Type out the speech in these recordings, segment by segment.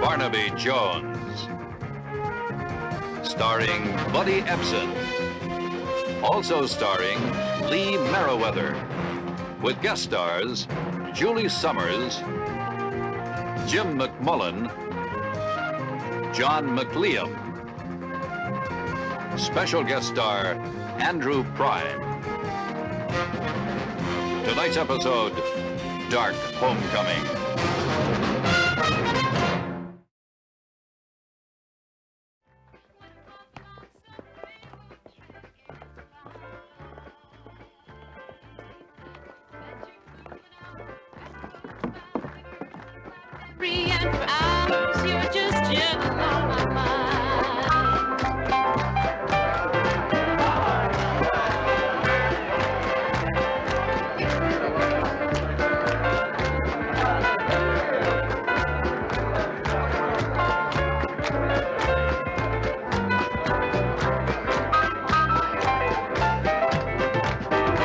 Barnaby Jones, starring Buddy Ebsen, also starring Lee Merriweather, with guest stars Julie Summers, Jim McMullen, John McLeod, special guest star Andrew Prime. Tonight's episode, Dark Homecoming. And for hours, you're just gentle on my mind.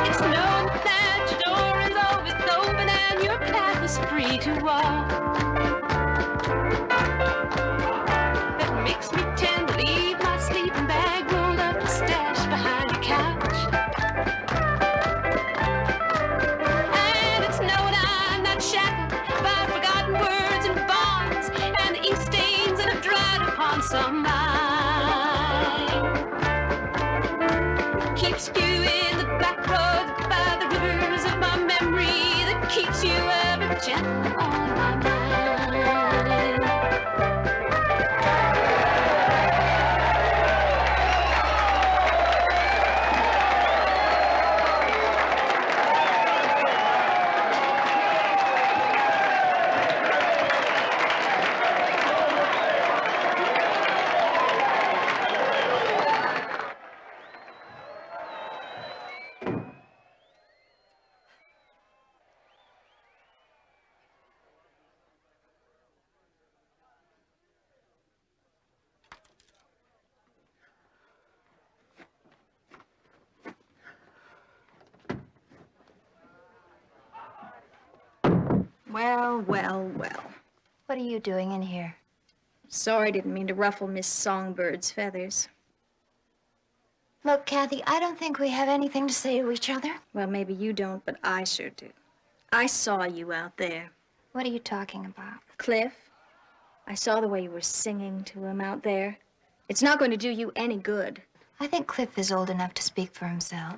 It's knowing that your door is always open and your path is free to walk. Makes me tend to leave my sleeping bag rolled up and stashed behind the couch. And it's known I'm not shackled by forgotten words and bonds and the ink stains that have dried upon some mind. Keeps you in the back roads by the rivers of my memory that keeps you ever gentle on my mind. Well, well, well. What are you doing in here? Sorry, didn't mean to ruffle Miss Songbird's feathers. Look, Kathy, I don't think we have anything to say to each other. Well, maybe you don't, but I sure do. I saw you out there. What are you talking about? Cliff, I saw the way you were singing to him out there. It's not going to do you any good. I think Cliff is old enough to speak for himself.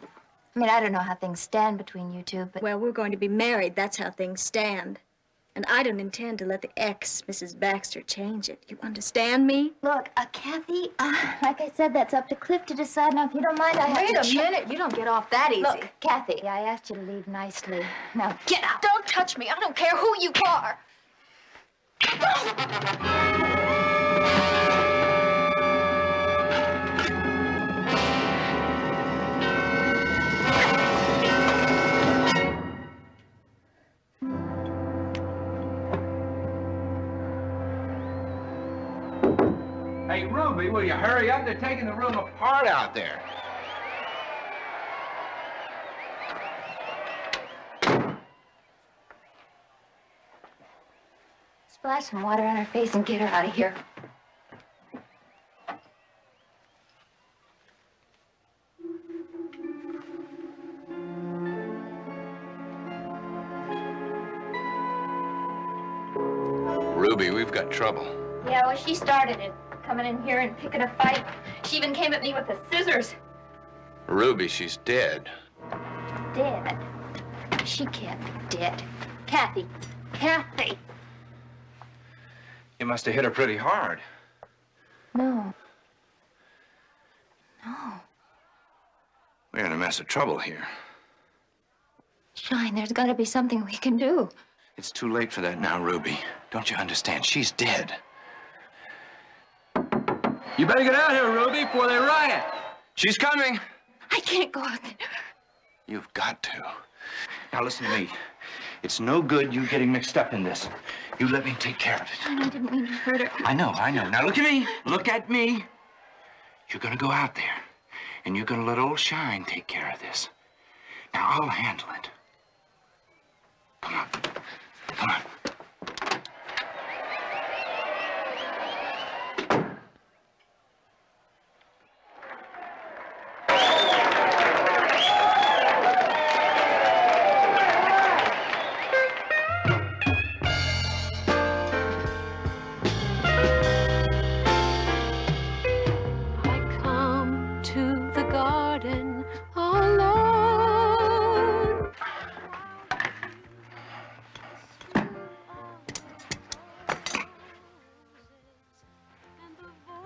I mean, I don't know how things stand between you two, but... Well, we're going to be married. That's how things stand. And I don't intend to let the ex, Mrs. Baxter, change it. You understand me? Look, Kathy, like I said, that's up to Cliff to decide. Now, if you don't mind, I have to... Wait a minute. You don't get off that easy. Look, Kathy, I asked you to leave nicely. Now, get out. Don't touch me. I don't care who you are. Hey, Ruby, will you hurry up? They're taking the room apart out there. Splash some water on her face and get her out of here. Ruby, we've got trouble. Yeah, well, she started it. Coming in here and picking a fight. She even came at me with the scissors. Ruby, she's dead. Dead? She can't be dead. Kathy. Kathy. You must have hit her pretty hard. No. No. We're in a mess of trouble here. Shine, there's got to be something we can do. It's too late for that now, Ruby. Don't you understand? She's dead. You better get out here, Ruby, before they riot. She's coming. I can't go out there. You've got to. Now, listen to me. It's no good you getting mixed up in this. You let me take care of it. I didn't mean to hurt her. I know. Now look at me. Look at me. You're gonna go out there, and you're gonna let old Shine take care of this. Now I'll handle it. Come on. Come on.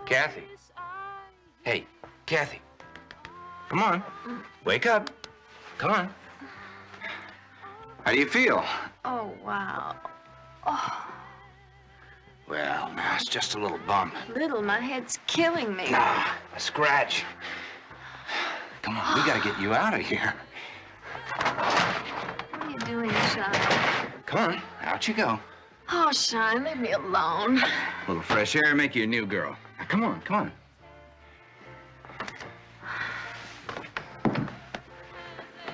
Kathy. Hey, Kathy. Come on. Wake up. Come on. How do you feel? Oh, wow. Oh, Well, now it's just a little bump. little, my head's killing me. Nah, a scratch. Come on, we gotta get you out of here. What are you doing, Shine? Come on, out you go. Oh, Shine, leave me alone. A little fresh air, make you a new girl. Now, come on, come on.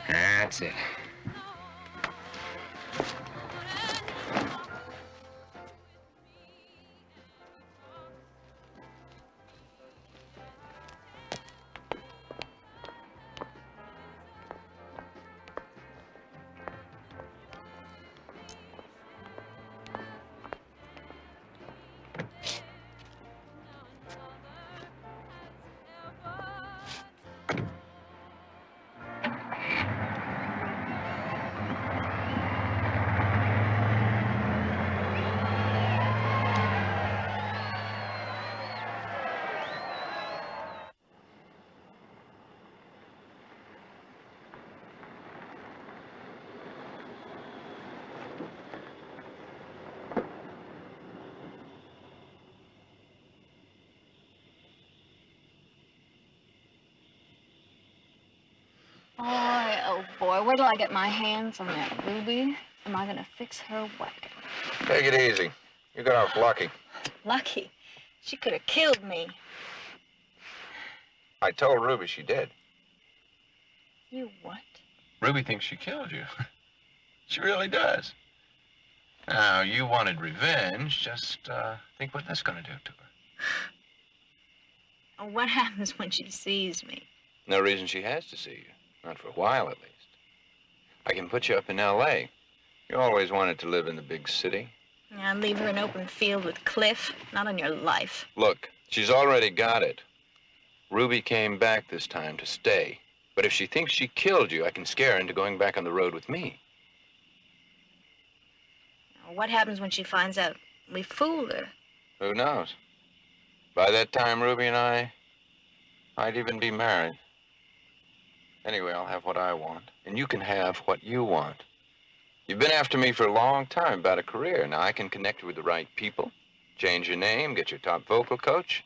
That's it. Boy, oh boy, wait till I get my hands on that Ruby. Am I gonna fix her wagon? Take it easy. You got off lucky. Lucky. She could have killed me. I told Ruby she did. You what? Ruby thinks she killed you. She really does. Now, you wanted revenge. Just think what that's gonna do to her. Oh, what happens when she sees me? No reason she has to see you. Not for a while, at least. I can put you up in L.A. You always wanted to live in the big city. I'd leave her in open field with Cliff. Not on your life. Look, she's already got it. Ruby came back this time to stay. But if she thinks she killed you, I can scare her into going back on the road with me. Now, what happens when she finds out we fooled her? Who knows? By that time, Ruby and I might even be married. Anyway, I'll have what I want, and you can have what you want. You've been after me for a long time about a career. Now I can connect you with the right people, change your name, get your top vocal coach.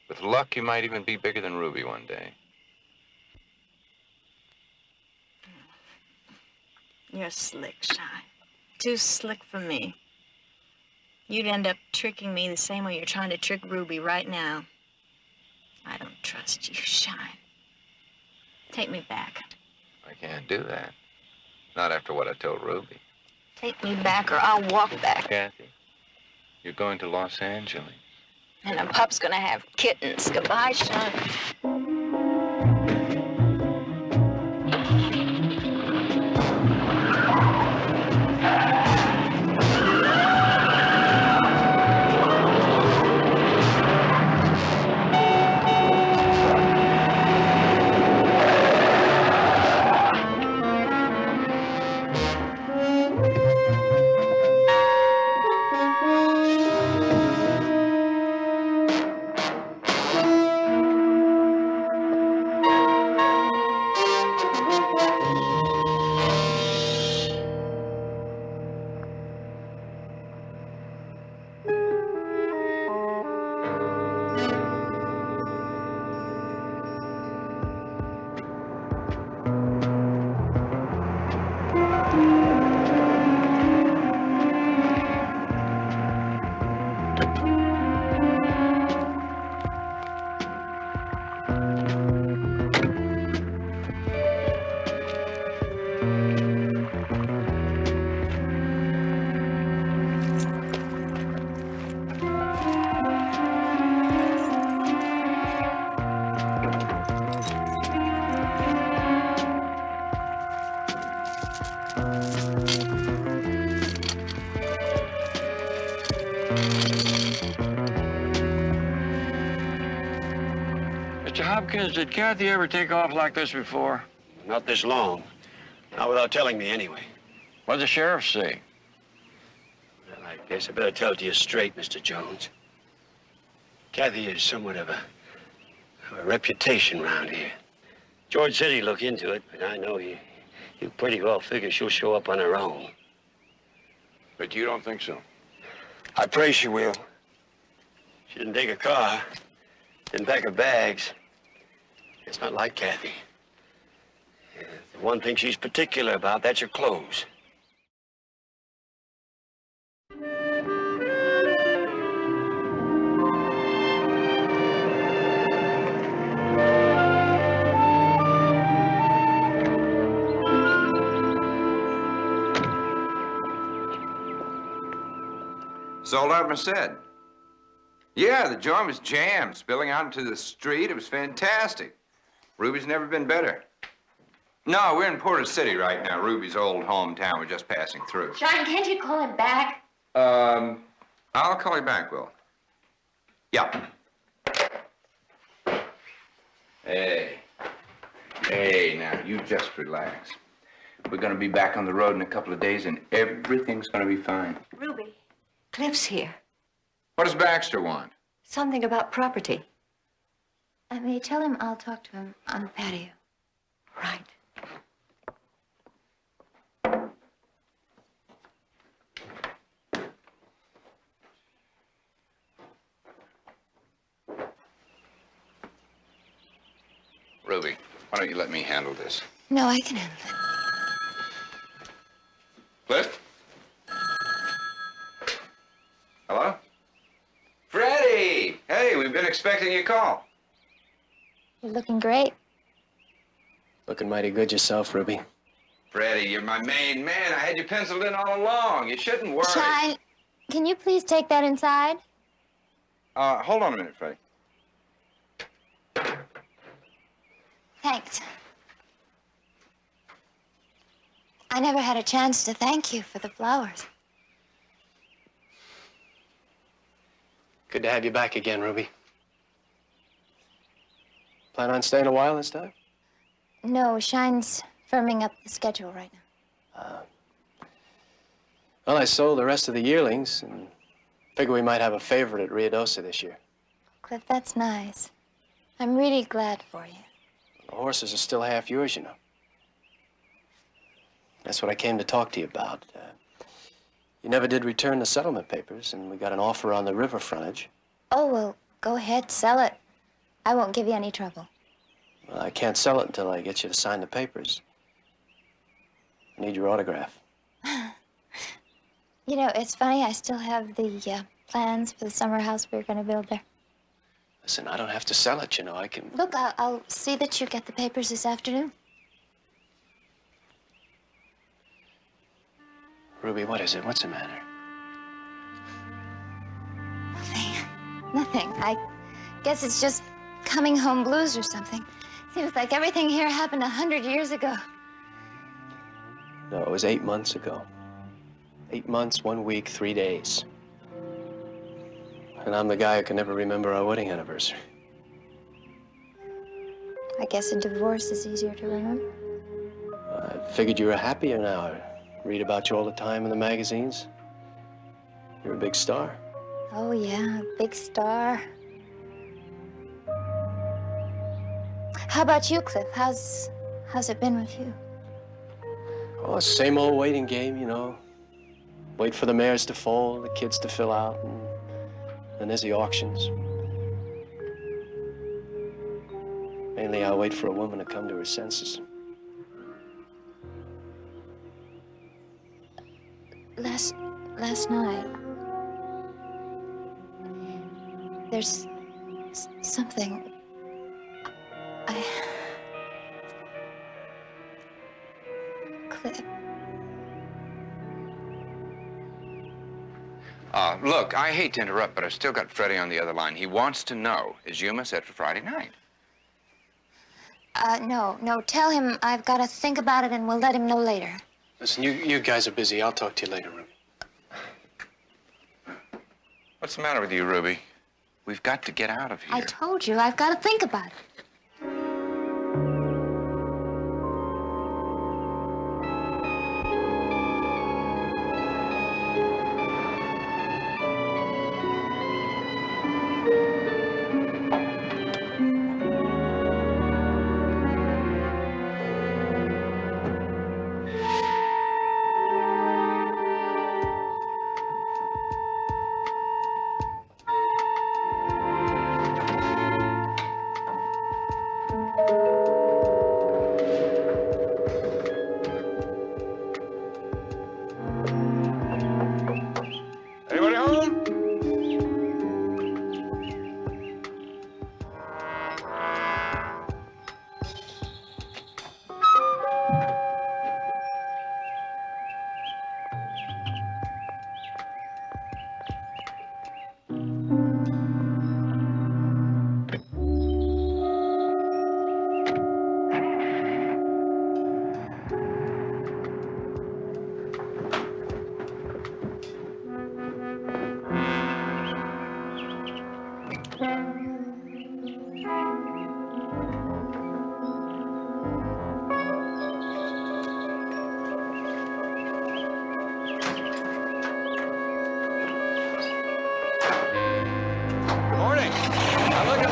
With luck, you might even be bigger than Ruby one day. You're slick, Shine. Too slick for me. You'd end up tricking me the same way you're trying to trick Ruby right now. I don't trust you, Shine. Take me back. I can't do that. Not after what I told Ruby. Take me back or I'll walk back. Kathy, you're going to Los Angeles. And a pup's gonna have kittens. Goodbye, Shine. Hawkins, did Kathy ever take off like this before? Not this long. Not without telling me anyway. What'd the sheriff say? Well, I guess I better tell it to you straight, Mr. Jones. Kathy is somewhat of a reputation around here. George said he'd look into it, but I know you pretty well figure she'll show up on her own. But you don't think so? I pray she will. She didn't take a car, didn't pack her bags. It's not like Kathy. The one thing she's particular about, that's her clothes. Sold out my set. Yeah, the joint was jammed, spilling out into the street. It was fantastic. Ruby's never been better. No, we're in Porter City right now, Ruby's old hometown. We're just passing through. Sean, can't you call him back? I'll call you back, Will. Yeah. Hey. Hey, now, you just relax. We're gonna be back on the road in a couple of days, and everything's gonna be fine. Ruby, Cliff's here. What does Baxter want? Something about property. I may tell him I'll talk to him on the patio. Right. Ruby, why don't you let me handle this? No, I can handle it. Cliff? Hello? Freddie! Hey, we've been expecting your call. You're looking great. Looking mighty good yourself, Ruby. Freddie, you're my main man. I had you penciled in all along. You shouldn't worry. Shine, can you please take that inside? Hold on a minute, Freddie. Thanks. I never had a chance to thank you for the flowers. Good to have you back again, Ruby. Plan on staying a while this time? No, Shine's firming up the schedule right now. Well, I sold the rest of the yearlings and figure we might have a favorite at Ruidosa this year. Cliff, that's nice. I'm really glad for you. The horses are still half yours, you know. That's what I came to talk to you about. You never did return the settlement papers, and we got an offer on the river frontage. Oh, well, go ahead, sell it. I won't give you any trouble. Well, I can't sell it until I get you to sign the papers. I need your autograph. You know, it's funny, I still have the plans for the summer house we were going to build there. Listen, I don't have to sell it, you know. I can... Look, I'll see that you get the papers this afternoon. Ruby, what is it? What's the matter? Nothing. I guess it's just coming home blues or something. Seems like everything here happened 100 years ago. No, it was 8 months ago. 8 months, 1 week, 3 days. And I'm the guy who can never remember our wedding anniversary. I guess a divorce is easier to remember. I figured you were happier now. I read about you all the time in the magazines. You're a big star. Oh, yeah, big star. How about you, Cliff? How's it been with you? Oh, same old waiting game, you know. Wait for the mares to foal, the kids to fill out, and then there's the auctions. Mainly, I wait for a woman to come to her senses. Last night, there's something. Cliff. Look, I hate to interrupt, but I've still got Freddie on the other line. He wants to know, is Yuma set for Friday night? No, tell him I've got to think about it and we'll let him know later. Listen, you guys are busy. I'll talk to you later, Ruby. What's the matter with you, Ruby? We've got to get out of here. I told you, I've got to think about it.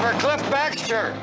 for Cliff Baxter.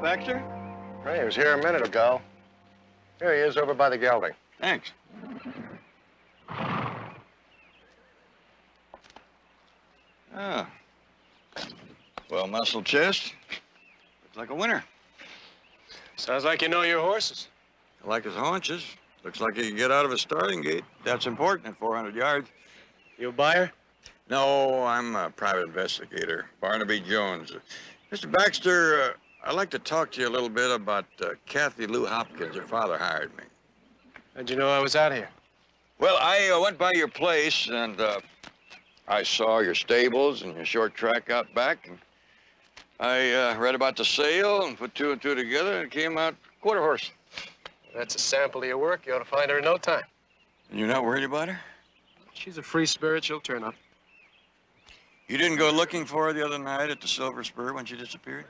Baxter? Hey, he was here a minute ago. Here he is over by the gelding. Thanks. Ah. Well, muscle chest. Looks like a winner. Sounds like you know your horses. I like his haunches. Looks like he can get out of his starting gate. That's important at 400 yards. You a buyer? No, I'm a private investigator. Barnaby Jones. Mr. Baxter, I'd like to talk to you a little bit about Kathy Lou Hopkins. Her father hired me. How'd you know I was out here? Well, I went by your place, and I saw your stables and your short track out back, and I read about the sale and put two and two together, and it came out quarter horse. That's a sample of your work. You ought to find her in no time. And you're not worried about her? She's a free spirit. She'll turn up. You didn't go looking for her the other night at the Silver Spur when she disappeared?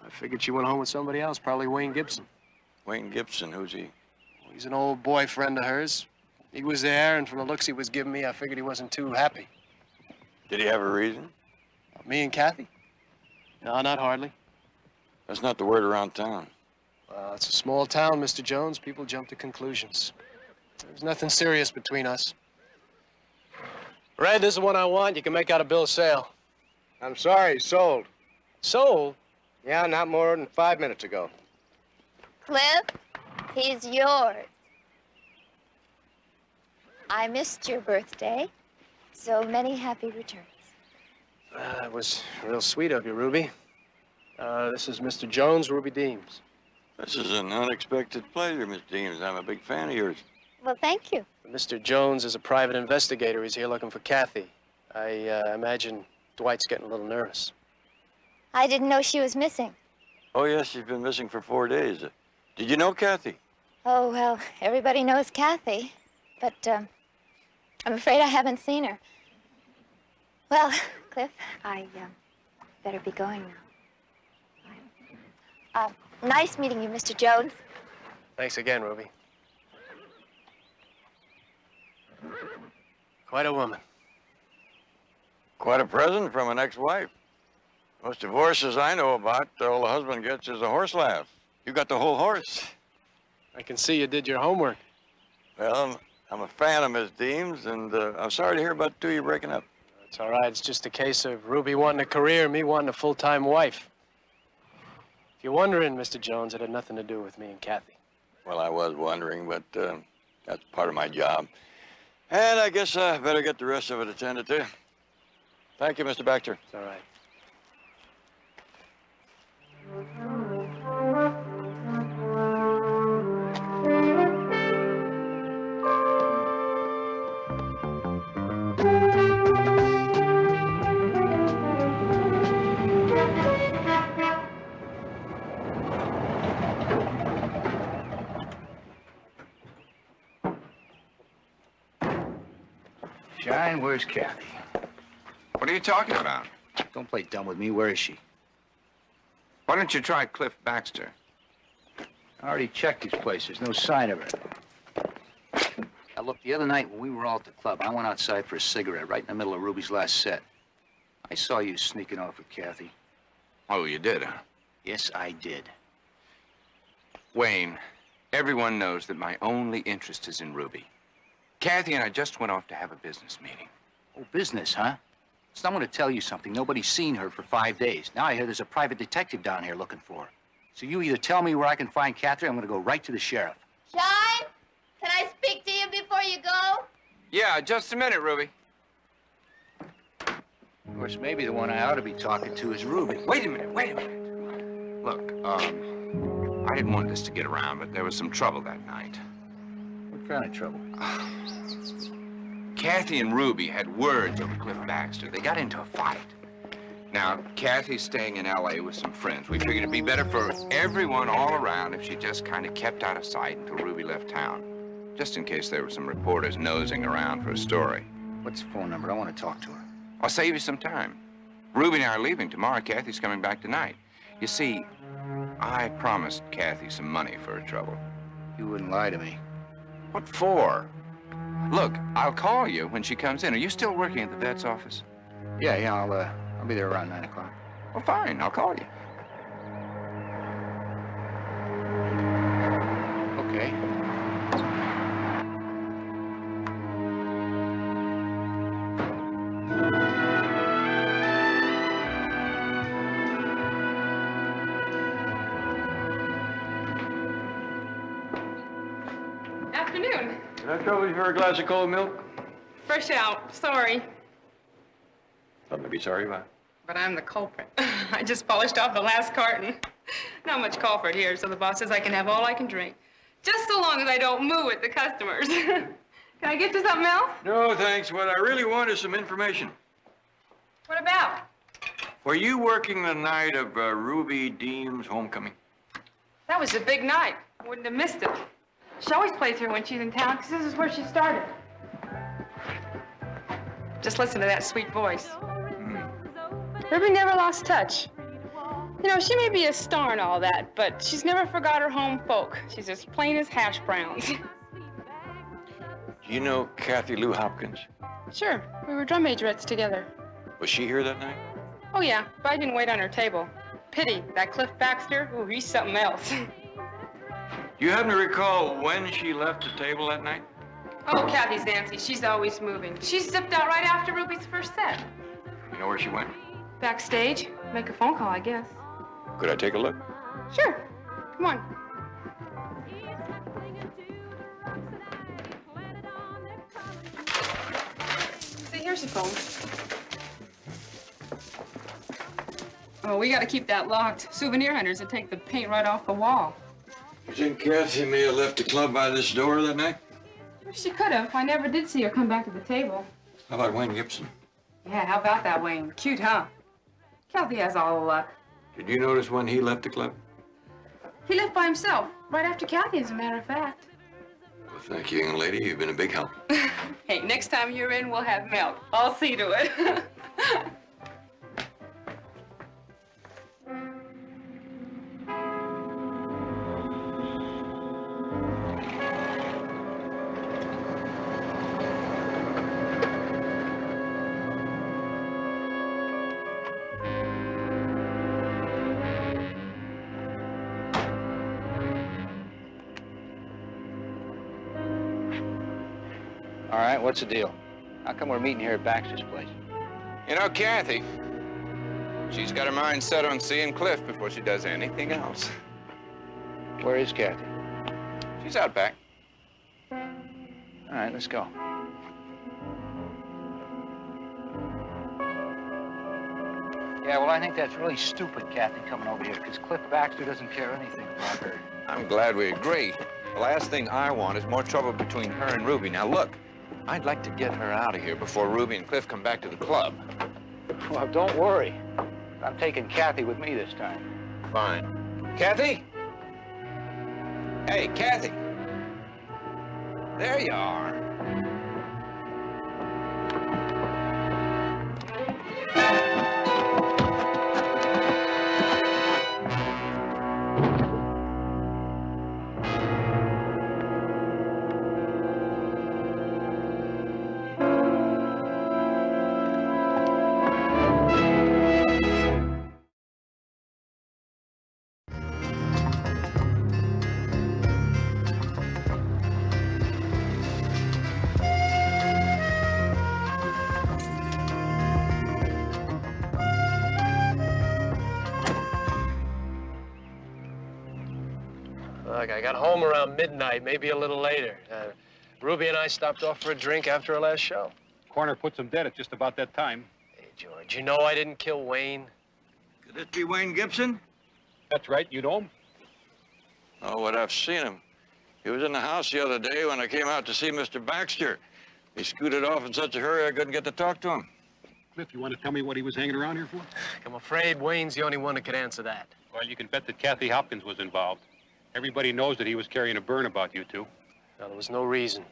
I figured she went home with somebody else, probably Wayne Gibson. Wayne Gibson, who's he? Well, he's an old boyfriend of hers. He was there, and from the looks he was giving me, I figured he wasn't too happy. Did he have a reason? Me and Kathy? No, not hardly. That's not the word around town. Well, it's a small town, Mr. Jones. People jump to conclusions. There's nothing serious between us. Red, this is the one I want. You can make out a bill of sale. I'm sorry, sold. Sold? Yeah, not more than 5 minutes ago. Cliff, he's yours. I missed your birthday, so many happy returns. That was real sweet of you, Ruby. This is Mr. Jones, Ruby Deems. This is an unexpected pleasure, Miss Deems. I'm a big fan of yours. Well, thank you. Mr. Jones is a private investigator. He's here looking for Kathy. I imagine Dwight's getting a little nervous. I didn't know she was missing. Oh, yes, she's been missing for 4 days. Did you know Kathy? Oh, well, everybody knows Kathy, but I'm afraid I haven't seen her. Well, Cliff, I better be going now. Nice meeting you, Mr. Jones. Thanks again, Ruby. Quite a woman. Quite a present from an ex-wife. Most divorces I know about, all the husband gets is a horse laugh. You got the whole horse. I can see you did your homework. Well, I'm a fan of Miss Deems, and I'm sorry to hear about the two of you breaking up. It's all right. It's just a case of Ruby wanting a career, me wanting a full-time wife. If you're wondering, Mr. Jones, it had nothing to do with me and Kathy. Well, I was wondering, but that's part of my job. And I guess I better get the rest of it attended to. Thank you, Mr. Baxter. It's all right. Shine, where's Kathy? What are you talking about? Don't play dumb with me. Where is she? Why don't you try Cliff Baxter? I already checked these places. No sign of her. Now, look, the other night when we were all at the club, I went outside for a cigarette right in the middle of Ruby's last set. I saw you sneaking off with Kathy. Oh, you did, huh? Yes, I did. Wayne, everyone knows that my only interest is in Ruby. Kathy and I just went off to have a business meeting. Oh, business, huh? So I'm going to tell you something. Nobody's seen her for 5 days. Now I hear there's a private detective down here looking for her. So you either tell me where I can find Kathy, or I'm going to go right to the sheriff. Shine, can I speak to you before you go? Yeah, just a minute, Ruby. Of course, maybe the one I ought to be talking to is Ruby. Wait a minute. Look, I didn't want this to get around, but there was some trouble that night. What kind of trouble? Kathy and Ruby had words over Cliff Baxter. They got into a fight. Now, Kathy's staying in L.A. with some friends. We figured it'd be better for everyone all around if she just kind of kept out of sight until Ruby left town, just in case there were some reporters nosing around for a story. What's the phone number? I want to talk to her. I'll save you some time. Ruby and I are leaving tomorrow. Kathy's coming back tonight. You see, I promised Kathy some money for her trouble. You wouldn't lie to me. What for? Look, I'll call you when she comes in. Are you still working at the vet's office? Yeah, I'll be there around 9 o'clock. Well, fine. I'll call you. Okay. Afternoon. Can I trouble you for a glass of cold milk? Fresh out. Sorry. Something to be sorry about. But I'm the culprit. I just polished off the last carton. Not much call for it here, so the boss says I can have all I can drink. Just so long as I don't moo at the customers. Can I get you something else? No, thanks. What I really want is some information. What about? Were you working the night of Ruby Deem's homecoming? That was a big night. Wouldn't have missed it. She always plays here when she's in town, because this is where she started. Just listen to that sweet voice. Ruby never lost touch. You know, she may be a star and all that, but she's never forgot her home folk. She's as plain as hash browns. You know Kathy Lou Hopkins? Sure, we were drum majorettes together. Was she here that night? Oh, yeah, but I didn't wait on her table. Pity, that Cliff Baxter, ooh, he's something else. Do you happen to recall when she left the table that night? Oh, Kathy's Nancy, she's always moving. She zipped out right after Ruby's first set. You know where she went? Backstage, make a phone call, I guess. Could I take a look? Sure, come on. See, here's the phone. Oh, we gotta keep that locked. Souvenir hunters would take the paint right off the wall. You think Kathy may have left the club by this door that night? She could have. I never did see her come back to the table. How about Wayne Gibson? Yeah, how about that, Wayne? Cute, huh? Kathy has all the luck. Did you notice when he left the club? He left by himself, right after Kathy, as a matter of fact. Well, thank you, young lady. You've been a big help. Hey, next time you're in, we'll have milk. I'll see to it. All right, what's the deal? How come we're meeting here at Baxter's place? You know, Kathy, she's got her mind set on seeing Cliff before she does anything else. Where is Kathy? She's out back. All right, let's go. Yeah, well, I think that's really stupid, Kathy, coming over here, because Cliff Baxter doesn't care anything about her. I'm glad we agree. The last thing I want is more trouble between her and Ruby. Now, look, I'd like to get her out of here before Ruby and Cliff come back to the club. Well, don't worry. I'm taking Kathy with me this time. Fine. Kathy? Hey, Kathy. There you are. Look, I got home around midnight, maybe a little later. Ruby and I stopped off for a drink after our last show. Coroner puts him dead at just about that time. Hey, George, you know I didn't kill Wayne. Could this be Wayne Gibson? That's right, you know him? Oh, what I've seen him. He was in the house the other day when I came out to see Mr. Baxter. He scooted off in such a hurry I couldn't get to talk to him. Cliff, you want to tell me what he was hanging around here for? I'm afraid Wayne's the only one that could answer that. Well, you can bet that Kathy Hopkins was involved. Everybody knows that he was carrying a burn about you two. No, there was no reason.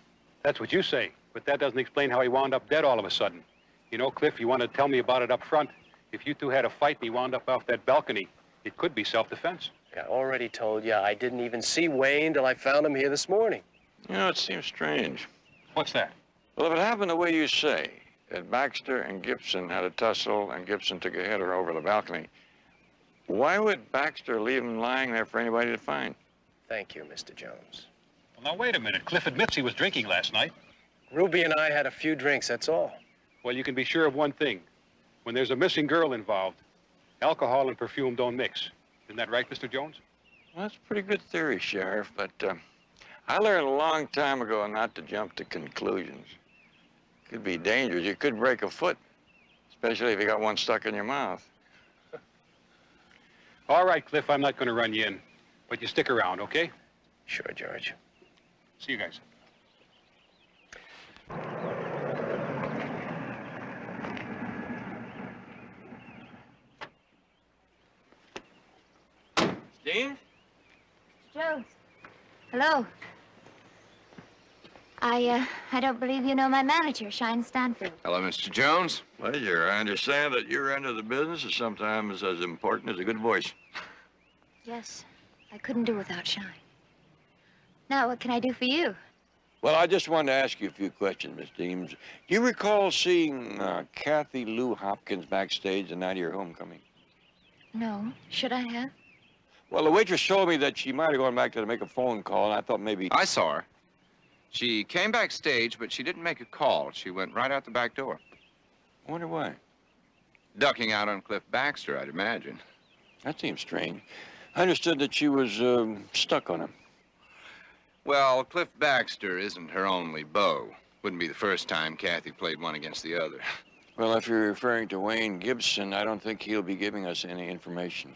That's what you say, but that doesn't explain how he wound up dead all of a sudden. You know, Cliff, you want to tell me about it up front. If you two had a fight and he wound up off that balcony, it could be self-defense. I already told you I didn't even see Wayne till I found him here this morning. You know, it seems strange. What's that? Well, if it happened the way you say, that Baxter and Gibson had a tussle and Gibson took a header over the balcony, why would Baxter leave him lying there for anybody to find? Thank you, Mr. Jones. Well, now, wait a minute. Cliff admits he was drinking last night. Ruby and I had a few drinks, that's all. Well, you can be sure of one thing. When there's a missing girl involved, alcohol and perfume don't mix. Isn't that right, Mr. Jones? Well, that's a pretty good theory, Sheriff, but I learned a long time ago not to jump to conclusions. It could be dangerous. You could break a foot, especially if you got one stuck in your mouth. All right, Cliff, I'm not going to run you in, but you stick around, okay? Sure, George. See you guys. Steve? Jones. Hello. I don't believe you know my manager, Shine Stanfield. Hello, Mr. Jones. Pleasure. I understand that your end of the business is sometimes as important as a good voice. Yes, I couldn't do without Shine. Now, what can I do for you? Well, I just wanted to ask you a few questions, Miss Deems. Do you recall seeing Kathy Lou Hopkins backstage the night of your homecoming? No. Should I have? Well, the waitress told me that she might have gone back to make a phone call, and I thought maybe... I saw her. She came backstage, but she didn't make a call. She went right out the back door. I wonder why. Ducking out on Cliff Baxter, I'd imagine. That seems strange. I understood that she was stuck on him. Well, Cliff Baxter isn't her only beau. Wouldn't be the first time Kathy played one against the other. Well, if you're referring to Wayne Gibson, I don't think he'll be giving us any information.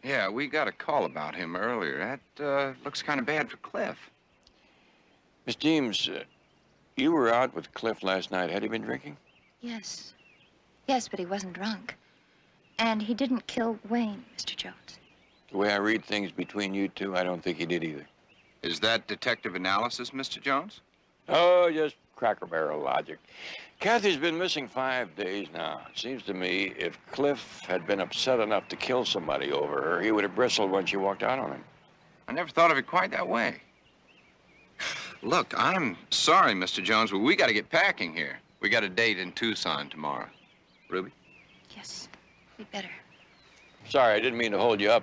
Yeah, we got a call about him earlier. That looks kind of bad for Cliff. Miss Deems, you were out with Cliff last night. Had he been drinking? Yes. Yes, but he wasn't drunk. And he didn't kill Wayne, Mr. Jones. The way I read things between you two, I don't think he did either. Is that detective analysis, Mr. Jones? Oh, just cracker barrel logic. Kathy's been missing 5 days now. It seems to me if Cliff had been upset enough to kill somebody over her, he would have bristled when she walked out on him. I never thought of it quite that way. Look, I'm sorry, Mr. Jones, but we got to get packing here. We got a date in Tucson tomorrow. Ruby? Yes, we better. Sorry, I didn't mean to hold you up.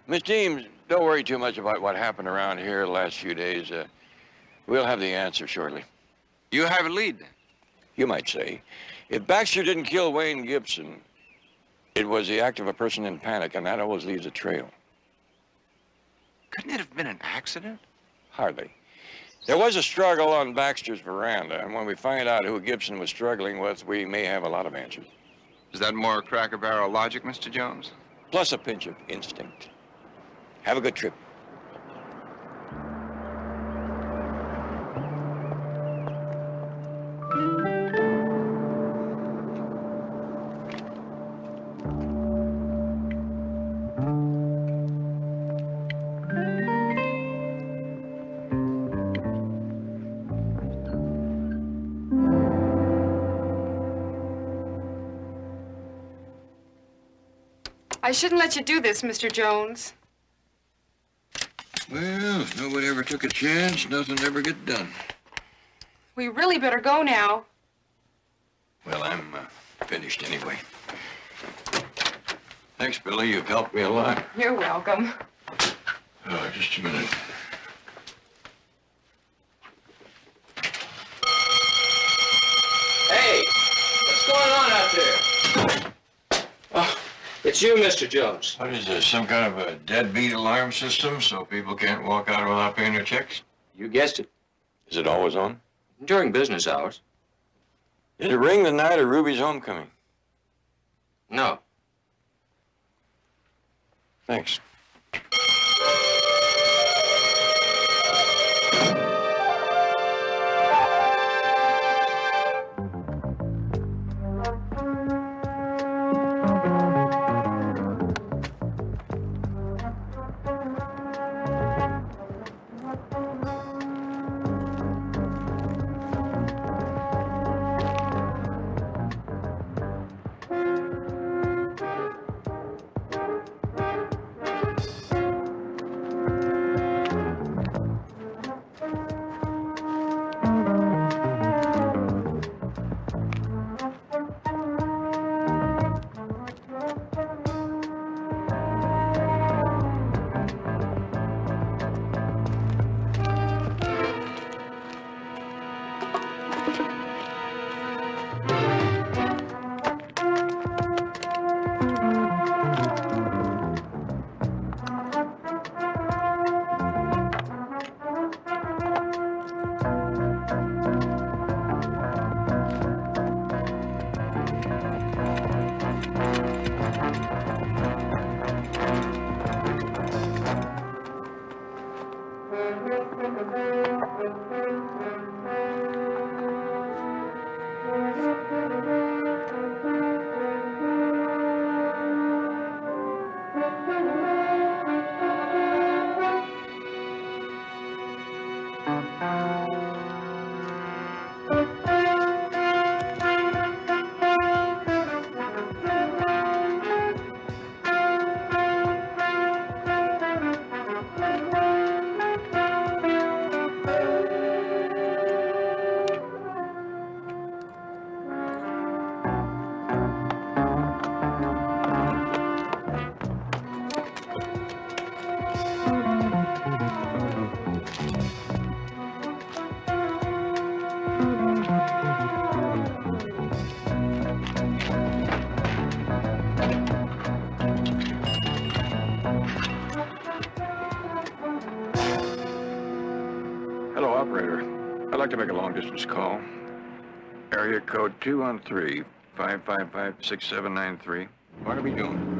Miss Deems, don't worry too much about what happened around here the last few days. We'll have the answer shortly. You have a lead, then? You might say. If Baxter didn't kill Wayne Gibson, it was the act of a person in panic, and that always leaves a trail. Couldn't it have been an accident? Hardly. There was a struggle on Baxter's veranda, and when we find out who Gibson was struggling with, we may have a lot of answers. Is that more cracker barrel logic, Mr. Jones? Plus a pinch of instinct. Have a good trip. I shouldn't let you do this, Mr. Jones. Well, if nobody ever took a chance, nothing ever get done. We really better go now. Well, I'm finished anyway. Thanks, Billy. You've helped me a lot. You're welcome. Oh, just a minute. Hey, what's going on out there? Oh, it's you, Mr. Jones. What is this, some kind of a deadbeat alarm system so people can't walk out without paying their checks? You guessed it. Is it always on? During business hours. Did it ring the night of Ruby's homecoming? No. Thanks. like to make a long-distance call. Area code 213-555-6793. Barnaby Jones.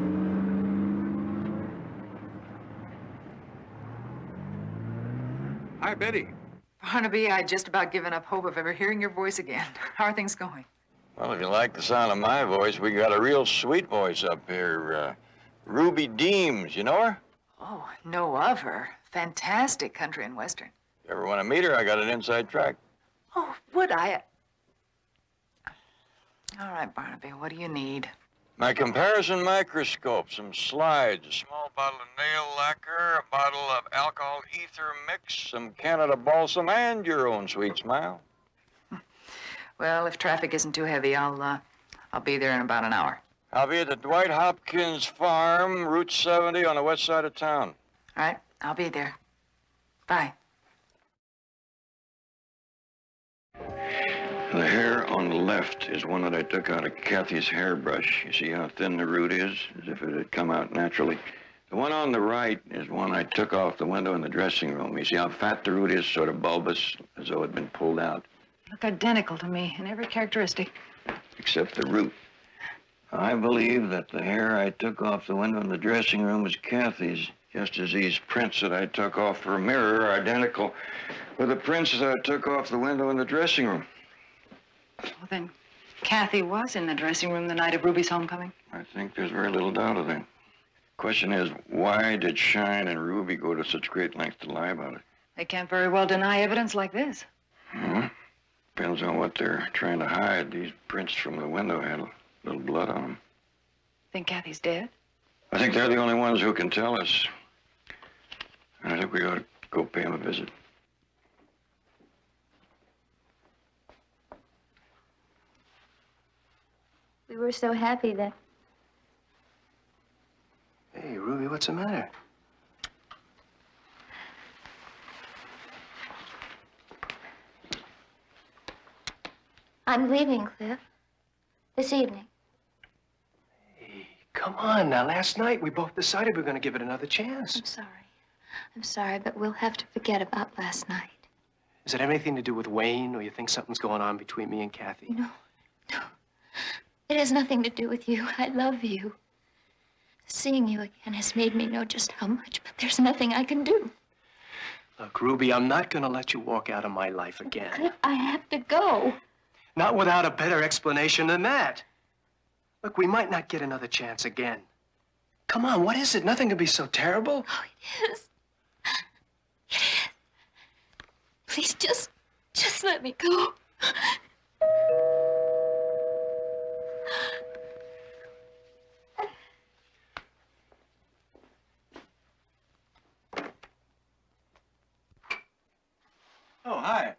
Hi, Betty. Barnaby, I'd just about given up hope of ever hearing your voice again. How are things going? Well, if you like the sound of my voice, we got a real sweet voice up here. Ruby Deems, you know her? Oh, know of her. Fantastic country and western. You ever want to meet her? I got an inside track. Oh, would I? All right, Barnaby, what do you need? My comparison microscope, some slides, a small bottle of nail lacquer, a bottle of alcohol ether mix, some Canada balsam, and your own sweet smile. Well, if traffic isn't too heavy, I'll be there in about an hour. I'll be at the Dwight Hopkins farm, Route 70 on the west side of town. All right, I'll be there. Bye. The hair on the left is one that I took out of Kathy's hairbrush. You see how thin the root is, as if it had come out naturally. The one on the right is one I took off the window in the dressing room. You see how fat the root is, sort of bulbous, as though it had been pulled out. Look identical to me in every characteristic. Except the root. I believe that the hair I took off the window in the dressing room is Kathy's, just as these prints that I took off her mirror are identical with the prints that I took off the window in the dressing room. Well, then, Kathy was in the dressing room the night of Ruby's homecoming? I think there's very little doubt of that. Question is, why did Shine and Ruby go to such great lengths to lie about it? They can't very well deny evidence like this. Depends on what they're trying to hide. These prints from the window had a little blood on them. Think Kathy's dead? I think they're the only ones who can tell us. I think we ought to go pay them a visit. We were so happy that... Hey, Ruby, what's the matter? I'm leaving, Cliff. This evening. Hey, come on now. Last night we both decided we were going to give it another chance. I'm sorry. I'm sorry, but we'll have to forget about last night. Does it have anything to do with Wayne, or you think something's going on between me and Kathy? No. It has nothing to do with you. I love you. Seeing you again has made me know just how much, but there's nothing I can do. Look, Ruby, I'm not going to let you walk out of my life again. Cliff, I have to go. Not without a better explanation than that. Look, we might not get another chance again. Come on, what is it? Nothing can be so terrible. Oh, it is. It is. Please, just let me go. Oh, hi.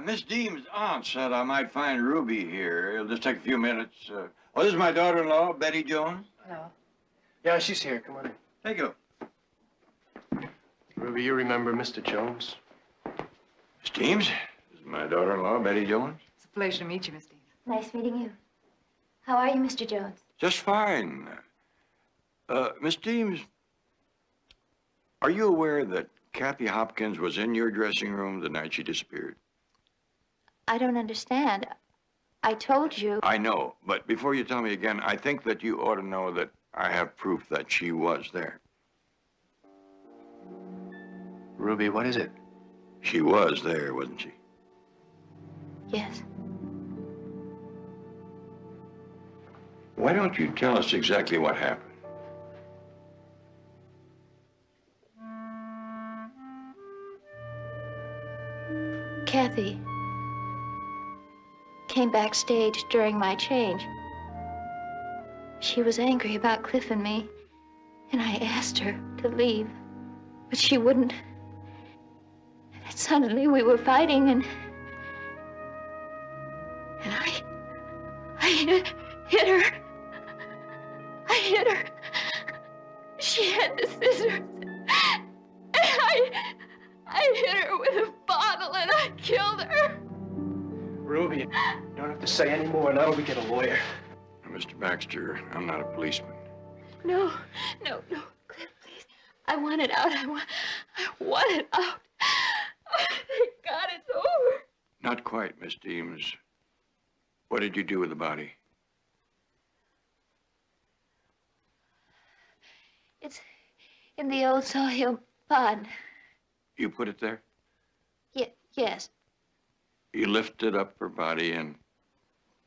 Miss Deems' aunt said I might find Ruby here. It'll just take a few minutes. Oh, this is my daughter-in-law, Betty Jones. Hello. Yeah, she's here. Come on in. Thank you. Ruby, you remember Mr. Jones? Miss Deems, this is my daughter-in-law, Betty Jones. It's a pleasure to meet you, Miss Dean. Nice meeting you. How are you, Mr. Jones? Just fine. Miss Deems, are you aware that Kathy Hopkins was in your dressing room the night she disappeared? I don't understand. I told you. I know, but before you tell me again, I think that you ought to know that I have proof that she was there. Ruby, what is it? She was there, wasn't she? Yes. Why don't you tell us exactly what happened? Kathy came backstage during my change. She was angry about Cliff and me, and I asked her to leave, but she wouldn't. And then suddenly we were fighting, and I hit her. I hit her. She had the scissors, and I hit her with a bottle, and I killed her. Ruby, you don't have to say any more. Now we get a lawyer. Mr. Baxter, I'm not a policeman. No, Cliff, please. I want it out. I want it out. Oh, thank God it's over. Not quite, Miss Deems. What did you do with the body? It's in the old Sawhill pond. You put it there? Yes. You lifted up her body and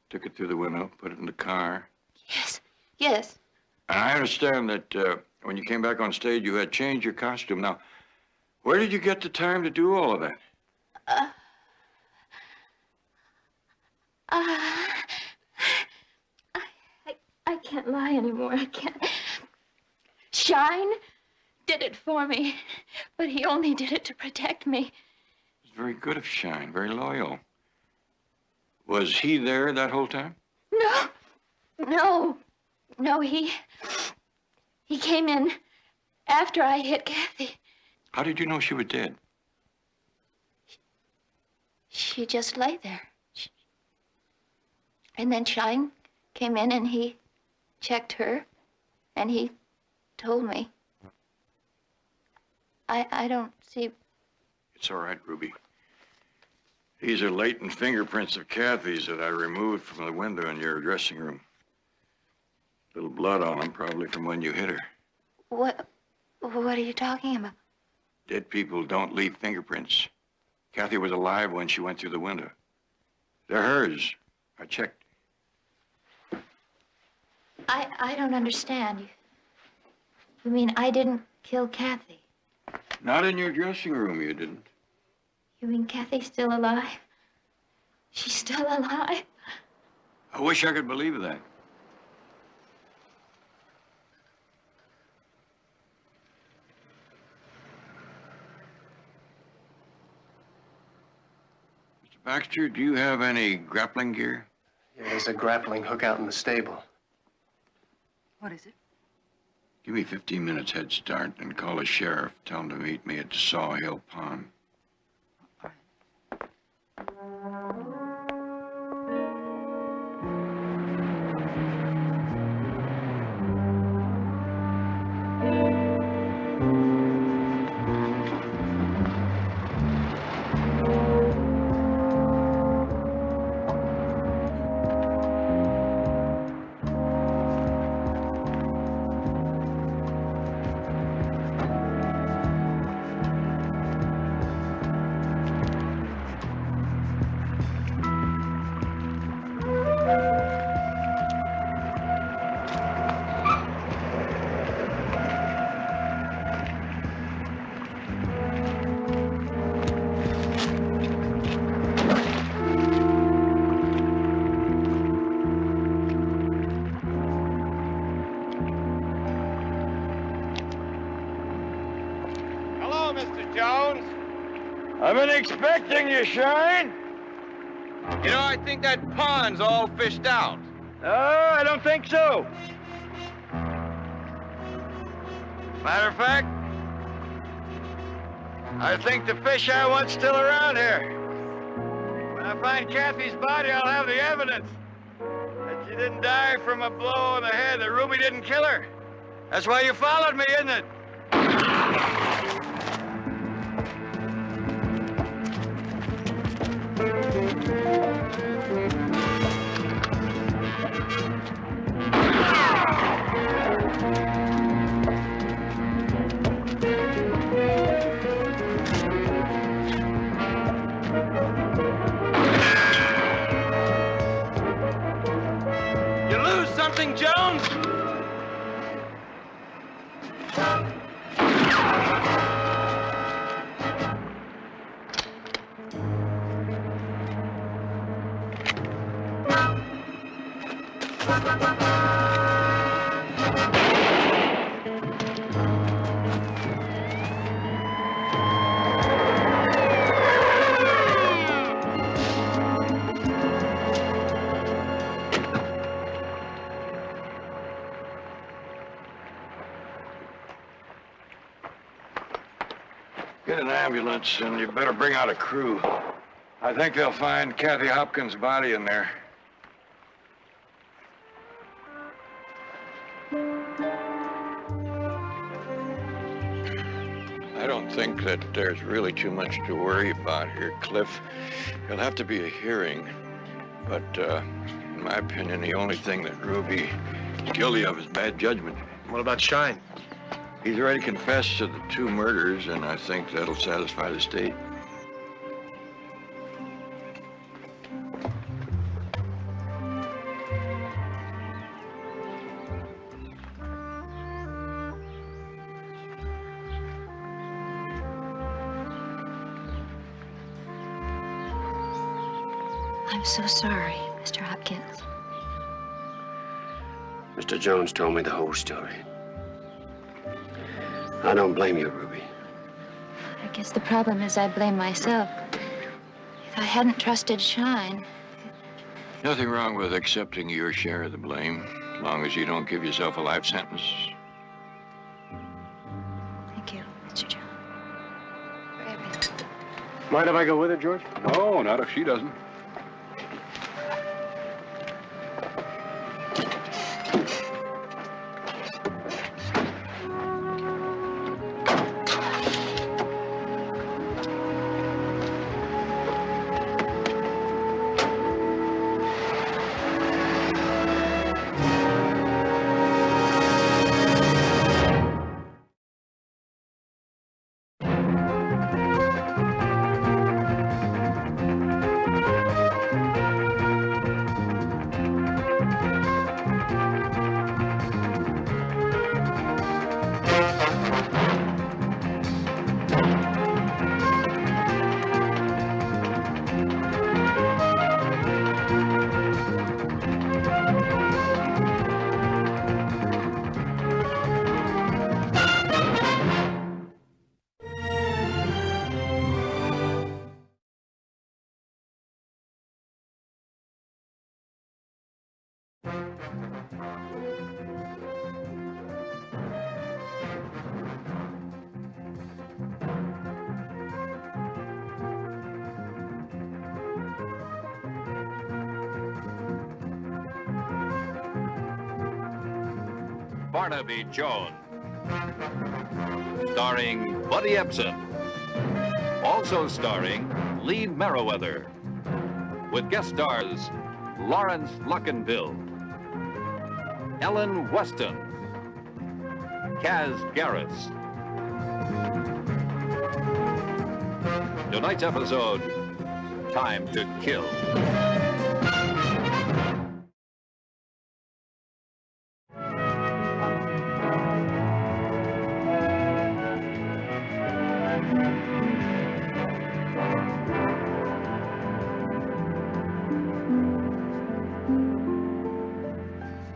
took it through the window, put it in the car. Yes. And I understand that when you came back on stage, you had changed your costume. Now, where did you get the time to do all of that? I can't lie anymore. I can't. Shine did it for me, but he only did it to protect me. It's very good of Shine, very loyal. Was he there that whole time? No, he came in after I hit Kathy. How did you know she was dead? She just lay there. And then Shine came in and he checked her and he told me. I don't see. It's all right, Ruby. These are latent fingerprints of Kathy's that I removed from the window in your dressing room. Little blood on them, probably from when you hit her. What are you talking about? Dead people don't leave fingerprints. Kathy was alive when she went through the window. They're hers. I checked. I don't understand. You mean I didn't kill Kathy? Not in your dressing room, you didn't. You mean Kathy's still alive? She's still alive? I wish I could believe that. Mr. Baxter, do you have any grappling gear? Yeah, there's a grappling hook out in the stable. What is it? Give me 15 minutes head start and call the sheriff. Tell him to meet me at the Sawhill Pond. I've been expecting you, Shine. You know, I think that pond's all fished out. I don't think so. Matter of fact, I think the fish I want's still around here. When I find Kathy's body, I'll have the evidence that she didn't die from a blow on the head, that Ruby didn't kill her. That's why you followed me, isn't it? You lose something, Jones? Get an ambulance, and you better bring out a crew. I think they'll find Kathy Hopkins' body in there. I don't think that there's really too much to worry about here, Cliff. There'll have to be a hearing. But, in my opinion, the only thing that Ruby is guilty of is bad judgment. What about Shine? He's already confessed to the 2 murders, and I think that'll satisfy the state. I'm so sorry, Mr. Hopkins. Mr. Jones told me the whole story. I don't blame you, Ruby. I guess the problem is I blame myself. If I hadn't trusted Shine... Nothing wrong with accepting your share of the blame, as long as you don't give yourself a life sentence. Thank you, Mr. Jones. For everything. Mind if I go with her, George? No, not if she doesn't. Barnaby Jones, starring Buddy Ebsen, also starring Lee Merriweather, with guest stars Lawrence Luckinbill, Ellen Weston, Kaz Garris. Tonight's episode, Time to Kill.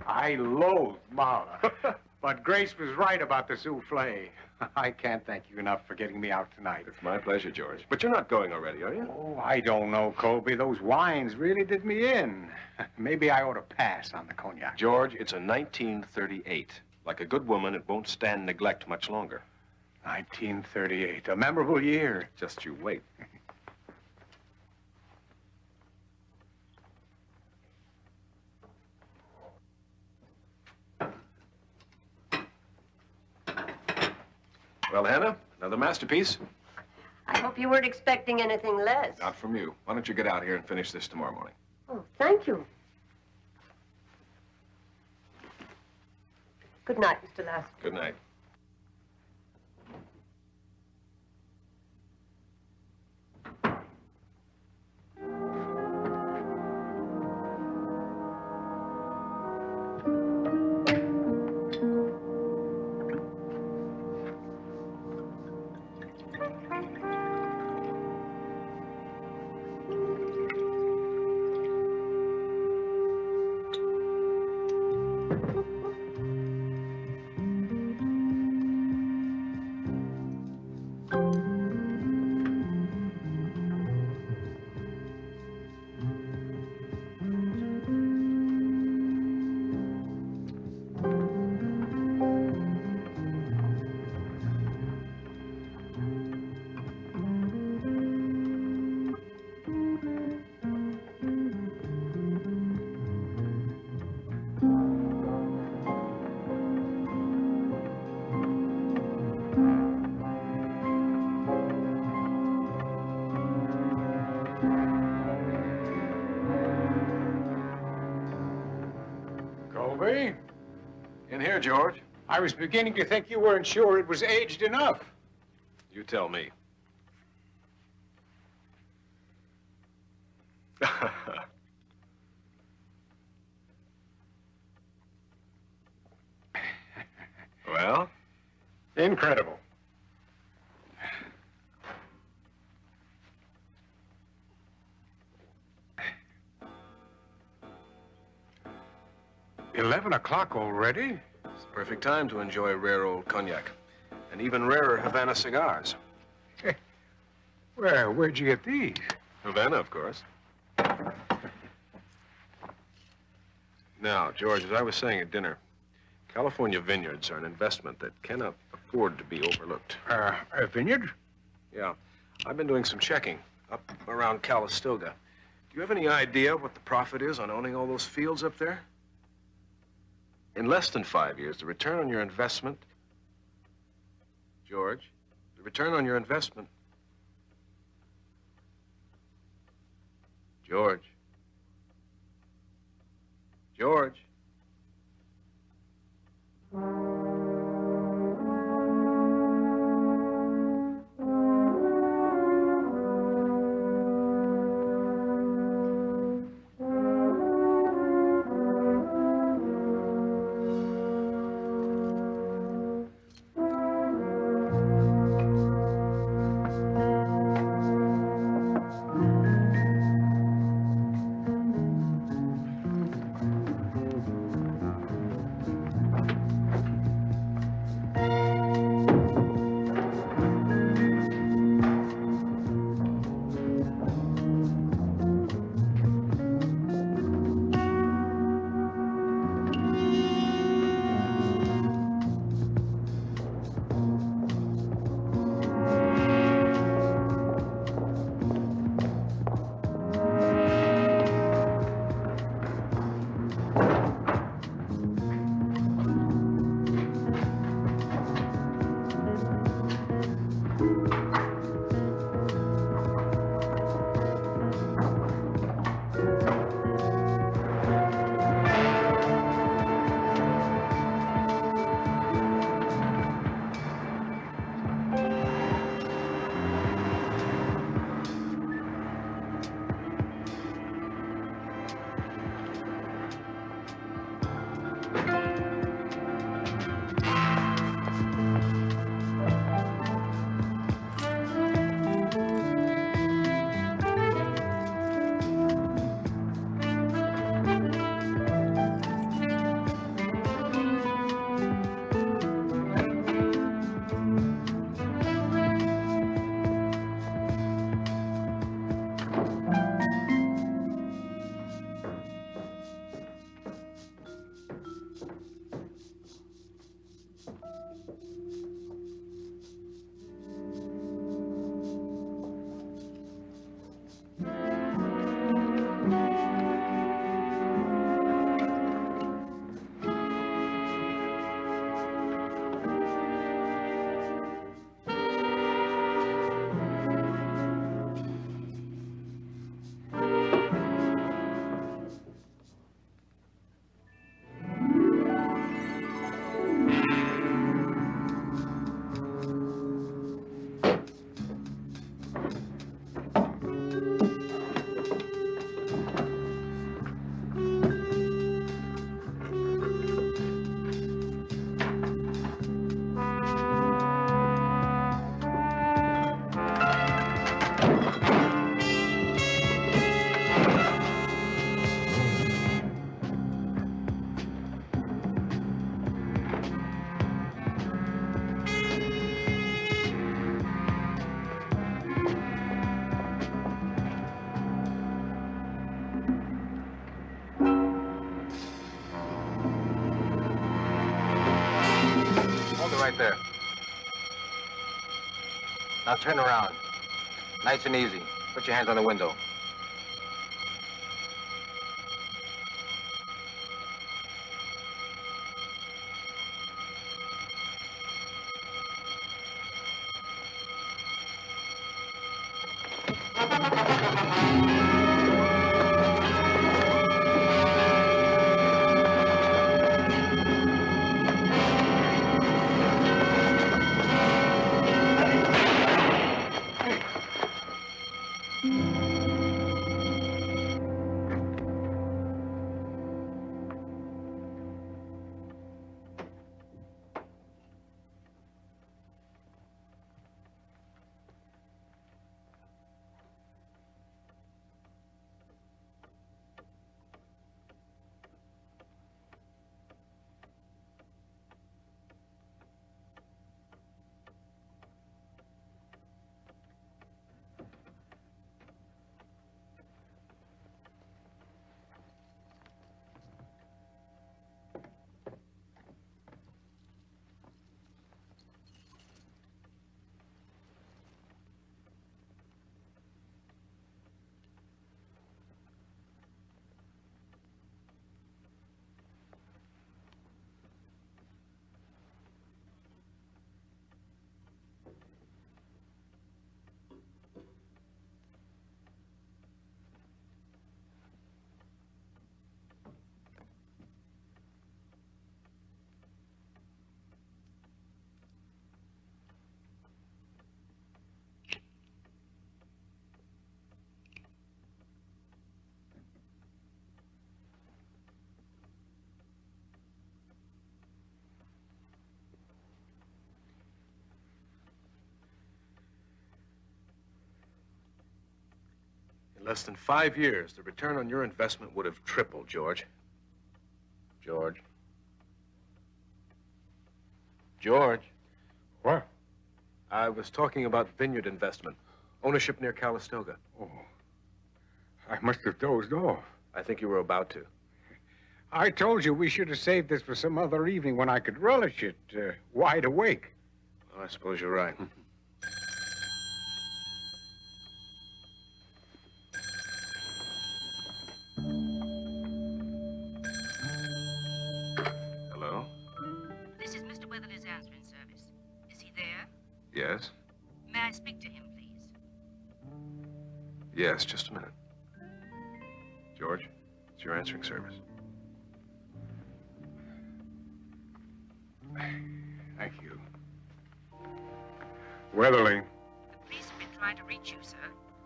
I loathe Marla. But Grace was right about the souffle. I can't thank you enough for getting me out tonight. It's my pleasure, George. But you're not going already, are you? Oh, I don't know, Colby. Those wines really did me in. Maybe I ought to pass on the cognac. George, it's a 1938. Like a good woman, it won't stand neglect much longer. 1938, a memorable year. Just you wait. Well, Hannah, another masterpiece? I hope you weren't expecting anything less. Not from you. Why don't you get out here and finish this tomorrow morning? Oh, thank you. Good night, Mr. Lasker. Good night. Barnaby? In here, George. I was beginning to think you weren't sure it was aged enough. You tell me. Well? Incredible. $11 already? It's the perfect time to enjoy rare old cognac. And even rarer Havana cigars. Well, where'd you get these? Havana, of course. Now, George, as I was saying at dinner, California vineyards are an investment that cannot afford to be overlooked. A vineyard? Yeah. I've been doing some checking up around Calistoga. Do you have any idea what the profit is on owning all those fields up there? In less than 5 years, the return on your investment... George, the return on your investment... George. George. Right there. Now turn around. Nice and easy. Put your hands on the window. Less than 5 years, the return on your investment would have tripled, George. George. George. What? I was talking about vineyard investment. Ownership near Calistoga. Oh, I must have dozed off. I think you were about to. I told you we should have saved this for some other evening when I could relish it, wide awake. Well, I suppose you're right. Hello? This is Mr. Weatherly's answering service. Is he there? Yes? May I speak to him, please? Yes, just a minute. George, it's your answering service. Thank you. Weatherly. The police have been trying to reach you, sir.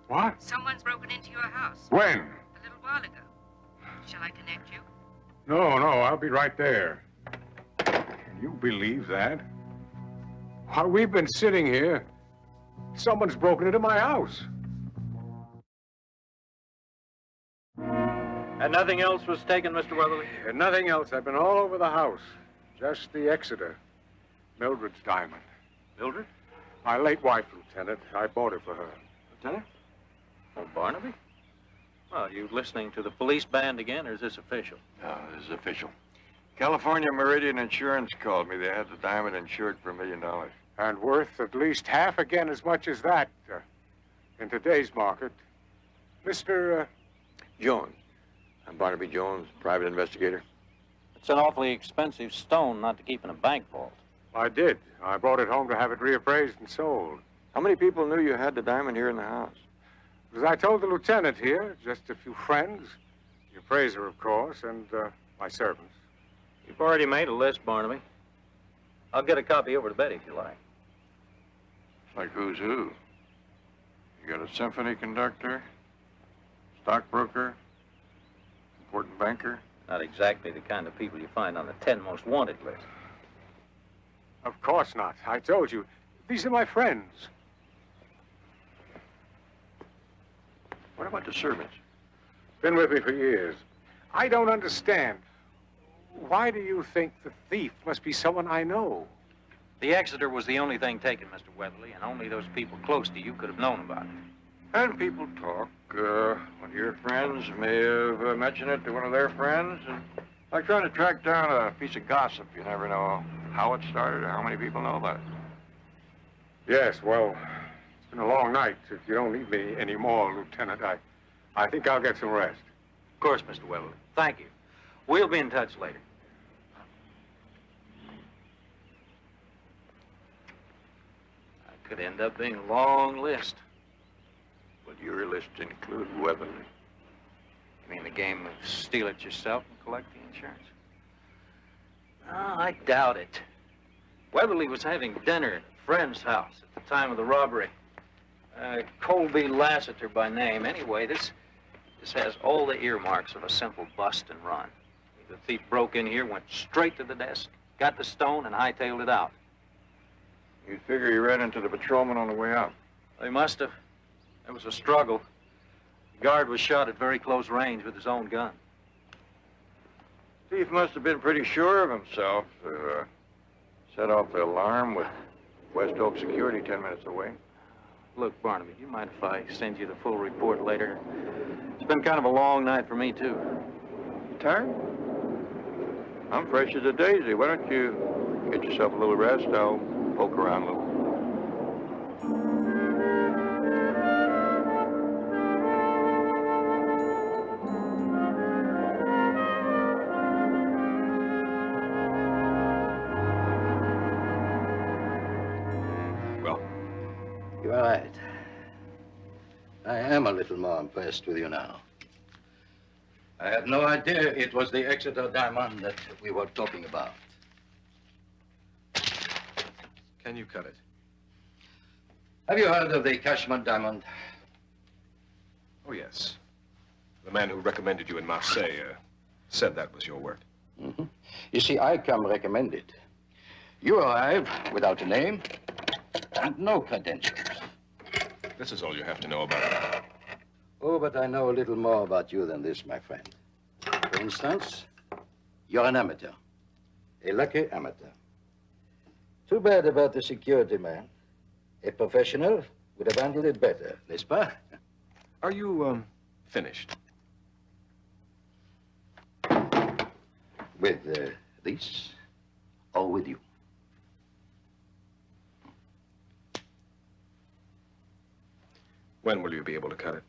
What? Someone's broken into your house. When? A little while ago. Shall I connect you? No, I'll be right there. Can you believe that? While we've been sitting here, someone's broken into my house. And nothing else was taken, Mr. Weatherly? And nothing else. I've been all over the house. Just the Exeter. Mildred's diamond. Mildred? My late wife, Lieutenant. I bought it for her. Lieutenant? Oh, Barnaby? Well, are you listening to the police band again, or is this official? No, this is official. California Meridian Insurance called me. They had the diamond insured for $1 million. And worth at least half again as much as that in today's market. Mr. Jones. I'm Barnaby Jones, private investigator. It's an awfully expensive stone not to keep in a bank vault. I did. I brought it home to have it reappraised and sold. How many people knew you had the diamond here in the house? As I told the lieutenant here, just a few friends, the appraiser, of course, and my servants. You've already made a list, Barnaby. I'll get a copy over to Betty if you like. It's like who's who. You got a symphony conductor, stockbroker, important banker. Not exactly the kind of people you find on the 10 most wanted list. Of course not. I told you. These are my friends. What about the servants? Been with me for years. I don't understand. Why do you think the thief must be someone I know? The Exeter was the only thing taken, Mr. Weatherly, and only those people close to you could have known about it. And people talk. One of your friends may have mentioned it to one of their friends. And like trying to track down a piece of gossip. You never know how it started or how many people know about it. Yes, well, it's been a long night. If you don't need me anymore, Lieutenant, I think I'll get some rest. Of course, Mr. Weatherly. Thank you. We'll be in touch later. That could end up being a long list. Will your list include Weatherly? You mean the game of steal it yourself and collect the insurance? Oh, I doubt it. Weatherly was having dinner at a friend's house at the time of the robbery. Colby Lassiter by name. Anyway, this has all the earmarks of a simple bust and run. The thief broke in here, went straight to the desk, got the stone, and hightailed it out. You figure he ran into the patrolman on the way out? They must have. There was a struggle. The guard was shot at very close range with his own gun. Thief must have been pretty sure of himself to set off the alarm with West Oak Security 10 minutes away. Look, Barnaby, you mind if I send you the full report later? It's been kind of a long night for me, too. You tired? I'm fresh as a daisy. Why don't you get yourself a little rest? I'll poke around a little. You're right. I am a little more impressed with you now. I had no idea it was the Exeter diamond that we were talking about. Can you cut it? Have you heard of the Cashman diamond? Oh, yes. The man who recommended you in Marseille said that was your work. Mm-hmm. You see, I come recommended. You arrive without a name and no credentials. This is all you have to know about it. Oh, but I know a little more about you than this, my friend. For instance, you're an amateur. A lucky amateur. Too bad about the security man. A professional would have handled it better, n'est-ce pas? Are you, finished? With this, or with you? When will you be able to cut it?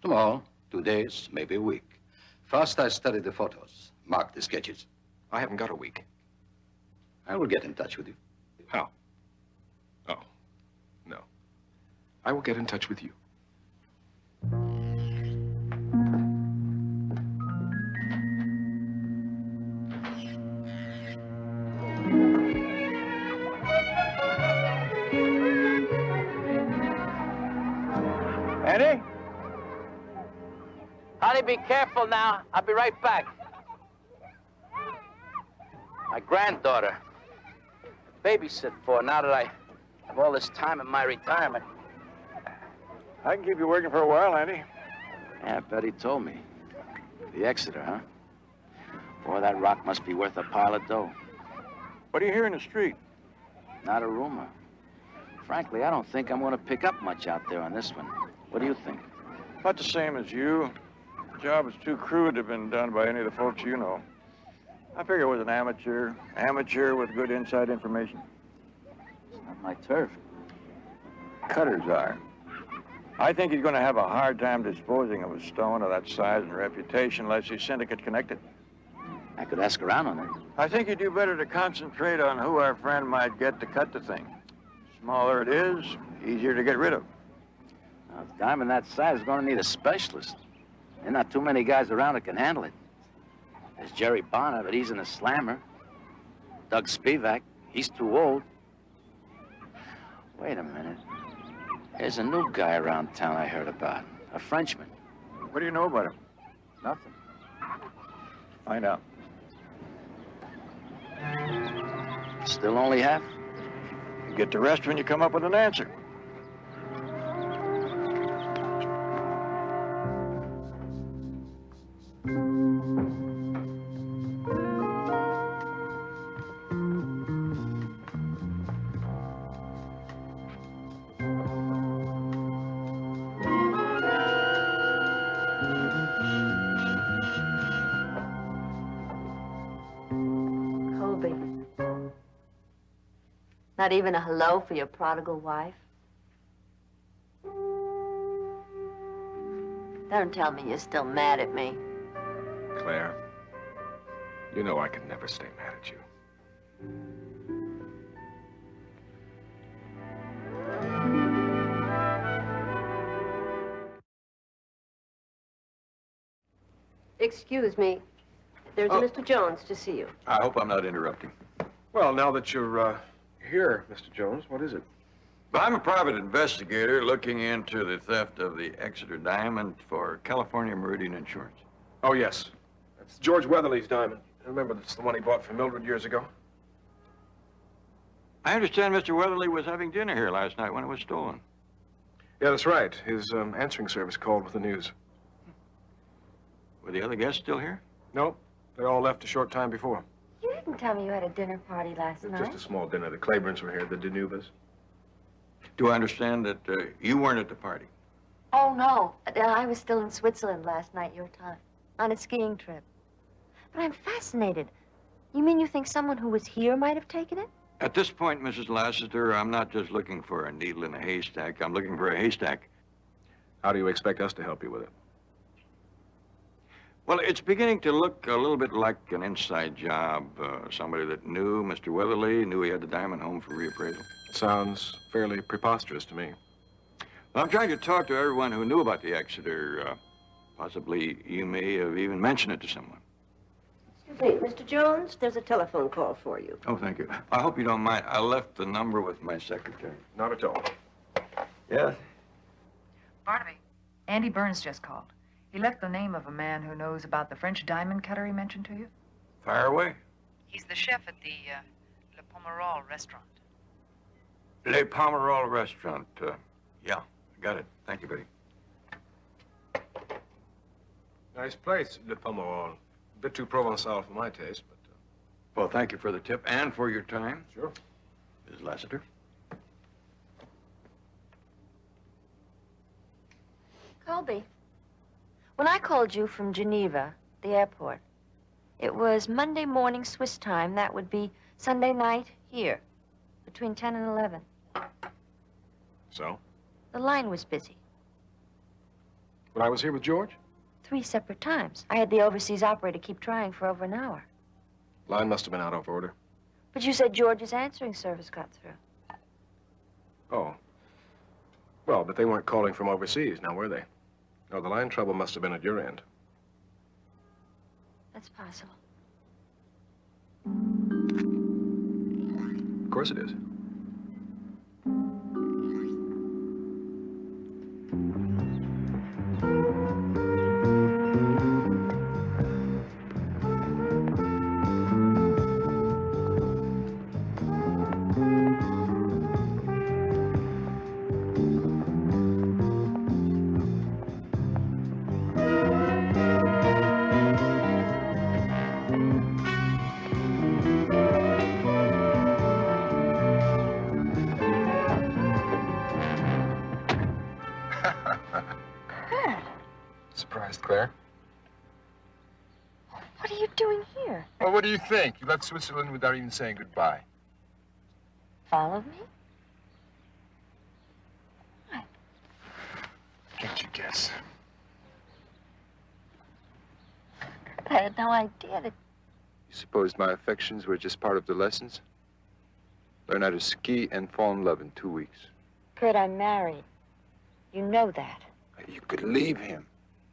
Tomorrow, 2 days, maybe a week. First, I study the photos, mark the sketches. I haven't got a week. I will get in touch with you. How? Oh, no. I will get in touch with you. Eddie? Honey, be careful now. I'll be right back. My granddaughter. Babysit for now that I have all this time in my retirement. I can keep you working for a while, Andy. Yeah, Betty told me. The Exeter, huh? Boy, that rock must be worth a pile of dough. What do you hear in the street? Not a rumor. Frankly, I don't think I'm going to pick up much out there on this one. What do you think? About the same as you. The job is too crude to have been done by any of the folks you know. I figure it was an amateur with good inside information. It's not my turf. Cutters are. I think he's going to have a hard time disposing of a stone of that size and reputation unless he's syndicate connected. I could ask around on it. I think you do better to concentrate on who our friend might get to cut the thing. Smaller it is, easier to get rid of. Now, a diamond that size is going to need a specialist. There are not too many guys around that can handle it. There's Jerry Bonner, but he's in a slammer. Doug Spivak, he's too old. Wait a minute. There's a new guy around town I heard about. A Frenchman. What do you know about him? Nothing. Find out. Still only half? You get the rest when you come up with an answer. Colby. Not even a hello for your prodigal wife? Don't tell me you're still mad at me. Claire, you know I can never stay mad at you. Excuse me. There's a Mr. Jones to see you. I hope I'm not interrupting. Well, now that you're here, Mr. Jones, what is it? I'm a private investigator looking into the theft of the Exeter diamond for California Meridian Insurance. Oh, yes. That's George Weatherly's diamond. Remember, that's the one he bought from Mildred years ago? I understand Mr. Weatherly was having dinner here last night when it was stolen. Yeah, that's right. His answering service called with the news. Were the other guests still here? No, they all left a short time before. You didn't tell me you had a dinner party last night. Just a small dinner. The Claibornes were here, the Danubas. Do I understand that you weren't at the party? Oh, no. I was still in Switzerland last night, your time, on a skiing trip. But I'm fascinated. You mean you think someone who was here might have taken it? At this point, Mrs. Lassiter, I'm not just looking for a needle in a haystack. I'm looking for a haystack. How do you expect us to help you with it? Well, it's beginning to look a little bit like an inside job. Somebody that knew Mr. Weatherly, knew he had the diamond home for reappraisal. Sounds fairly preposterous to me. Well, I'm trying to talk to everyone who knew about the Exeter. Possibly you may have even mentioned it to someone. Excuse me, Mr. Jones, there's a telephone call for you. Oh, thank you. I hope you don't mind. I left the number with my secretary. Not at all. Yes? Barnaby, Andy Burns just called. He left the name of a man who knows about the French diamond cutter he mentioned to you. Fire away. He's the chef at the Le Pomerol restaurant. Le Pomerol restaurant. Yeah, got it. Thank you, Betty. Nice place, Le Pomerol. A bit too Provençal for my taste, but... Well, thank you for the tip and for your time. Sure. Ms. Lassiter. Colby, when I called you from Geneva, the airport, it was Monday morning Swiss time. That would be Sunday night here, between 10 and 11. So? The line was busy. When I was here with George? 3 separate times. I had the overseas operator keep trying for over an hour. Line must have been out of order. But you said George's answering service got through. Oh. Well, but they weren't calling from overseas, now were they? No, the line trouble must have been at your end. That's possible. Of course it is. Surprised, Claire? What are you doing here? Well, what do you think? You left Switzerland without even saying goodbye. Followed me? Can't you guess? I had no idea that... You supposed my affections were just part of the lessons? Learn how to ski and fall in love in 2 weeks. Kurt, I'm married. You know that. You could leave him.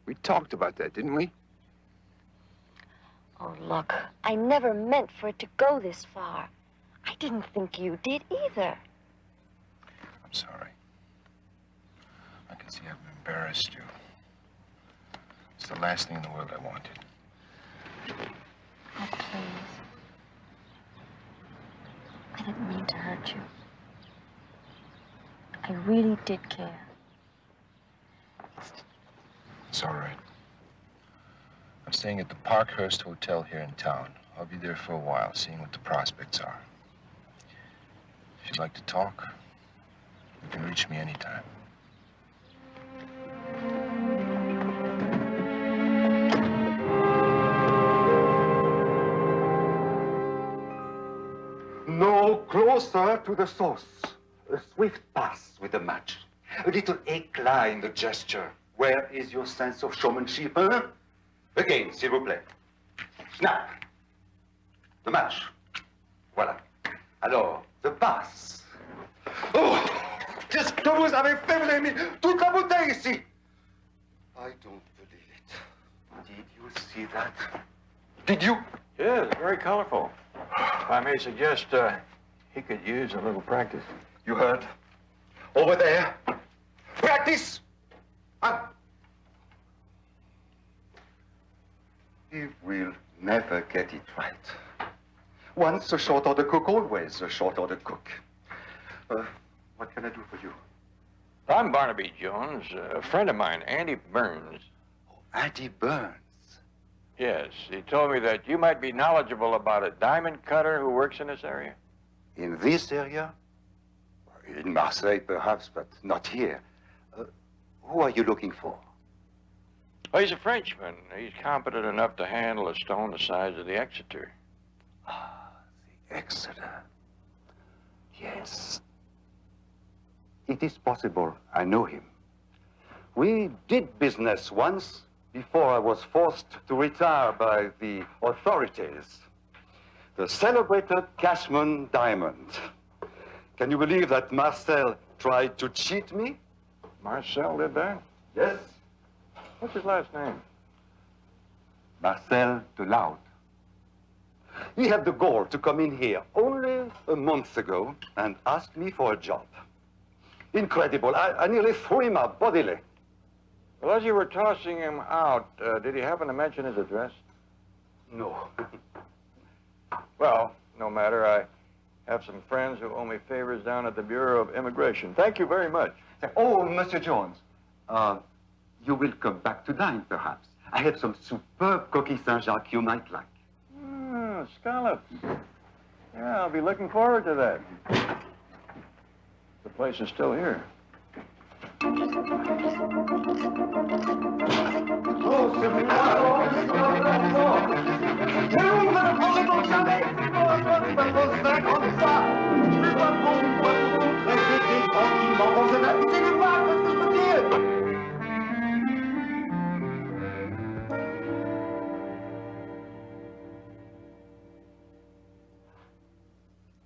We talked about that, didn't we? Oh, look, I never meant for it to go this far. I didn't think you did either. I'm sorry. I can see I've embarrassed you. It's the last thing in the world I wanted. Oh, please. I didn't mean to hurt you. I really did care. It's all right. I'm staying at the Parkhurst Hotel here in town. I'll be there for a while, seeing what the prospects are. If you'd like to talk, you can reach me anytime. No closer to the source. A swift pass with the match. A little éclat in the gesture. Where is your sense of showmanship, huh? Again, s'il vous plaît. Snap. The match. Voilà. Alors, the pass. Oh! Qu'est-ce que vous avez fait, vous avez mis toute la bouteille ici? I don't believe it. Did you see that? Did you? Yeah, it's very colorful. If I may suggest, he could use a little practice. You heard? Over there. Practice! He will never get it right. Once a short order cook, always a short order cook. What can I do for you? I'm Barnaby Jones, a friend of mine, Andy Burns. Andy Burns? Yes, he told me that you might be knowledgeable about a diamond cutter who works in this area. In this area? In Marseille, perhaps, but not here. Who are you looking for? Oh, he's a Frenchman. He's competent enough to handle a stone the size of the Exeter. Ah, the Exeter. Yes. It is possible. I know him. We did business once before I was forced to retire by the authorities. The celebrated Cashman diamond. Can you believe that Marcel tried to cheat me? Marcel did that? Yes. What's his last name? Marcel Deloud. He had the gall to come in here only a month ago and ask me for a job. Incredible. I nearly threw him out bodily. Well, as you were tossing him out, did he happen to mention his address? No. Well, no matter. I have some friends who owe me favors down at the Bureau of Immigration. Thank you very much. Oh, Monsieur Jones. You will come back to dine, perhaps. I have some superb coquille Saint-Jacques you might like. Oh, scallops. Yeah, I'll be looking forward to that. The place is still here.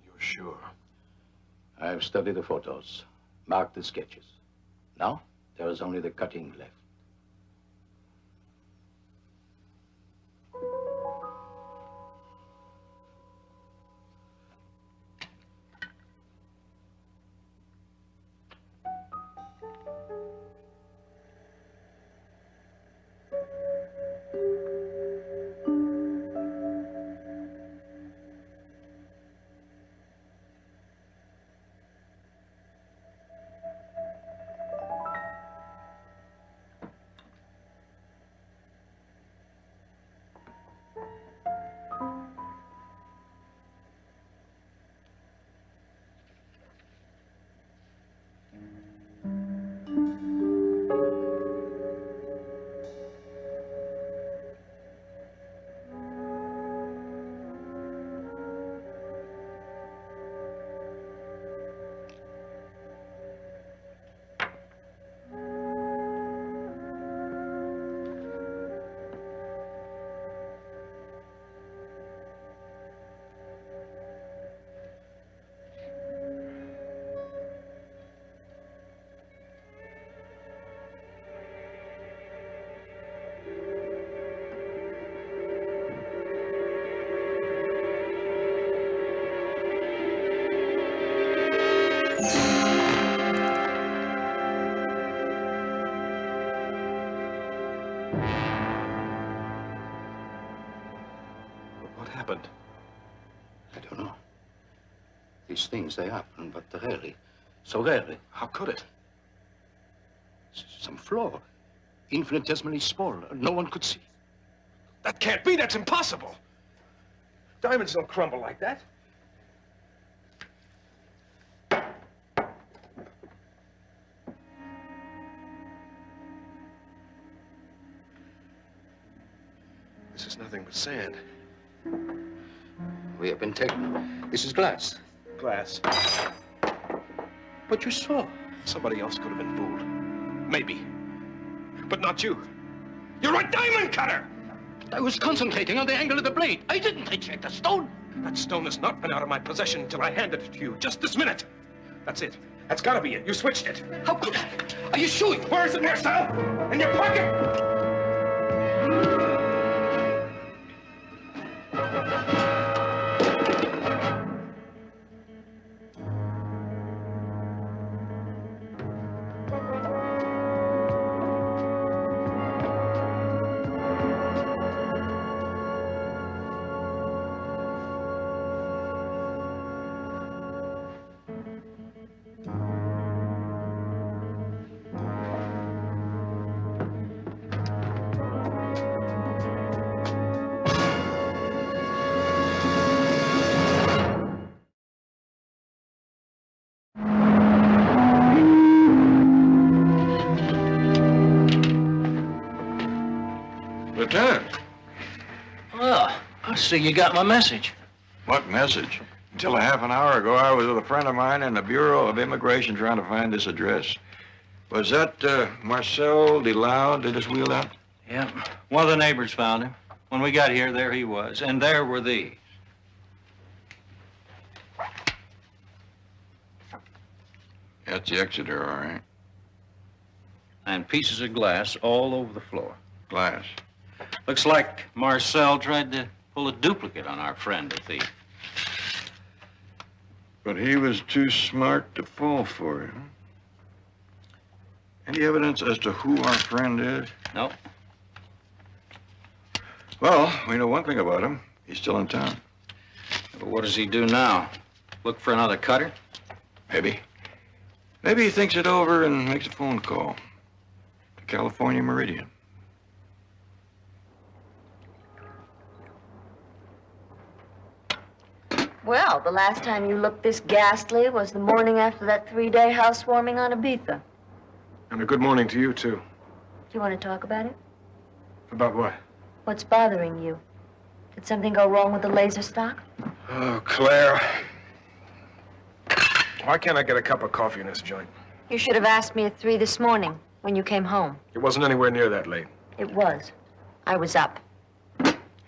You're sure? I've studied the photos, marked the sketches. Now, there is only the cutting left. What happened? I don't know. These things, they happen, but rarely. So rarely. How could it? Some flaw. Infinitesimally small. No one could see. That can't be. That's impossible. Diamonds don't crumble like that. This is nothing but sand. We have been taken. This is glass. Glass. But you saw. Somebody else could have been fooled. Maybe. But not you. You're a diamond cutter! I was concentrating on the angle of the blade. I didn't check the stone. That stone has not been out of my possession until I handed it to you just this minute. That's it. That's gotta be it. You switched it. How could I? Are you sure? Where is it, Marcel? In your pocket? Lieutenant. Well, I see you got my message. What message? Until a half an hour ago, I was with a friend of mine in the Bureau of Immigration trying to find this address. Was that Marcel DeLoud they just wheeled out? Yep. One of the neighbors found him. When we got here, there he was. And there were these. That's the Exeter, all right. And pieces of glass all over the floor. Glass. Looks like Marcel tried to pull a duplicate on our friend, the thief. But he was too smart to fall for it. Huh? Any evidence as to who our friend is? No. Well, we know one thing about him. He's still in town. But what does he do now? Look for another cutter? Maybe. Maybe he thinks it over and makes a phone call to California Meridian. Well, the last time you looked this ghastly was the morning after that 3-day housewarming on Ibiza. And a good morning to you, too. Do you want to talk about it? About what? What's bothering you? Did something go wrong with the laser stock? Oh, Claire. Why can't I get a cup of coffee in this joint? You should have asked me at 3 this morning when you came home. It wasn't anywhere near that late. It was. I was up.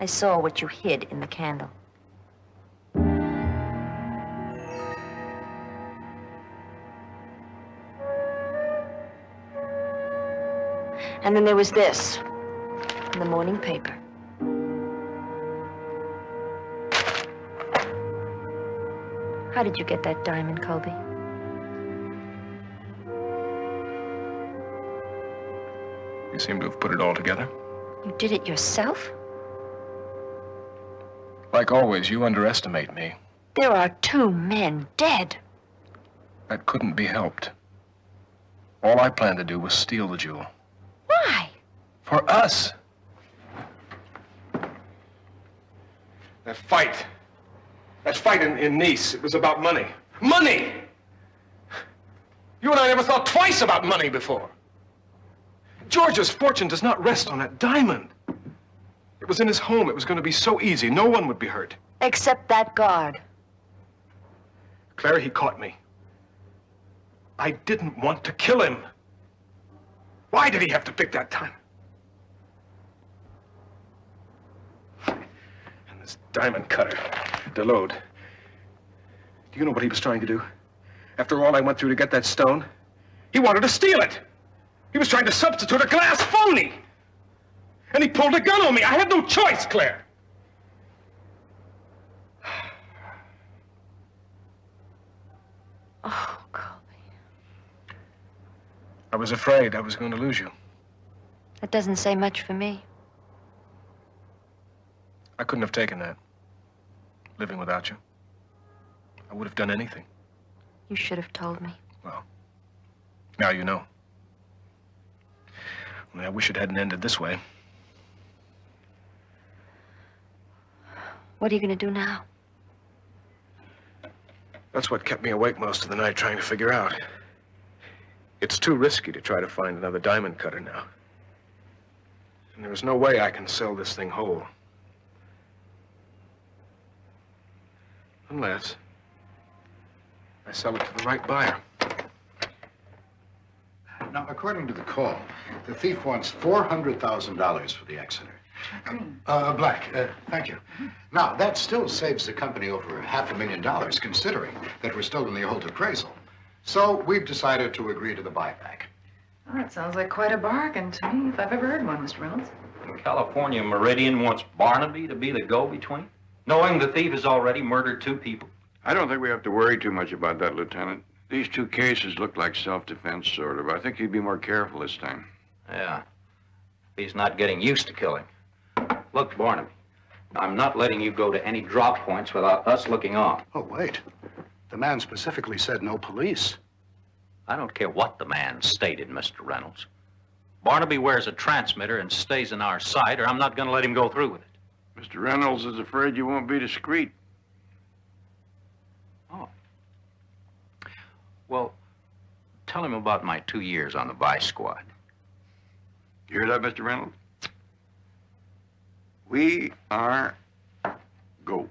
I saw what you hid in the candle. And then there was this, in the morning paper. How did you get that diamond, Colby? You seem to have put it all together. You did it yourself? Like always, you underestimate me. There are 2 men dead. That couldn't be helped. All I planned to do was steal the jewel. Why? For us. That fight in Nice, it was about money. Money! You and I never thought twice about money before. George's fortune does not rest on that diamond. It was in his home. It was going to be so easy. No one would be hurt. Except that guard. Claire, he caught me. I didn't want to kill him. Why did he have to pick that time? And this diamond cutter, Delode. Do you know what he was trying to do? After all I went through to get that stone, he wanted to steal it. He was trying to substitute a glass phony. And he pulled a gun on me. I had no choice, Claire. Oh, Colby. I was afraid I was going to lose you. That doesn't say much for me. I couldn't have taken that, living without you. I would have done anything. You should have told me. Well, now you know. Only I wish it hadn't ended this way. What are you going to do now? That's what kept me awake most of the night, trying to figure out. It's too risky to try to find another diamond cutter now. And there's no way I can sell this thing whole. Unless I sell it to the right buyer. Now, according to the call, the thief wants $400,000 for the accident. Green. Black, thank you. Now, that still saves the company over $500,000, considering that we're still in the old appraisal. So we've decided to agree to the buyback. Well, that sounds like quite a bargain to me, if I've ever heard one, Mr. Reynolds. And California Meridian wants Barnaby to be the go-between, knowing the thief has already murdered 2 people. I don't think we have to worry too much about that, Lieutenant. These 2 cases look like self-defense, sort of. I think he'd be more careful this time. Yeah. He's not getting used to killing. Look, Barnaby, I'm not letting you go to any drop points without us looking on. Oh, wait. The man specifically said no police. I don't care what the man stated, Mr. Reynolds. Barnaby wears a transmitter and stays in our sight, or I'm not going to let him go through with it. Mr. Reynolds is afraid you won't be discreet. Oh. Well, tell him about my 2 years on the Vice Squad. You hear that, Mr. Reynolds? We are go.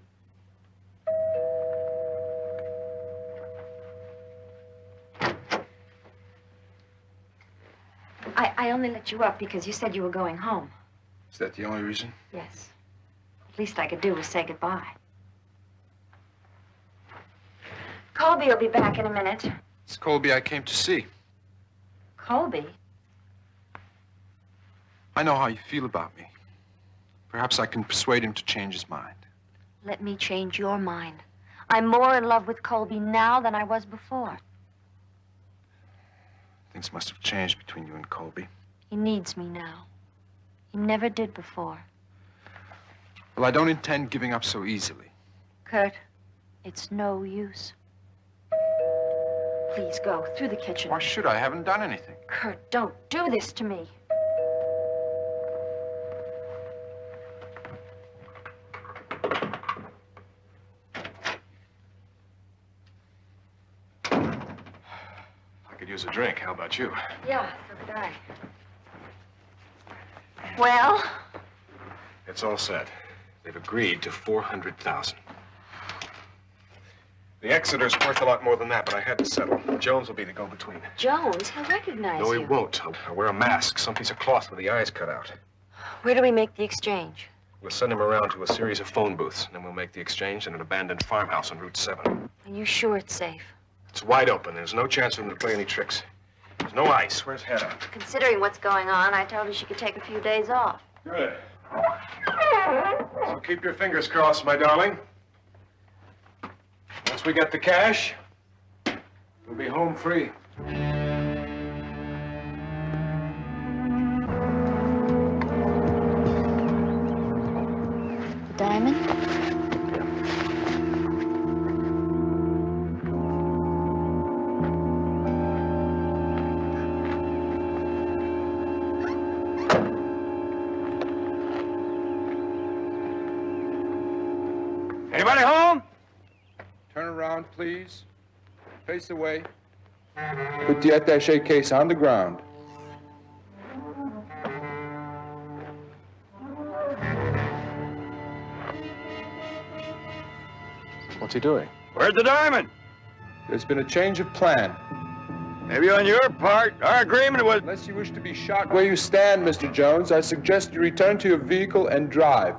I only let you up because you said you were going home. Is that the only reason? Yes. Least I could do was say goodbye. Colby will be back in a minute. It's Colby I came to see. Colby? I know how you feel about me. Perhaps I can persuade him to change his mind. Let me change your mind. I'm more in love with Colby now than I was before. Things must have changed between you and Colby. He needs me now. He never did before. Well, I don't intend giving up so easily. Kurt, it's no use. Please go through the kitchen. Why should I? I haven't done anything. Kurt, don't do this to me. use a drink. How about you? Yeah, so could I. Well? It's all set. They've agreed to $400,000. The Exeter's worth a lot more than that, but I had to settle. Jones will be the go-between. Jones? He'll recognize No, you. he won't. I'll wear a mask, some piece of cloth with the eyes cut out. Where do we make the exchange? We'll send him around to a series of phone booths, and then we'll make the exchange in an abandoned farmhouse on Route 7. Are you sure it's safe? It's wide open. There's no chance for him to play any tricks. There's no ice. Where's Hedda? Considering what's going on, I told her she could take a few days off. Good. So keep your fingers crossed, my darling. Once we get the cash, we'll be home free. Diamond? Anybody home? Turn around, please. Face away. Put the attaché case on the ground. What's he doing? Where's the diamond? There's been a change of plan. Maybe on your part, our agreement was... Unless you wish to be shot where you stand, Mr. Jones, I suggest you return to your vehicle and drive.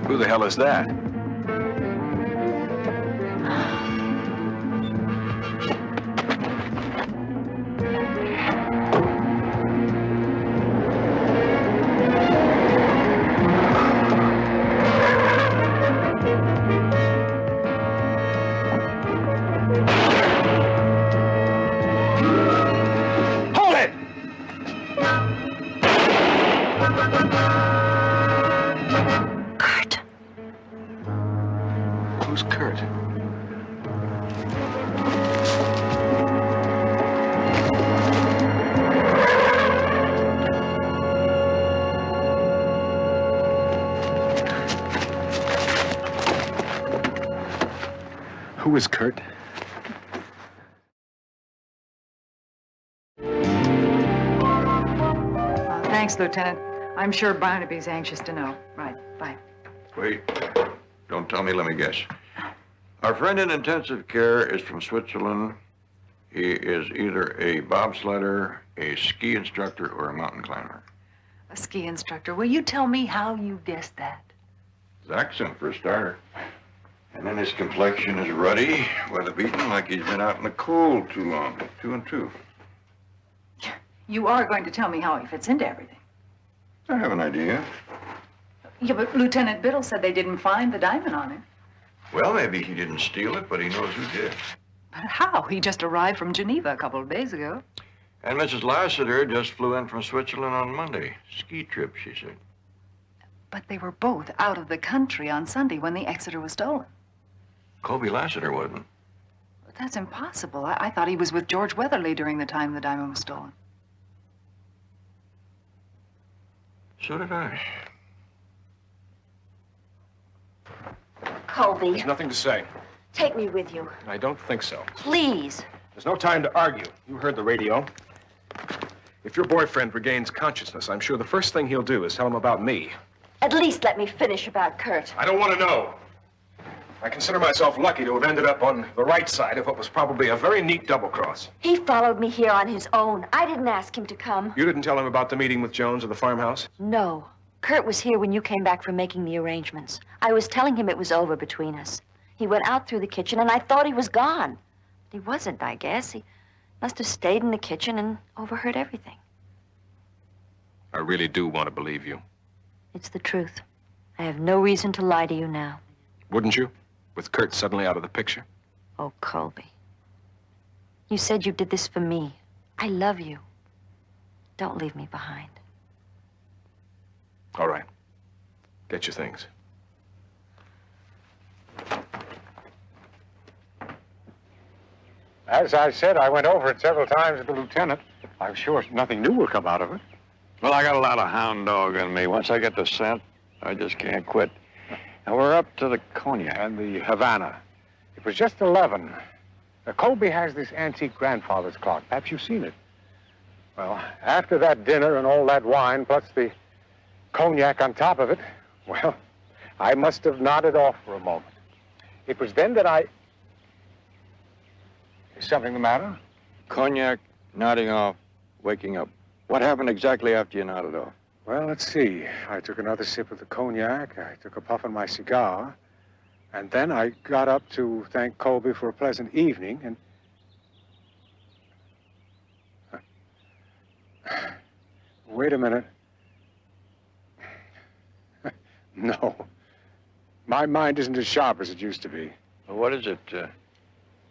Who the hell is that? Hold it! Kurt. Who's Kurt? Who is Kurt? Thanks, Lieutenant. I'm sure Barnaby's anxious to know. Right, bye. Wait. Don't tell me, let me guess. Our friend in intensive care is from Switzerland. He is either a bobsledder, a ski instructor, or a mountain climber. A ski instructor. Will you tell me how you guessed that? His accent, for a starter. And then his complexion is ruddy, weather-beaten, like he's been out in the cold too long. 2 and 2. You are going to tell me how he fits into everything. I have an idea. Yeah, but Lieutenant Biddle said they didn't find the diamond on him. Well, maybe he didn't steal it, but he knows who did. But how? He just arrived from Geneva a couple of days ago. And Mrs. Lassiter just flew in from Switzerland on Monday. Ski trip, she said. But they were both out of the country on Sunday when the Exeter was stolen. Colby Lassiter wasn't. But that's impossible. I thought he was with George Weatherly during the time the diamond was stolen. So did I. Colby, There's nothing to say. take me with you. I don't think so. Please. There's no time to argue. You heard the radio. If your boyfriend regains consciousness, I'm sure the first thing he'll do is tell him about me. At least let me finish about Kurt. I don't want to know. I consider myself lucky to have ended up on the right side of what was probably a very neat double-cross. He followed me here on his own. I didn't ask him to come. You didn't tell him about the meeting with Jones at the farmhouse? No. Kurt was here when you came back from making the arrangements. I was telling him it was over between us. He went out through the kitchen, and I thought he was gone. He wasn't, I guess. He must have stayed in the kitchen and overheard everything. I really do want to believe you. It's the truth. I have no reason to lie to you now. Wouldn't you? With Kurt suddenly out of the picture? Oh, Colby. You said you did this for me. I love you. Don't leave me behind. All right. Get your things. As I said, I went over it several times with the lieutenant. I'm sure nothing new will come out of it. Well, I got a lot of hound dog in me. Once I get the scent, I just can't quit. Now, we're up to the cognac. And the Havana. It was just 11. Colby has this antique grandfather's clock. Perhaps you've seen it. Well, after that dinner and all that wine, plus the cognac on top of it, well, I must have nodded off for a moment. It was then that I... Is something the matter? Cognac, nodding off, waking up. What happened exactly after you nodded off? Well, let's see. I took another sip of the cognac. I took a puff on my cigar. And then I got up to thank Colby for a pleasant evening, and... Wait a minute. No. My mind isn't as sharp as it used to be. Well, what is it?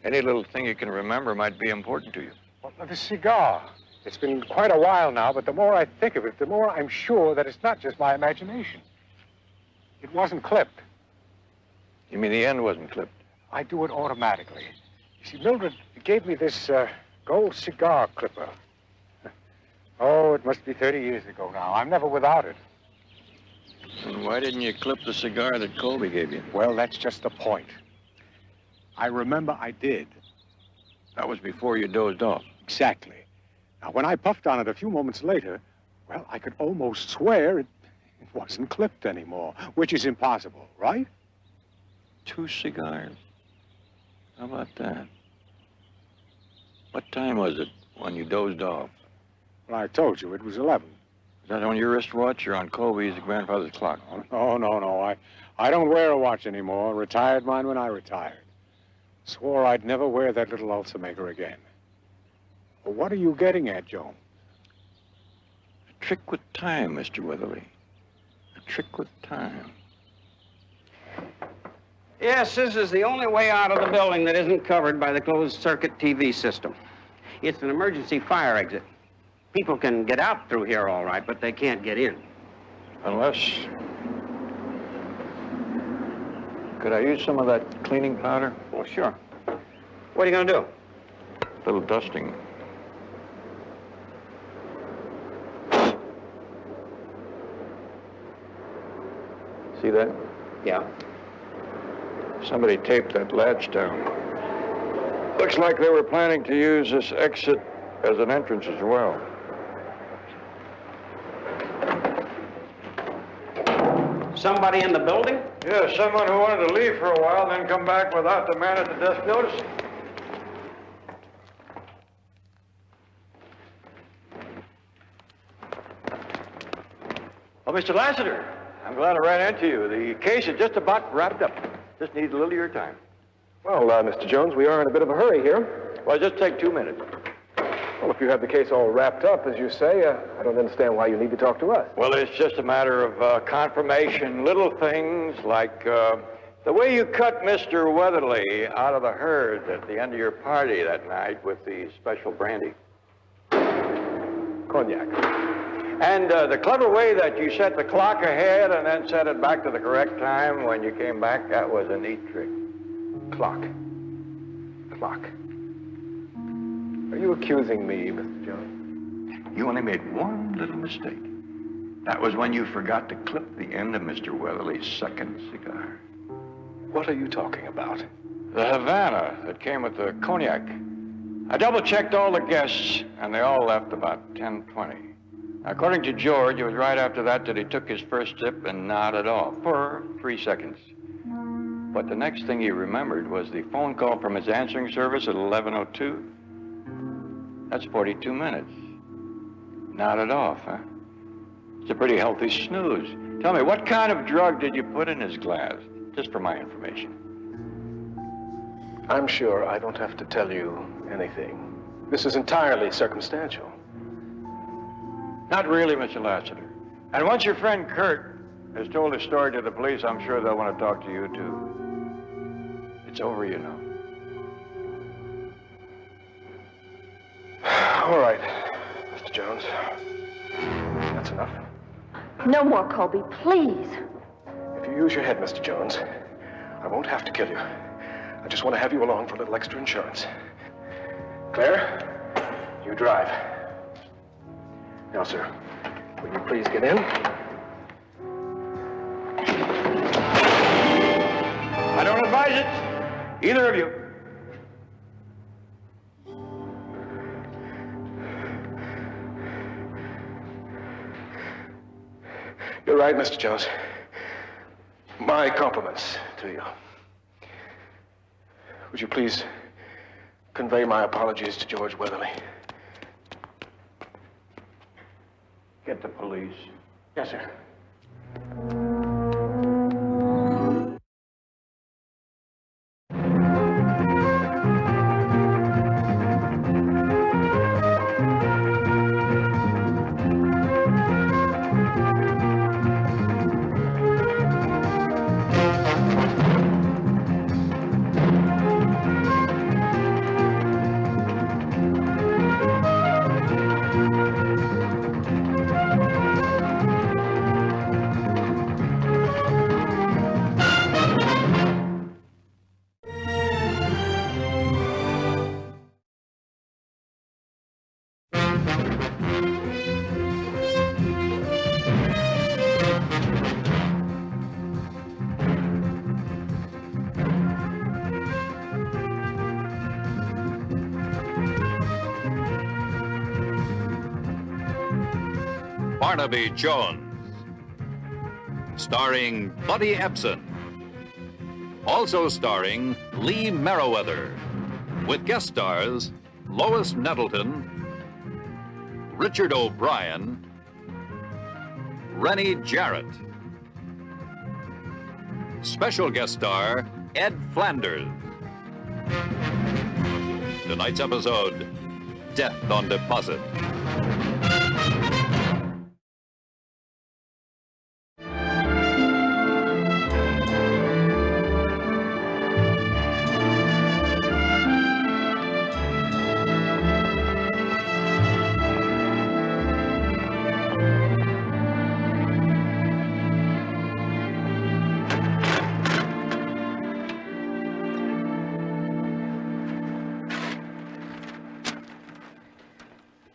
Any little thing you can remember might be important to you. Well, the cigar. It's been quite a while now, but the more I think of it, the more I'm sure that it's not just my imagination. It wasn't clipped. You mean the end wasn't clipped? I do it automatically. You see, Mildred gave me this gold cigar clipper. Oh, it must be 30 years ago now. I'm never without it. And why didn't you clip the cigar that Colby gave you? Well, that's just the point. I remember I did. That was before you dozed off. Exactly. Now, when I puffed on it a few moments later, well, I could almost swear it wasn't clipped anymore, which is impossible, right? 2 cigars. How about that? What time was it when you dozed off? Well, I told you it was 11. Is that on your wristwatch or on Colby's grandfather's clock? Oh, no. I don't wear a watch anymore. Retired mine when I retired. Swore I'd never wear that little Ultimaker again. Well, what are you getting at, Joe? A trick with time, Mr. Weatherly. A trick with time. Yes, this is the only way out of the building that isn't covered by the closed-circuit TV system. It's an emergency fire exit. People can get out through here all right, but they can't get in. Unless... Could I use some of that cleaning powder? Well, sure. What are you going to do? A little dusting. See that? Yeah. Somebody taped that latch down. Looks like they were planning to use this exit as an entrance as well. Somebody in the building? Yeah, someone who wanted to leave for a while, then come back without the man at the desk noticing. Oh, Mr. Lassiter, I'm glad I ran into you. The case is just about wrapped up. Just needs a little of your time. Well, Mr. Jones, we are in a bit of a hurry here. Well, just take 2 minutes. Well, if you have the case all wrapped up, as you say, I don't understand why you need to talk to us. Well, it's just a matter of confirmation. Little things like the way you cut Mr. Weatherly out of the herd at the end of your party that night with the special brandy. Cognac. And the clever way that you set the clock ahead and then set it back to the correct time when you came back, that was a neat trick. Clock. Are you accusing me, Mr. Jones? You only made one little mistake. That was when you forgot to clip the end of Mr. Weatherly's second cigar. What are you talking about? The Havana that came with the cognac. I double-checked all the guests, and they all left about 10:20. According to George, it was right after that he took his first sip and nodded off for 3 seconds. But the next thing he remembered was the phone call from his answering service at 11:02. That's 42 minutes. Nodded off, huh? It's a pretty healthy snooze. Tell me, what kind of drug did you put in his glass? Just for my information. I'm sure I don't have to tell you anything. This is entirely circumstantial. Not really, Mr. Lassiter. And once your friend Kurt has told his story to the police, I'm sure they'll want to talk to you, too. It's over, you know. All right, Mr. Jones. That's enough. No more, Colby, please. If you use your head, Mr. Jones, I won't have to kill you. I just want to have you along for a little extra insurance. Claire, you drive. Now, sir, will you please get in? I don't advise it. Either of you. You're right, Mr. Jones. My compliments to you. Would you please convey my apologies to George Weatherly? Get the police. Yes, sir. Barnaby Jones, starring Buddy Ebsen. Also starring Lee Merriweather, with guest stars Lois Nettleton, Richard O'Brien, Rennie Jarrett. Special guest star Ed Flanders. Tonight's episode, Death on Deposit.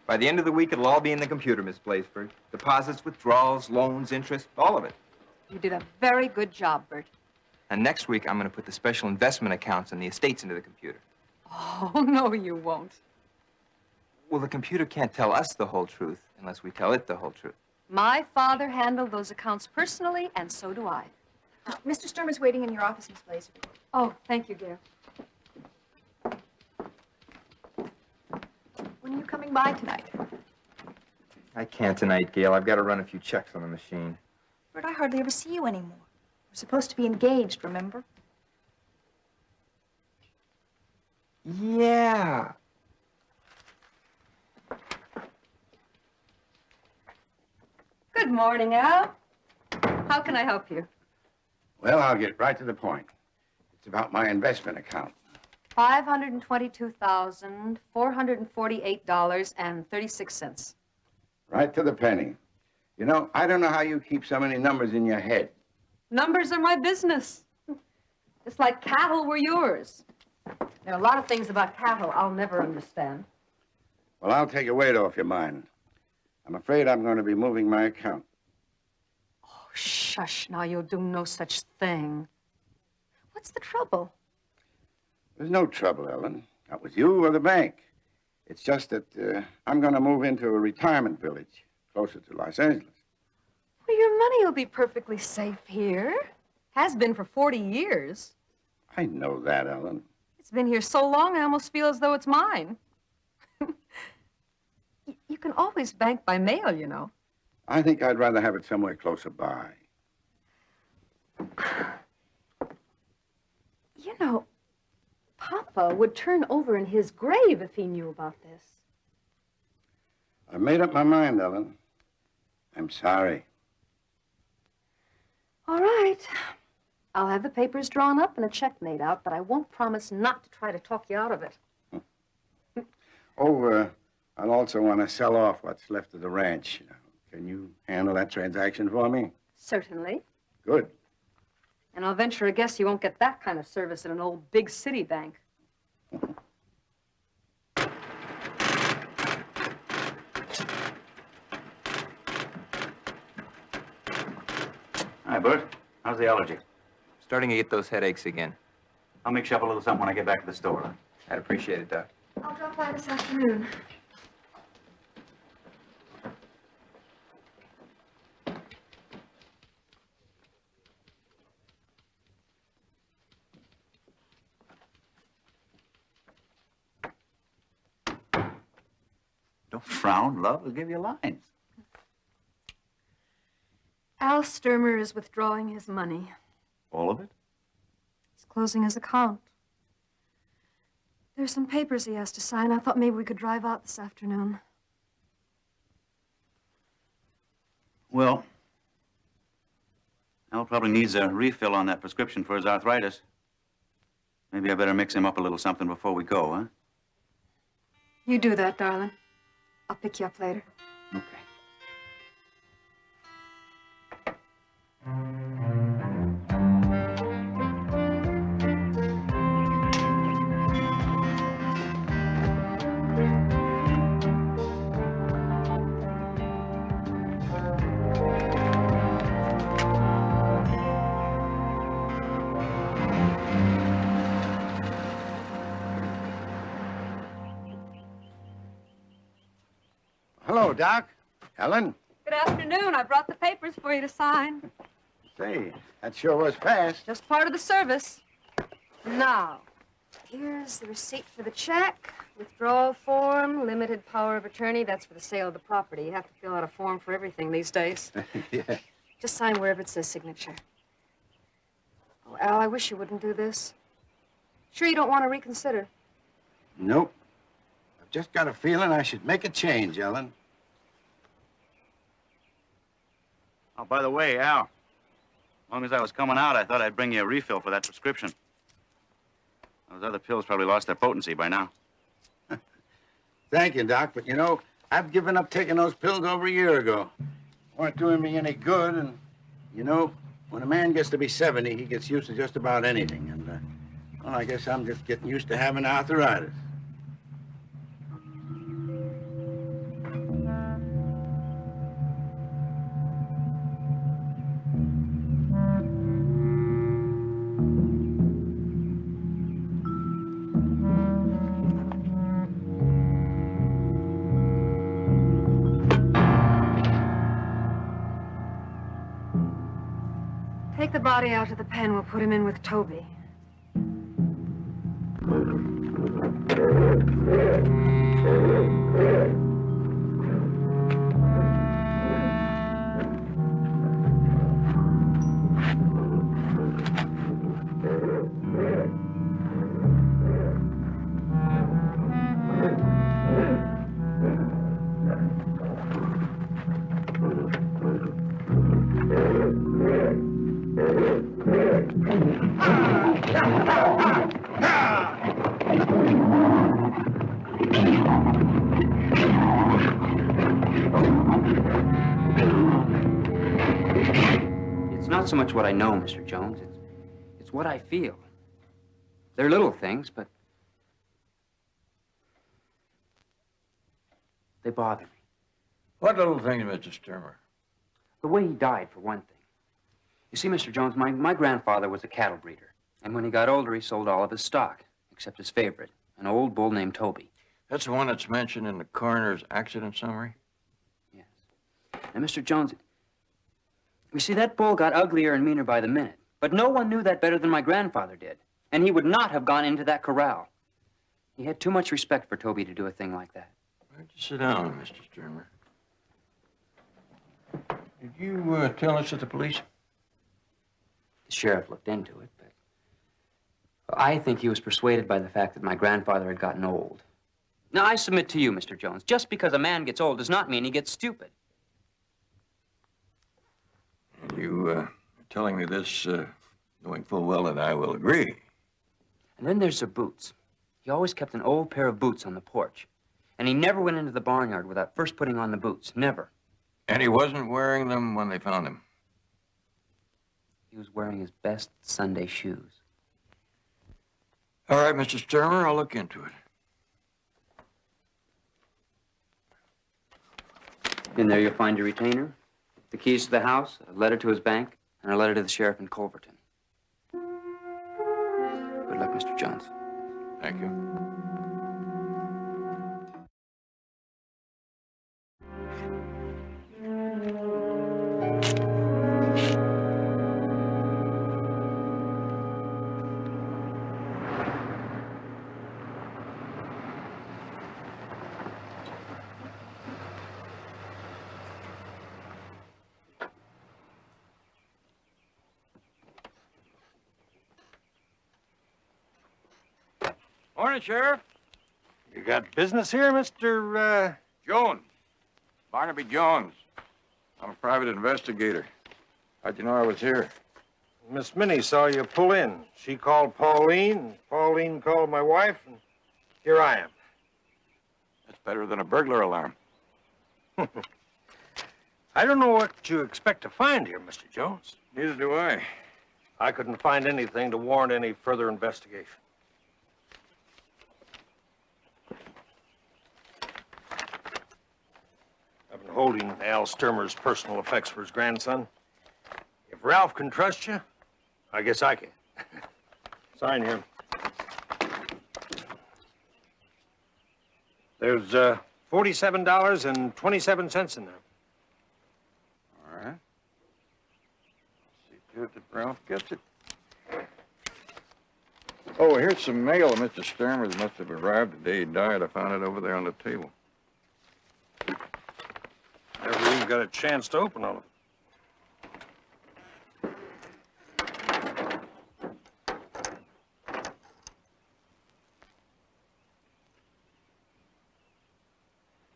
By the end of the week, it'll all be in the computer, Miss Blazeford. Deposits, withdrawals, loans, interest, all of it. You did a very good job, Bert. And next week, I'm going to put the special investment accounts and the estates into the computer. Oh, no, you won't. Well, the computer can't tell us the whole truth unless we tell it the whole truth. My father handled those accounts personally, and so do I. Mr. Sturmer's waiting in your office, Miss Blazer. Oh, thank you, dear. When are you coming by tonight? I can't tonight, Gail. I've got to run a few checks on the machine. Bert, I hardly ever see you anymore. We're supposed to be engaged, remember? Yeah. Good morning, Al. How can I help you? Well, I'll get right to the point. It's about my investment account. $522,448.36. Right to the penny. You know, I don't know how you keep so many numbers in your head. Numbers are my business. Just like cattle were yours. There are a lot of things about cattle I'll never understand. Well, I'll take a weight off your mind. I'm afraid I'm going to be moving my account. Oh, shush. Now, you'll do no such thing. What's the trouble? There's no trouble, Ellen. Not with you or the bank. It's just that I'm going to move into a retirement village closer to Los Angeles. Well, your money will be perfectly safe here. Has been for 40 years. I know that, Ellen. It's been here so long, I almost feel as though it's mine. You can always bank by mail, you know. I think I'd rather have it somewhere closer by. You know, Papa would turn over in his grave if he knew about this. I've made up my mind, Ellen. I'm sorry. All right. I'll have the papers drawn up and a check made out, but I won't promise not to try to talk you out of it. Oh, I'll also want to sell off what's left of the ranch. You know, Can you handle that transaction for me? Certainly. Good. And I'll venture a guess you won't get that kind of service at an old big city bank. Hi, Bert. How's the allergy? Starting to get those headaches again. I'll mix you up a little something when I get back to the store. I'd appreciate it, Doc. I'll drop by this afternoon. Don't frown, love. I'll give you lines. Al Sturmer is withdrawing his money. All of it? He's closing his account. There's some papers he has to sign. I thought maybe we could drive out this afternoon. Well, Al probably needs a refill on that prescription for his arthritis. Maybe I better mix him up a little something before we go, huh? You do that, darling. I'll pick you up later. Okay. Hello, Doc. Helen. Good afternoon. I brought the papers for you to sign. Say, that sure was fast. Just part of the service. Now, here's the receipt for the check, withdrawal form, limited power of attorney. That's for the sale of the property. You have to fill out a form for everything these days. Yeah. Just sign wherever it says signature. Oh, Al, I wish you wouldn't do this. Sure you don't want to reconsider? Nope. I've just got a feeling I should make a change, Ellen. Oh, by the way, Al, as long as I was coming out, I thought I'd bring you a refill for that prescription. Those other pills probably lost their potency by now. Thank you, Doc, but you know, I've given up taking those pills over a year ago. Weren't doing me any good, and you know, when a man gets to be 70, he gets used to just about anything, and well, I guess I'm just getting used to having arthritis. Take the body out of the pen. We'll put him in with Toby. It's not so much what I know, Mr. Jones. It's what I feel. They're little things, but they bother me. What little things, Mr. Sturmer? The way he died, for one thing. You see, Mr. Jones, my grandfather was a cattle breeder. And when he got older, he sold all of his stock, except his favorite, an old bull named Toby. That's the one that's mentioned in the coroner's accident summary? And Mr. Jones, you see, that bull got uglier and meaner by the minute. But no one knew that better than my grandfather did. And he would not have gone into that corral. He had too much respect for Toby to do a thing like that. Why don't you sit down, Mr. Sturmer? Did you tell us at the police? The sheriff looked into it, but I think he was persuaded by the fact that my grandfather had gotten old. Now, I submit to you, Mr. Jones, just because a man gets old does not mean he gets stupid. You telling me this, knowing full well that I will agree. And then there's the boots. He always kept an old pair of boots on the porch. And he never went into the barnyard without first putting on the boots. Never. And he wasn't wearing them when they found him? He was wearing his best Sunday shoes. All right, Mr. Sturmer, I'll look into it. In there you'll find your retainer, the keys to the house, a letter to his bank, and a letter to the sheriff in Culverton. Good luck, Mr. Jones. Thank you. Morning, Sheriff. You got business here, Mr. Jones. Barnaby Jones. I'm a private investigator. How'd you know I was here? Miss Minnie saw you pull in. She called Pauline, and Pauline called my wife, and here I am. That's better than a burglar alarm. I don't know what you expect to find here, Mr. Jones. Neither do I. I couldn't find anything to warrant any further investigation. I've been holding Al Sturmer's personal effects for his grandson. If Ralph can trust you, I guess I can. Sign here. There's $47.27 in there. All right. See to it that Ralph gets it. Oh, here's some mail. Mr. Sturmer's must have arrived the day he died. I found it over there on the table. Never even got a chance to open all of it.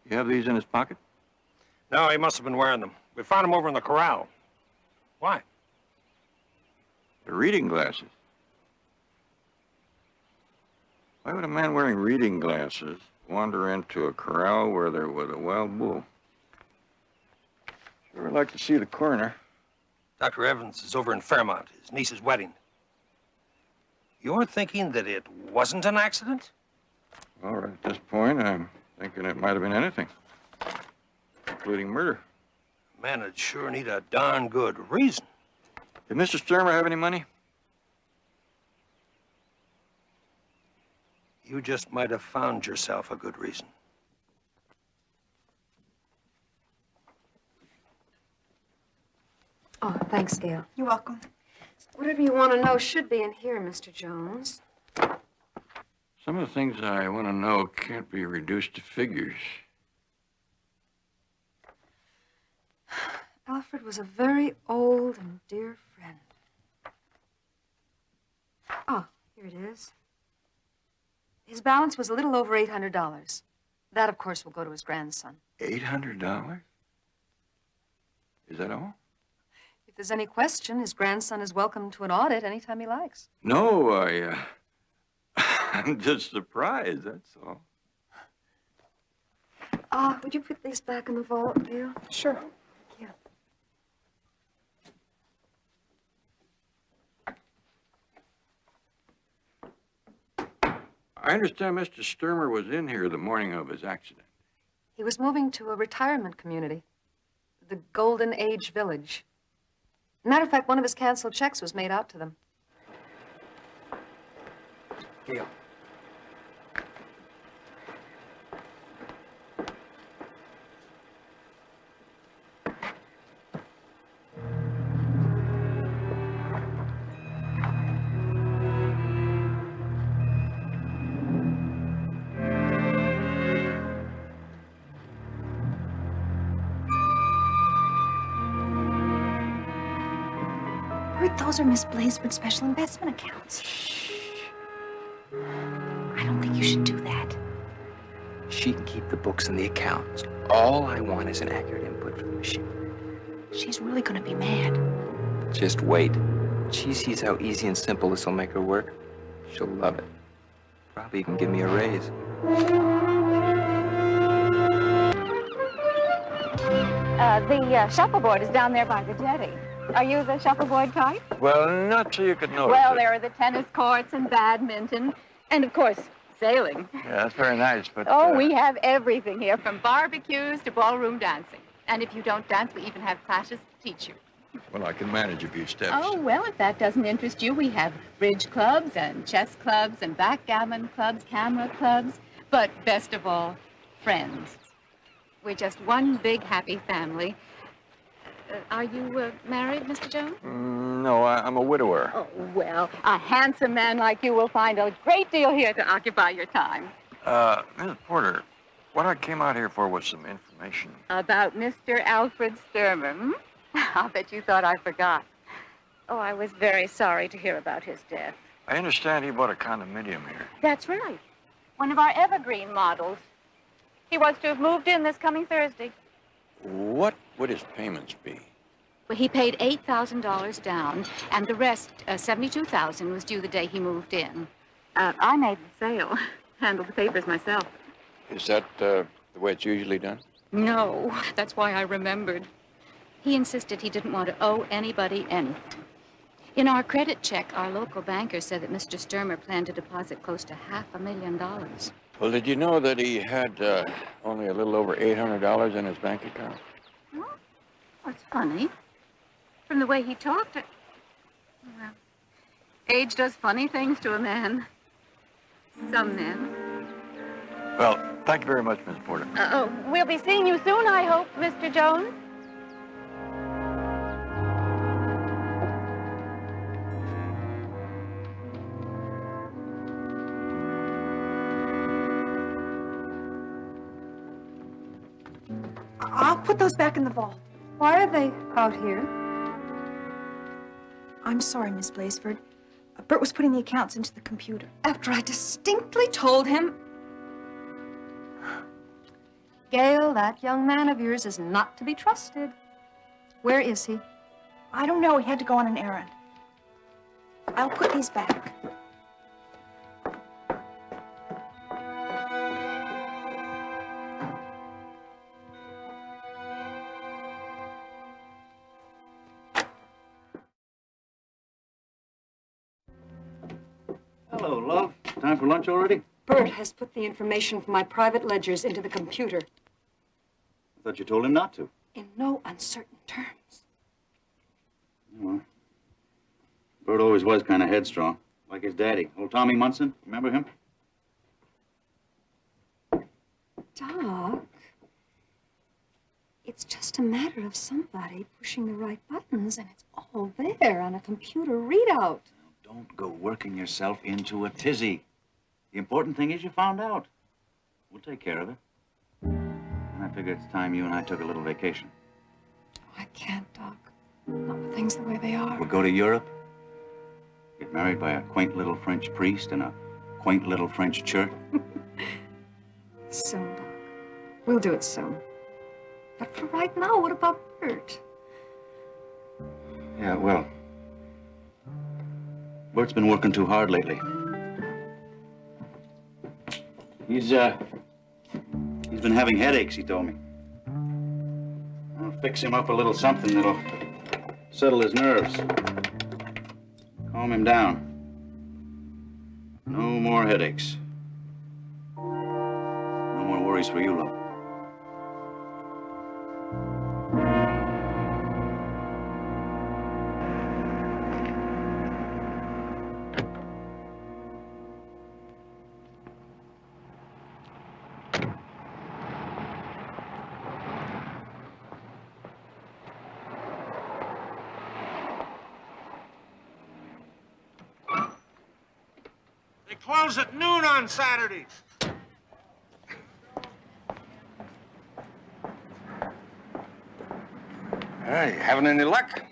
You have these in his pocket? No, he must have been wearing them. We found them over in the corral. Why? The reading glasses. Why would a man wearing reading glasses wander into a corral where there was a wild bull? Sure would like to see the coroner. Dr. Evans is over in Fairmont, his niece's wedding. You're thinking that it wasn't an accident? All right, at this point, I'm thinking it might have been anything, including murder. Man, it'd sure need a darn good reason. Did Mr. Sturmer have any money? You just might have found yourself a good reason. Oh, thanks, Gail. You're welcome. Whatever you want to know should be in here, Mr. Jones. Some of the things I want to know can't be reduced to figures. Alfred was a very old and dear friend. Oh, here it is. His balance was a little over $800. That, of course, will go to his grandson. $800? Is that all? If there's any question, his grandson is welcome to an audit anytime he likes. No, I'm just surprised, that's all. Would you put these back in the vault, Gail? Sure. Thank you. I understand Mr. Sturmer was in here the morning of his accident. He was moving to a retirement community, the Golden Age Village. Matter of fact, one of his canceled checks was made out to them. Gail. Those are Miss Blaisford's special investment accounts. I don't think you should do that. She can keep the books and the accounts. All I want is an accurate input from the machine. She's really going to be mad. Just wait. She sees how easy and simple this will make her work. She'll love it. Probably even give me a raise. The shuffleboard is down there by the jetty. Are you the shuffleboard type? Well, not so you could notice Well, it. there are the tennis courts and badminton, and of course, sailing. Yeah, that's very nice, but... Oh, we have everything here, from barbecues to ballroom dancing. And if you don't dance, we even have classes to teach you. Well, I can manage a few steps. Oh, well, if that doesn't interest you, we have bridge clubs and chess clubs and backgammon clubs, camera clubs, but best of all, friends. We're just one big happy family. Are you married, Mr. Jones? No, I'm a widower. Oh, well, a handsome man like you will find a great deal here to occupy your time. Mrs. Porter, what I came out here for was some information. About Mr. Alfred Sturmer, hmm? I'll bet you thought I forgot. Oh, I was very sorry to hear about his death. I understand he bought a condominium here. That's right. One of our evergreen models. He was to have moved in this coming Thursday. What would his payments be? Well, he paid $8,000 down, and the rest, $72,000, was due the day he moved in. I made the sale, handled the papers myself. Is that the way it's usually done? No, that's why I remembered. He insisted he didn't want to owe anybody anything. In our credit check, our local banker said that Mr. Sturmer planned to deposit close to $500,000. Well, did you know that he had only a little over $800 in his bank account? Oh, that's funny. From the way he talked, well, age does funny things to a man. Some men. Well, thank you very much, Miss Porter. We'll be seeing you soon, I hope, Mr. Jones. I'll put those back in the vault. Why are they out here? I'm sorry, Miss Blaseford. Bert was putting the accounts into the computer. After I distinctly told him... Gail, that young man of yours is not to be trusted. Where is he? I don't know. He had to go on an errand. I'll put these back. Hello, love. Time for lunch already? Bert has put the information from my private ledgers into the computer. I thought you told him not to. In no uncertain terms. Well, Bert always was kind of headstrong, like his daddy, old Tommy Munson. Remember him? Doc, it's just a matter of somebody pushing the right buttons, and it's all there on a computer readout. Don't go working yourself into a tizzy. The important thing is you found out. We'll take care of it. And I figure it's time you and I took a little vacation. I can't, Doc. Not with things the way they are. We'll go to Europe, get married by a quaint little French priest in a quaint little French church. Soon, Doc. We'll do it soon. But for right now, what about Bert? Yeah, well, Bert's been working too hard lately. He's been having headaches, he told me. I'll fix him up a little something that'll settle his nerves. Calm him down. No more headaches. No more worries for you, love. They close at noon on Saturdays. Hey, having any luck?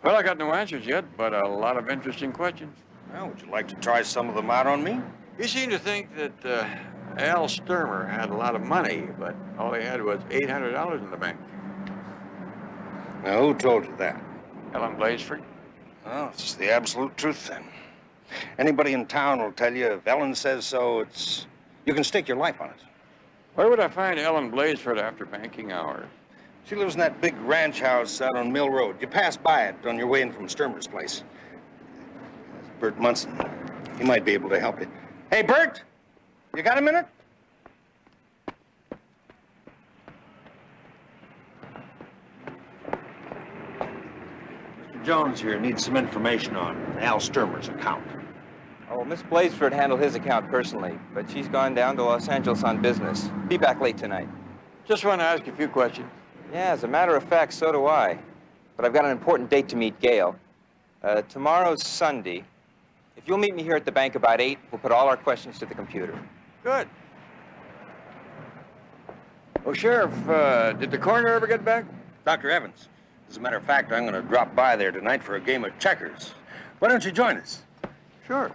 Well, I got no answers yet, but a lot of interesting questions. Well, would you like to try some of them out on me? You seem to think that Al Sturmer had a lot of money, but all he had was $800 in the bank. Now, who told you that? Ellen Blaseford. Well, it's the absolute truth, then. Anybody in town will tell you if Ellen says so, you can stake your life on it. Where would I find Ellen Blaseford after banking hours? She lives in that big ranch house out on Mill Road. You pass by it on your way in from Sturmer's place. Bert Munson. He might be able to help you. Hey, Bert! You got a minute? Mr. Jones here needs some information on Al Sturmer's account. Oh, Miss Blazeford handled his account personally, but she's gone down to Los Angeles on business. Be back late tonight. Just want to ask a few questions. Yeah, as a matter of fact, so do I. But I've got an important date to meet Gail. Tomorrow's Sunday. If you'll meet me here at the bank about 8, we'll put all our questions to the computer. Good. Oh, Sheriff, did the coroner ever get back? Dr. Evans. As a matter of fact, I'm going to drop by there tonight for a game of checkers. Why don't you join us? Sure.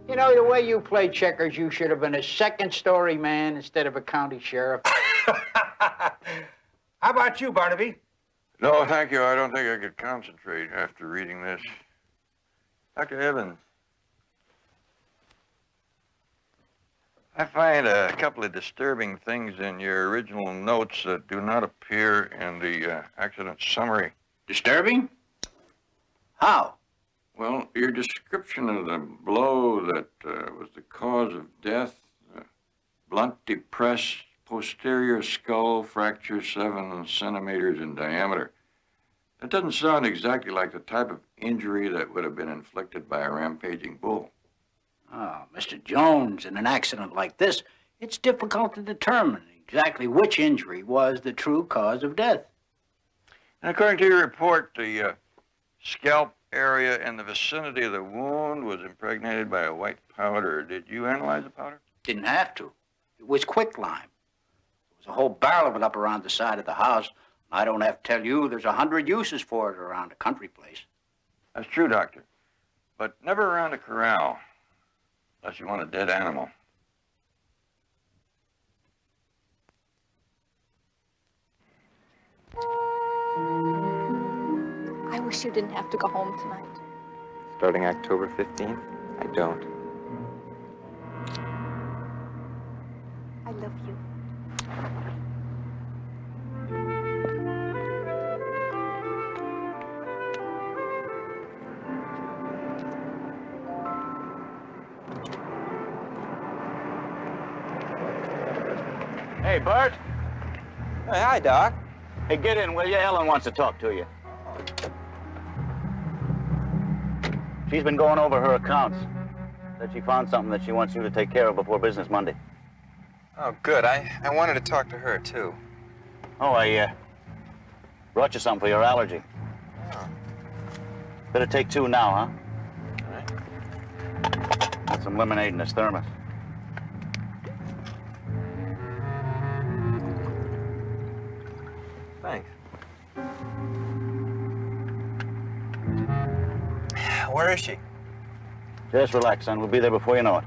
You know, the way you play checkers, you should have been a second-story man instead of a county sheriff. How about you, Barnaby? No, thank you. I don't think I could concentrate after reading this. Dr. Evans, I find a couple of disturbing things in your original notes that do not appear in the accident summary. Disturbing? How? Well, your description of the blow that was the cause of death, blunt depressed posterior skull fracture 7 centimeters in diameter. That doesn't sound exactly like the type of injury that would have been inflicted by a rampaging bull. Oh, Mr. Jones, in an accident like this, it's difficult to determine exactly which injury was the true cause of death. And according to your report, the scalp area in the vicinity of the wound was impregnated by a white powder. Did you analyze the powder? Didn't have to. It was quicklime. There was a whole barrel of it up around the side of the house. I don't have to tell you there's 100 uses for it around a country place. That's true, Doctor. But never around a corral, unless you want a dead animal. I wish you didn't have to go home tonight. Starting October 15th, I don't. I love you. Hey, Bert. Hey, hi, Doc. Hey, get in, will you? Ellen wants to talk to you. She's been going over her accounts. Said she found something that she wants you to take care of before business Monday. Oh, good. I wanted to talk to her, too. Oh, I brought you something for your allergy. Oh. Better take 2 now, huh? All right. Got some lemonade in this thermos. Thanks. Where is she? Just relax, son. We'll be there before you know it.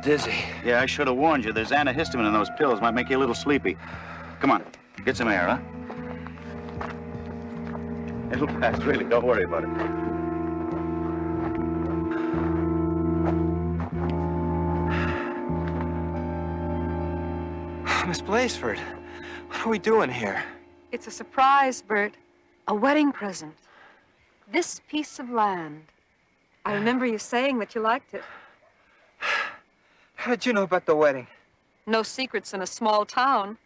Dizzy. Yeah, I should have warned you. There's antihistamine in those pills. Might make you a little sleepy. Come on, get some air, huh? It'll pass, really. Don't worry about it. Miss Blazeford, what are we doing here? It's a surprise, Bert. A wedding present. This piece of land. I remember you saying that you liked it. How did you know about the wedding? No secrets in a small town.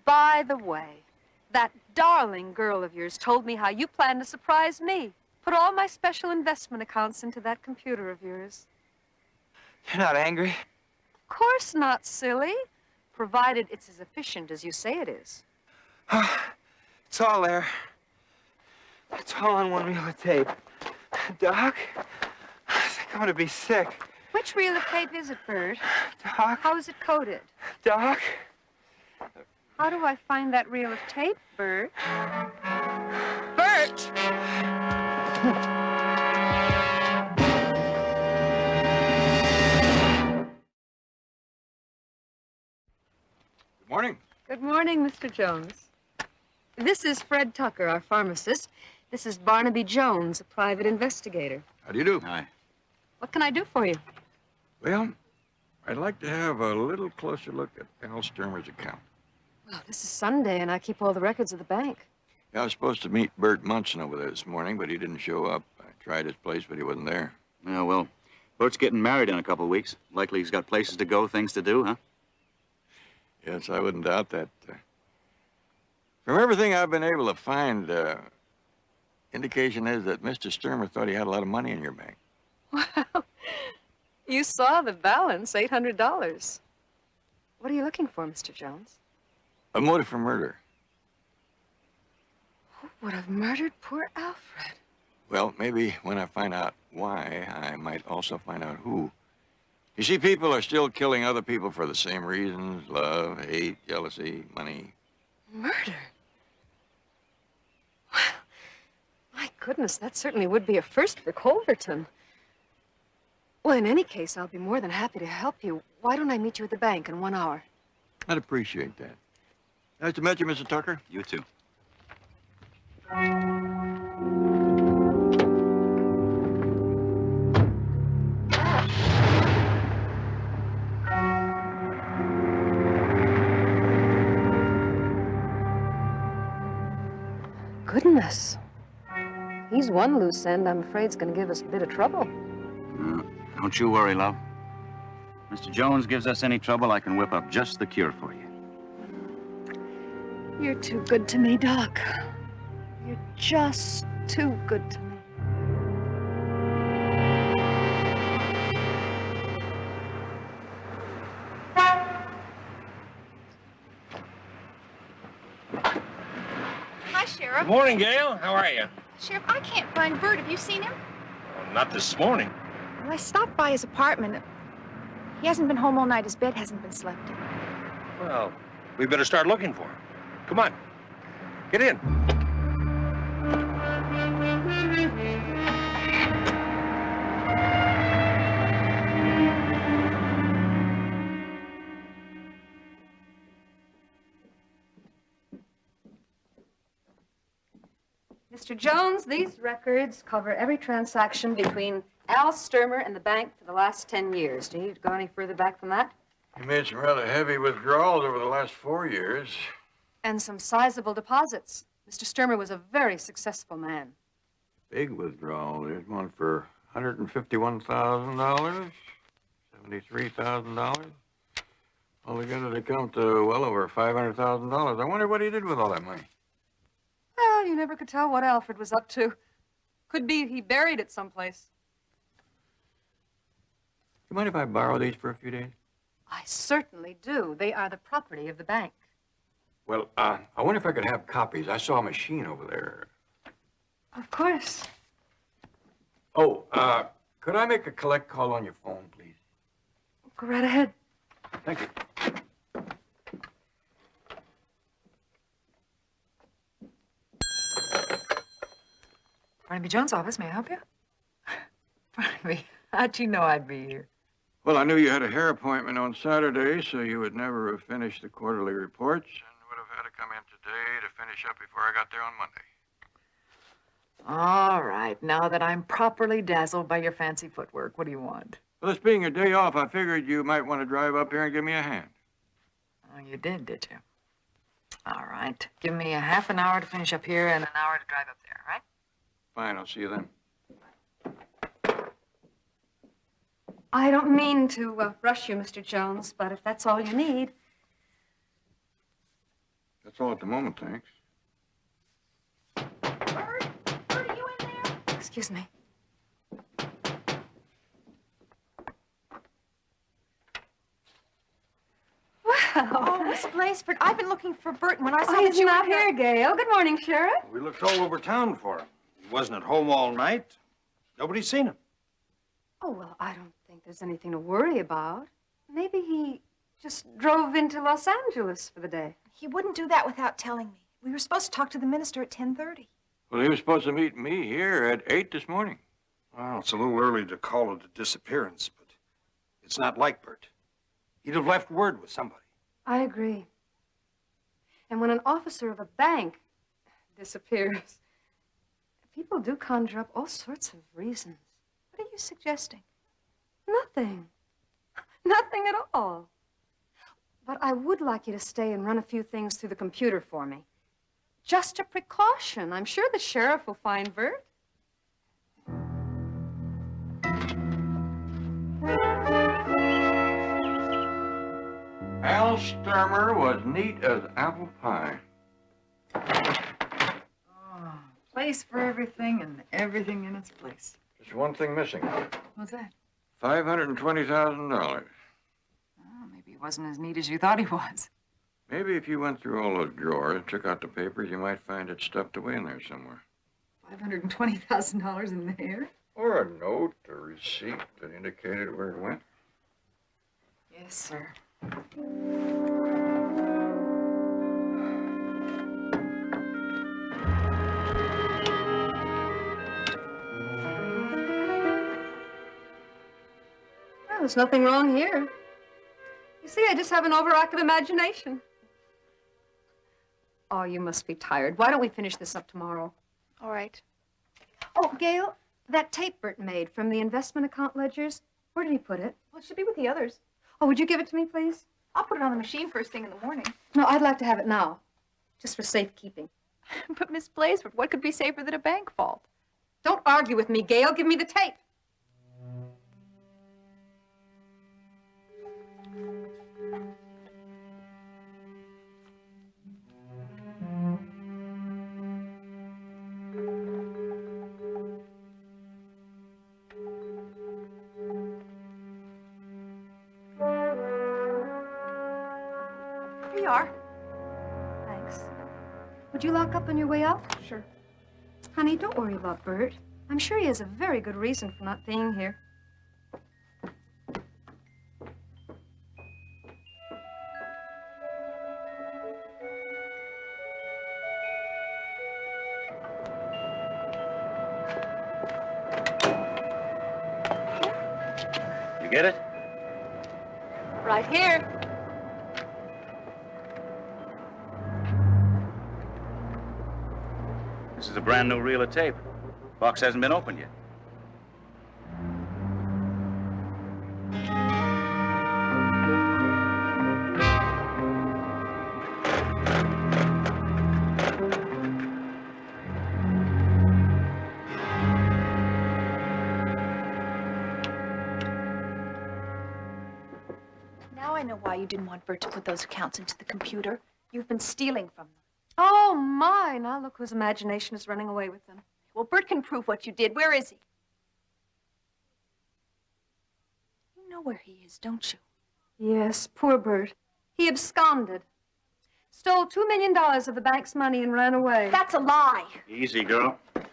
By the way, that darling girl of yours told me how you plan to surprise me. Put all my special investment accounts into that computer of yours. You're not angry? Of course not, silly. provided it's as efficient as you say it is. It's all there. It's all on one reel of tape. Doc, I think I'm gonna be sick. Which reel of tape is it, Bert? Doc? How is it coded? Doc? How do I find that reel of tape, Bert? Bert! Good morning. Good morning, Mr. Jones. This is Fred Tucker, our pharmacist. This is Barnaby Jones, a private investigator. How do you do? Hi. What can I do for you? Well, I'd like to have a little closer look at Al Sturmer's account. Well, this is Sunday, and I keep all the records of the bank. Yeah, I was supposed to meet Bert Munson over there this morning, but he didn't show up. I tried his place, but he wasn't there. Yeah, well, Bert's getting married in a couple of weeks. Likely he's got places to go, things to do, huh? Yes, I wouldn't doubt that. From everything I've been able to find, indication is that Mr. Sturmer thought he had a lot of money in your bank. Well, you saw the balance, $800. What are you looking for, Mr. Jones? A motive for murder. Who would have murdered poor Alfred? Well, maybe when I find out why, I might also find out who. You see, people are still killing other people for the same reasons: love, hate, jealousy, money. Murder? Well, my goodness, that certainly would be a first for Culverton. Well, in any case, I'll be more than happy to help you. Why don't I meet you at the bank in 1 hour? I'd appreciate that. Nice to meet you, Mr. Tucker. You too. Goodness. He's one loose end I'm afraid is going to give us a bit of trouble. Don't you worry, love. Mr. Jones gives us any trouble, I can whip up just the cure for you. You're too good to me, Doc. You're just too good to me. Hi, Sheriff. Good morning, Gail. How are you? Sheriff, I can't find Bert. Have you seen him? Well, not this morning. Well, I stopped by his apartment. He hasn't been home all night. His bed hasn't been slept in. Well, we better start looking for him. Come on. Get in. Mr. Jones, these records cover every transaction between Al Sturmer and the bank for the last 10 years. Do you need to go any further back than that? He made some rather heavy withdrawals over the last 4 years. And some sizable deposits. Mr. Sturmer was a very successful man. Big withdrawal. There's one for $151,000, $73,000. Altogether, they come to well over $500,000. I wonder what he did with all that money. Well, you never could tell what Alfred was up to. Could be he buried it someplace. You mind if I borrow these for a few days? I certainly do. They are the property of the bank. Well, I wonder if I could have copies. I saw a machine over there. Of course. Oh, could I make a collect call on your phone, please? Go right ahead. Thank you. Barnaby Jones' office, may I help you? Barnaby, how'd you know I'd be here? Well, I knew you had a hair appointment on Saturday, so you would never have finished the quarterly reports and would have had to come in today to finish up before I got there on Monday. All right, now that I'm properly dazzled by your fancy footwork, what do you want? Well, this being your day off, I figured you might want to drive up here and give me a hand. Oh, you did you? All right. Give me a half an hour to finish up here and an hour to drive up there, all right? Fine, I'll see you then. I don't mean to rush you, Mr. Jones, but if that's all you need. That's all at the moment, thanks. Bert, are you in there? Excuse me. Oh, Miss Blazeford, I've been looking for Bert, and when I saw Oh, that he's you not were here, Gail. Good morning, Sheriff. We looked all over town for him. He wasn't at home all night. Nobody's seen him. Oh, well, I don't think there's anything to worry about. Maybe he just drove into Los Angeles for the day. He wouldn't do that without telling me. We were supposed to talk to the minister at 10:30. Well, he was supposed to meet me here at 8 this morning. Well, it's a little early to call it a disappearance, but it's not like Bert. He'd have left word with somebody. I agree. And when an officer of a bank disappears, people do conjure up all sorts of reasons. What are you suggesting? Nothing. Nothing at all. But I would like you to stay and run a few things through the computer for me. Just a precaution. I'm sure the sheriff will find Bert. Al Sturmer was neat as apple pie. Oh, place for everything and everything in its place. There's one thing missing. What's that? $520,000. Oh, maybe he wasn't as neat as you thought he was. Maybe if you went through all those drawers and took out the papers, you might find it stuffed away in there somewhere. $520,000 in there? Or a note or receipt that indicated where it went. Yes, sir. Well, there's nothing wrong here. You see, I just have an overactive imagination. Oh, you must be tired. Why don't we finish this up tomorrow? All right. Oh, Gail, that tape Bert made from the investment account ledgers, where did he put it? Well, it should be with the others. Oh, would you give it to me, please? I'll put it on the machine first thing in the morning. No, I'd like to have it now, just for safekeeping. But, Miss Blazeford, what could be safer than a bank vault? Don't argue with me, Gail. Give me the tape. Here you are. Thanks. Would you lock up on your way out? Sure. Honey, don't worry about Bert. I'm sure he has a very good reason for not being here. You get it? Right here. This is a brand new reel of tape. Box hasn't been opened yet. Now I know why you didn't want Bert to put those accounts into the computer. You've been stealing from them. Oh, my. Now look whose imagination is running away with them. Well, Bert can prove what you did. Where is he? You know where he is, don't you? Yes, poor Bert. He absconded. Stole $2 million of the bank's money and ran away. That's a lie. Easy, girl. Of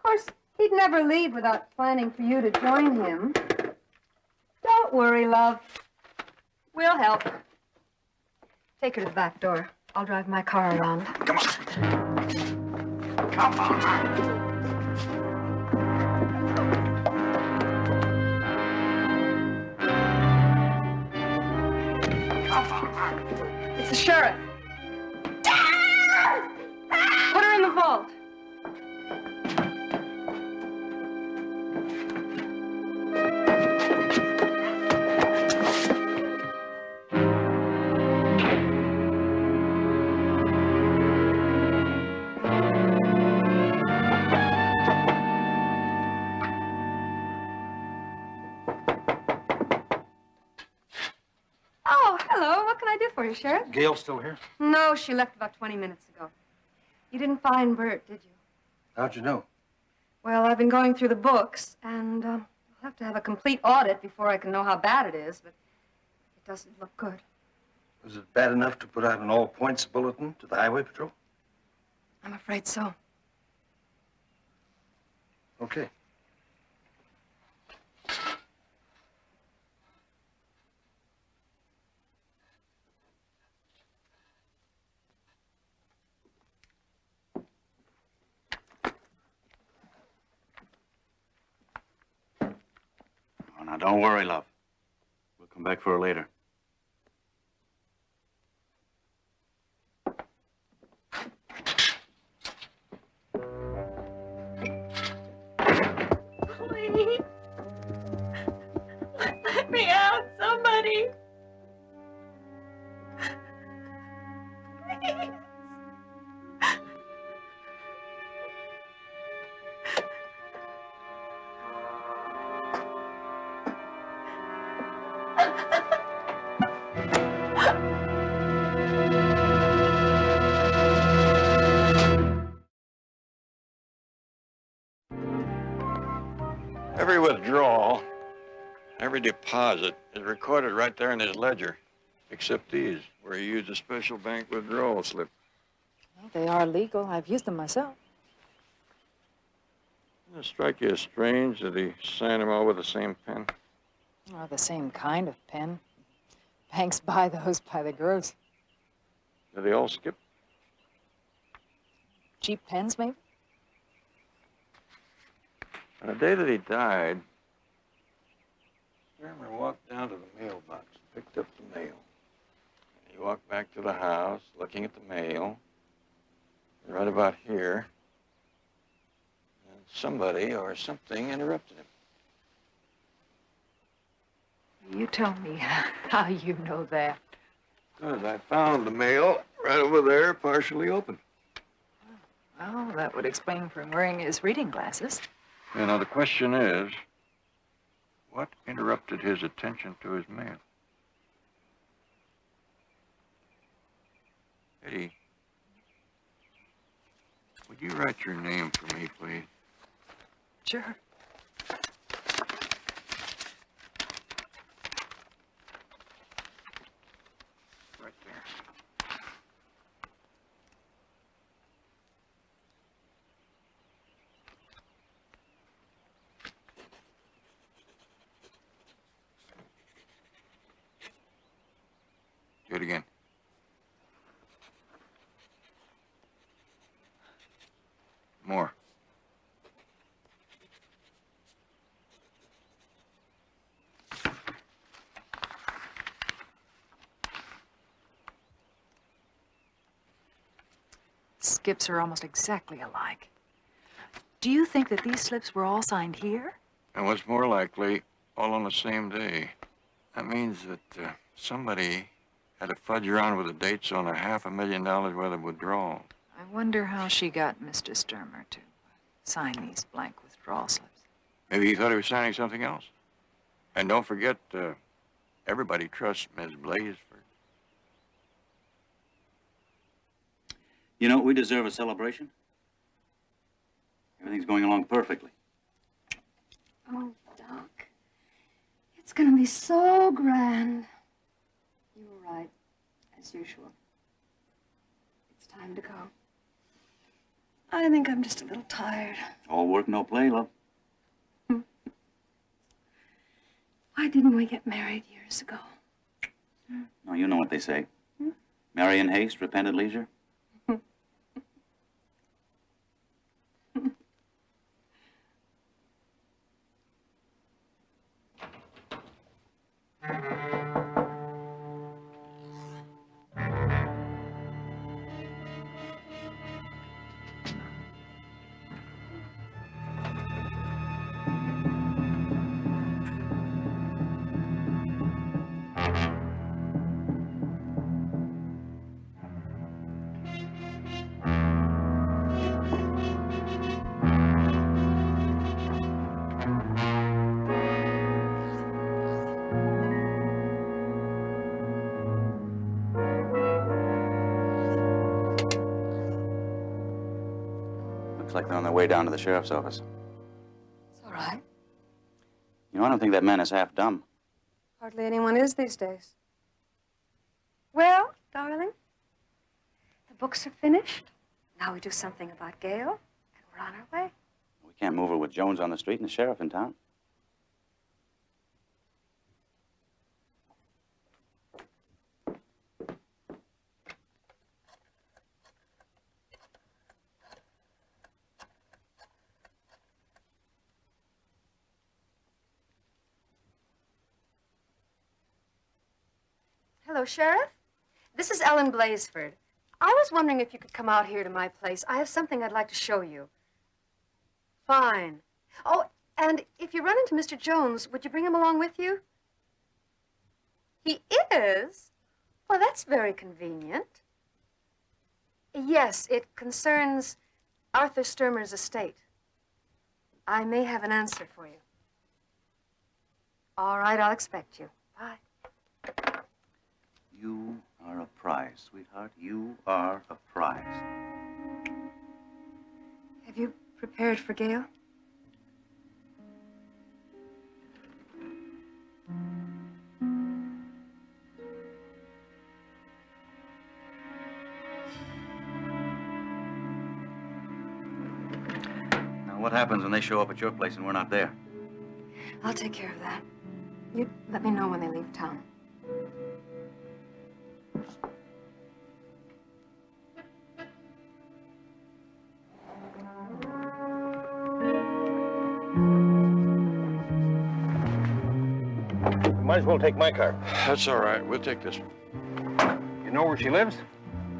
course, he'd never leave without planning for you to join him. Don't worry, love. We'll help. Take her to the back door. I'll drive my car around. Come on. Come on. It's the sheriff. Put her in the vault. Oh, hello. What can I do for you, Sheriff? Gail still here? No, she left about 20 minutes ago. You didn't find Bert, did you? How'd you know? Well, I've been going through the books, and I'll have to have a complete audit before I can know how bad it is, but it doesn't look good. Was it bad enough to put out an all-points bulletin to the Highway Patrol? I'm afraid so. Okay. Oh, now, don't worry, love. We'll come back for her later. Please. Let me out, somebody. Please. Every withdrawal, every deposit is recorded right there in his ledger, except these, where he used a special bank withdrawal slip. Well, they are legal. I've used them myself. Doesn't it strike you as strange that he signed them all with the same pen? Oh, the same kind of pen. Banks buy those by the gross. Did they all skip? Cheap pens, maybe? On the day that he died, Sturmer walked down to the mailbox and picked up the mail. He walked back to the house, looking at the mail, right about here. And somebody or something interrupted him. You tell me how you know that. Because I found the mail right over there, partially open. Well, that would explain for him wearing his reading glasses. Yeah, now the question is, what interrupted his attention to his mail? Eddie, would you write your name for me, please? Sure. Right there. Do it again. More. Skips are almost exactly alike. Do you think that these slips were all signed here? And what's more likely, all on the same day. That means that somebody had to fudge around with the dates on $500,000 worth of withdrawal. I wonder how she got Mr. Sturmer to sign these blank withdrawal slips. Maybe he thought he was signing something else. And don't forget, everybody trusts Ms. Blaisford. You know, we deserve a celebration. Everything's going along perfectly. Oh, Doc. It's gonna be so grand. You were right, as usual. It's time to go. I think I'm just a little tired. All work, no play, love. Why didn't we get married years ago? No, you know what they say. Marry in haste, repent at leisure. Looks like they're on their way down to the sheriff's office. It's all right. You know, I don't think that man is half dumb. Hardly anyone is these days. Well, darling. The books are finished. Now we do something about Gail, and we're on our way. We can't move her with Jones on the street and the sheriff in town. Hello, Sheriff. This is Ellen Blazeford. I was wondering if you could come out here to my place. I have something I'd like to show you. Fine. Oh, and if you run into Mr. Jones, would you bring him along with you? He is? Well, that's very convenient. Yes, it concerns Arthur Sturmer's estate. I may have an answer for you. All right, I'll expect you. Bye. You are a prize, sweetheart. You are a prize. Have you prepared for Gail? Now, what happens when they show up at your place and we're not there? I'll take care of that. You let me know when they leave town. Might as well take my car. That's all right. We'll take this one. You know where she lives?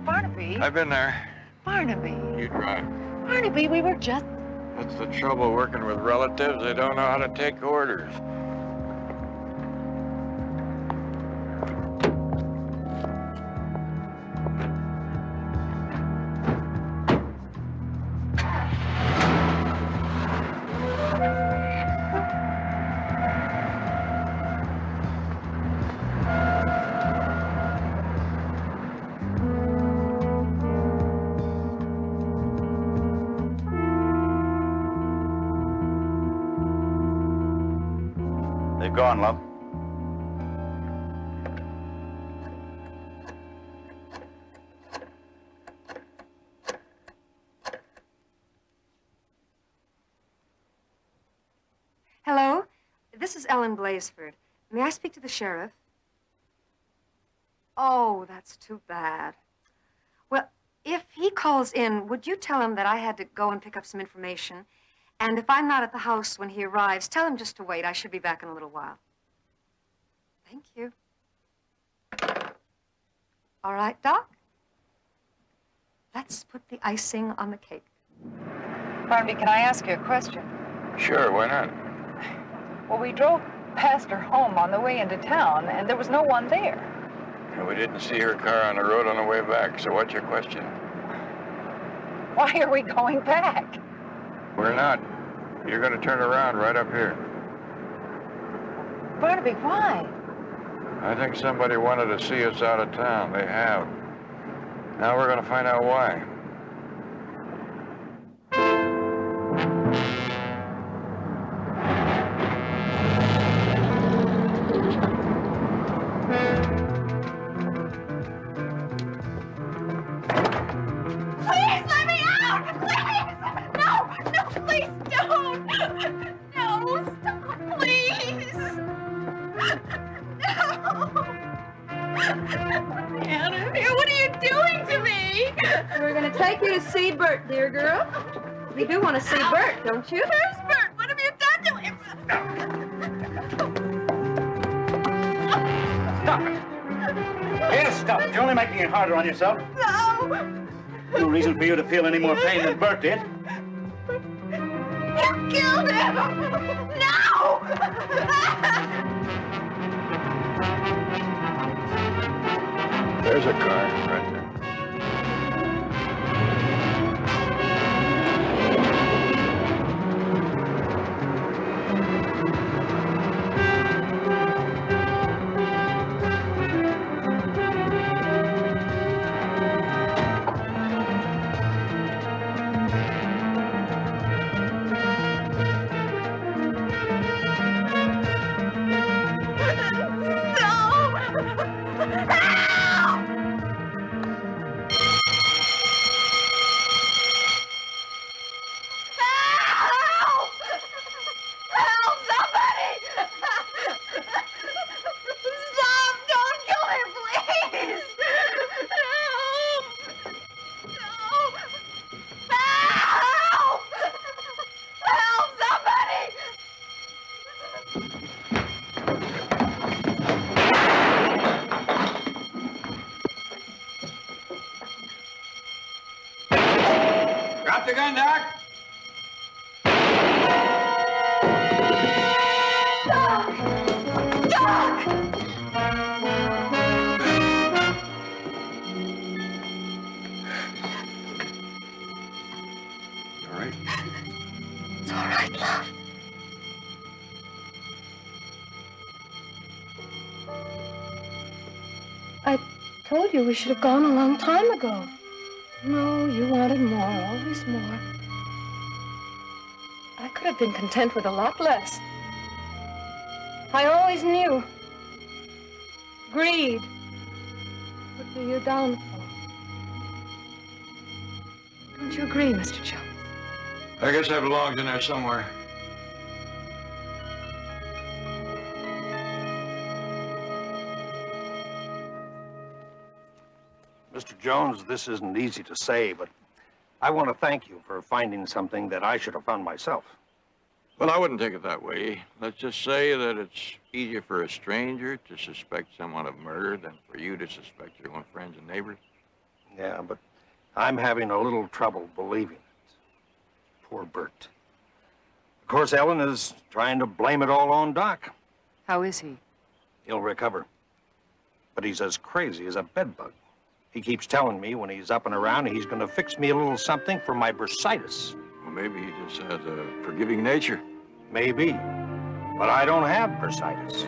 Barnaby. I've been there. Barnaby. You drive. Barnaby, we were just... That's the trouble working with relatives. They don't know how to take orders. They've gone, love. Hello, this is Ellen Blazeford. May I speak to the sheriff? Oh, that's too bad. Well, if he calls in, would you tell him that I had to go and pick up some information? And if I'm not at the house when he arrives, tell him just to wait. I should be back in a little while. Thank you. All right, Doc? Let's put the icing on the cake. Barnaby, can I ask you a question? Sure, why not? Well, we drove past her home on the way into town, and there was no one there. We didn't see her car on the road on the way back, so what's your question? Why are we going back? We're not. You're going to turn around right up here. Barnaby, why? I think somebody wanted to see us out of town. They have. Now we're going to find out why. Please let me out! Please! No! No, please don't! No, stop, please! No! Anna, what are you doing to me? We're going to take you to see Bert, dear girl. You do want to see Bert, don't you? Where's Bert? What have you done to him? Stop it! Yes, stop it. You're only making it harder on yourself. No! No reason for you to feel any more pain than Bert did. You killed him! No! There's a car right there. again, Doc. All right. It's all right, love. I told you we should have gone a long time ago. No, you wanted more, always more. I could have been content with a lot less. I always knew greed would be your downfall. Don't you agree, Mr. Jones? I guess I belonged in there somewhere. Mr. Jones, this isn't easy to say, but I want to thank you for finding something that I should have found myself. Well, I wouldn't take it that way. Let's just say that it's easier for a stranger to suspect someone of murder than for you to suspect your own friends and neighbors. Yeah, but I'm having a little trouble believing it. Poor Bert. Of course, Ellen is trying to blame it all on Doc. How is he? He'll recover. But he's as crazy as a bedbug. He keeps telling me when he's up and around he's going to fix me a little something for my bursitis. Well, maybe he just has a forgiving nature. Maybe. But I don't have bursitis.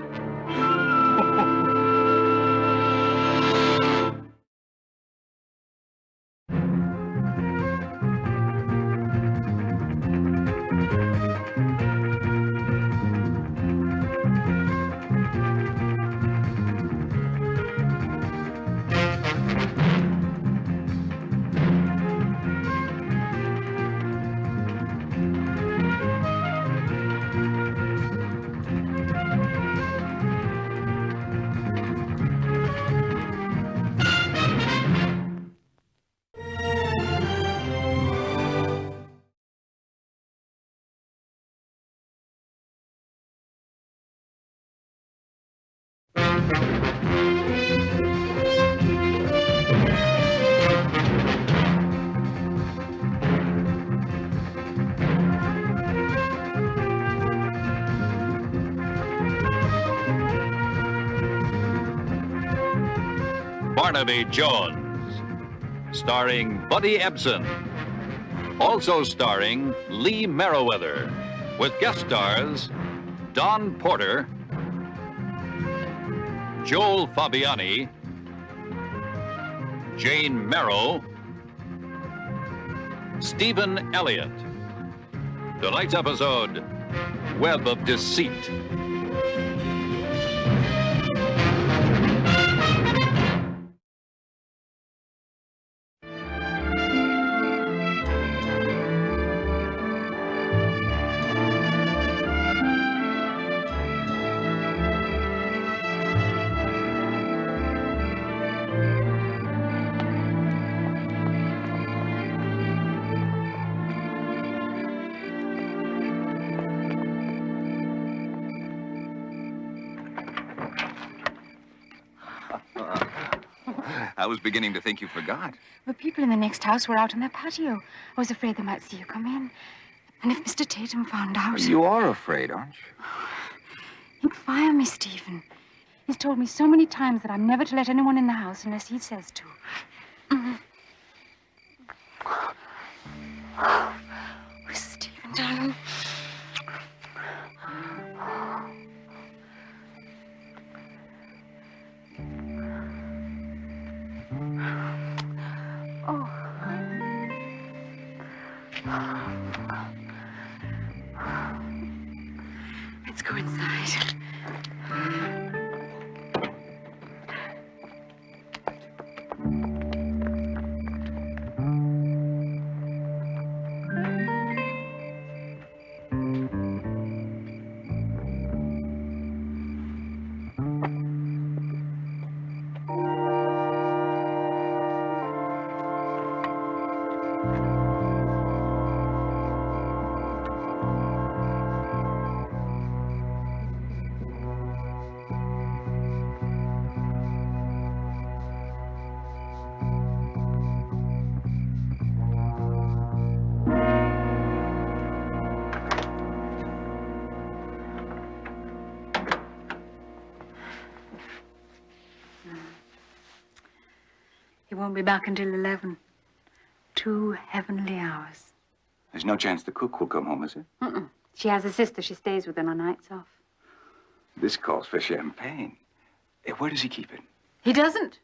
Barnaby Jones, starring Buddy Ebsen. Also starring Lee Merriweather, with guest stars Don Porter, Joel Fabiani, Jane Merrow, Stephen Elliott. Tonight's episode, Web of Deceit. I was beginning to think you forgot. The people in the next house were out on their patio. I was afraid they might see you come in. And if Mr. Tatum found out... You are afraid, aren't you? He'd fire me, Stephen. He's told me so many times that I'm never to let anyone in the house unless he says to. Oh, Stephen, darling. Oh. Let's go inside. won't be back until 11. 2 heavenly hours. There's no chance the cook will come home, is there? Mm-mm. She has a sister. She stays with her on nights off. This calls for champagne. Where does he keep it? He doesn't.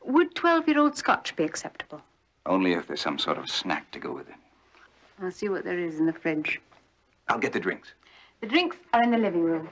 Would 12-year-old Scotch be acceptable? Only if there's some sort of snack to go with it. I'll see what there is in the fridge. I'll get the drinks. The drinks are in the living room.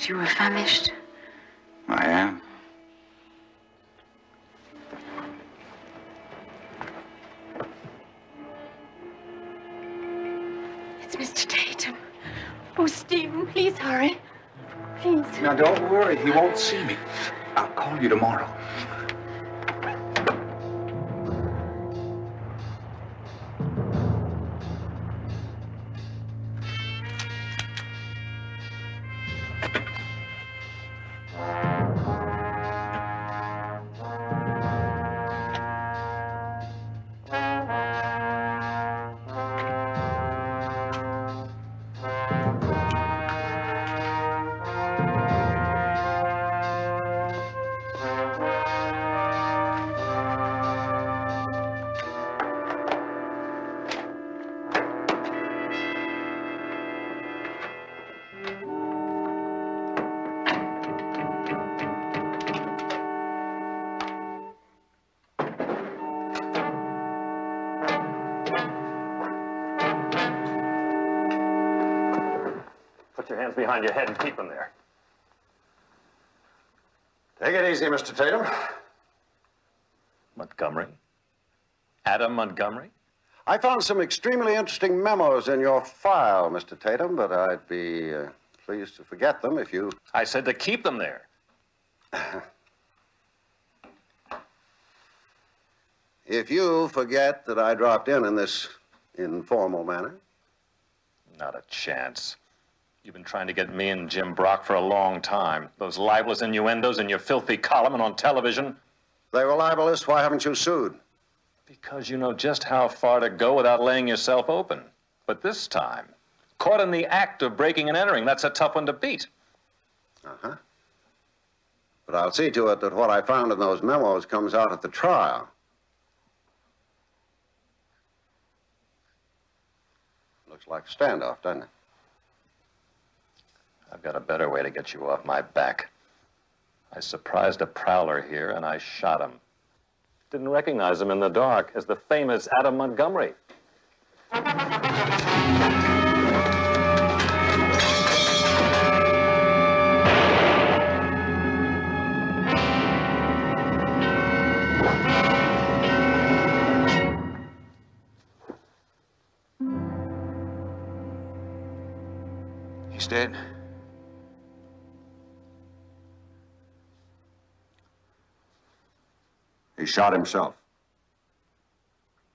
You were famished. I am. It's Mr. Tatum. Oh, Stephen, please hurry. Please. Now, don't worry. He won't see me. I'll call you tomorrow. Put your hands behind your head and keep them there. Take it easy, Mr. Tatum. Montgomery? Adam Montgomery? I found some extremely interesting memos in your file, Mr. Tatum, but I'd be pleased to forget them if you... I said to keep them there. If you forget that I dropped in this informal manner. Not a chance. You've been trying to get me and Jim Brock for a long time. Those libelous innuendos in your filthy column and on television. They were libelous. Why haven't you sued? Because you know just how far to go without laying yourself open. But this time, caught in the act of breaking and entering, that's a tough one to beat. Uh-huh. But I'll see to it that what I found in those memos comes out at the trial. Looks like a standoff, doesn't it? I've got a better way to get you off my back. I surprised a prowler here, and I shot him. Didn't recognize him in the dark as the famous Adam Montgomery. dead? He shot himself.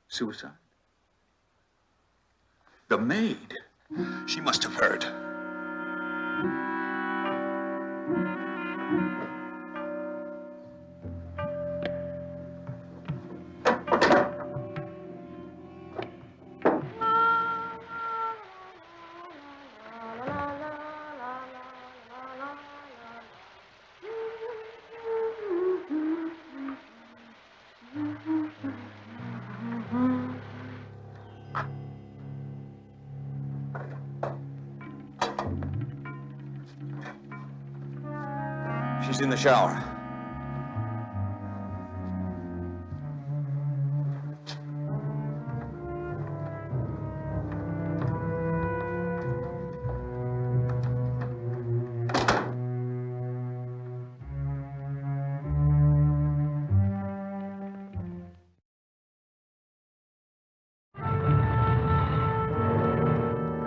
Suicide? The maid. She must have heard. She's in the shower.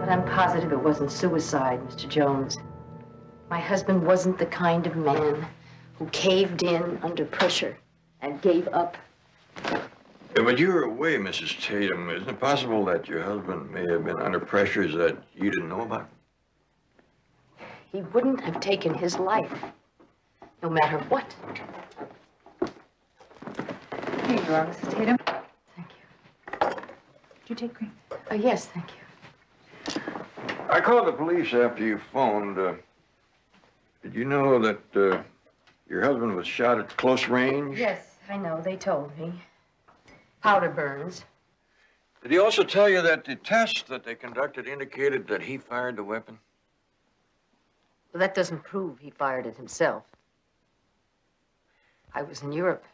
But I'm positive it wasn't suicide, Mr. Jones. My husband wasn't the kind of man who caved in under pressure and gave up. Yeah, but you were away, Mrs. Tatum. Isn't it possible that your husband may have been under pressures that you didn't know about? He wouldn't have taken his life, no matter what. Here you are, Mrs. Tatum. Thank you. Did you take cream? Yes, thank you. I called the police after you phoned. Did you know that your husband was shot at close range? Yes, I know. They told me. Powder burns. Did he also tell you that the tests that they conducted indicated that he fired the weapon? Well, that doesn't prove he fired it himself. I was in Europe.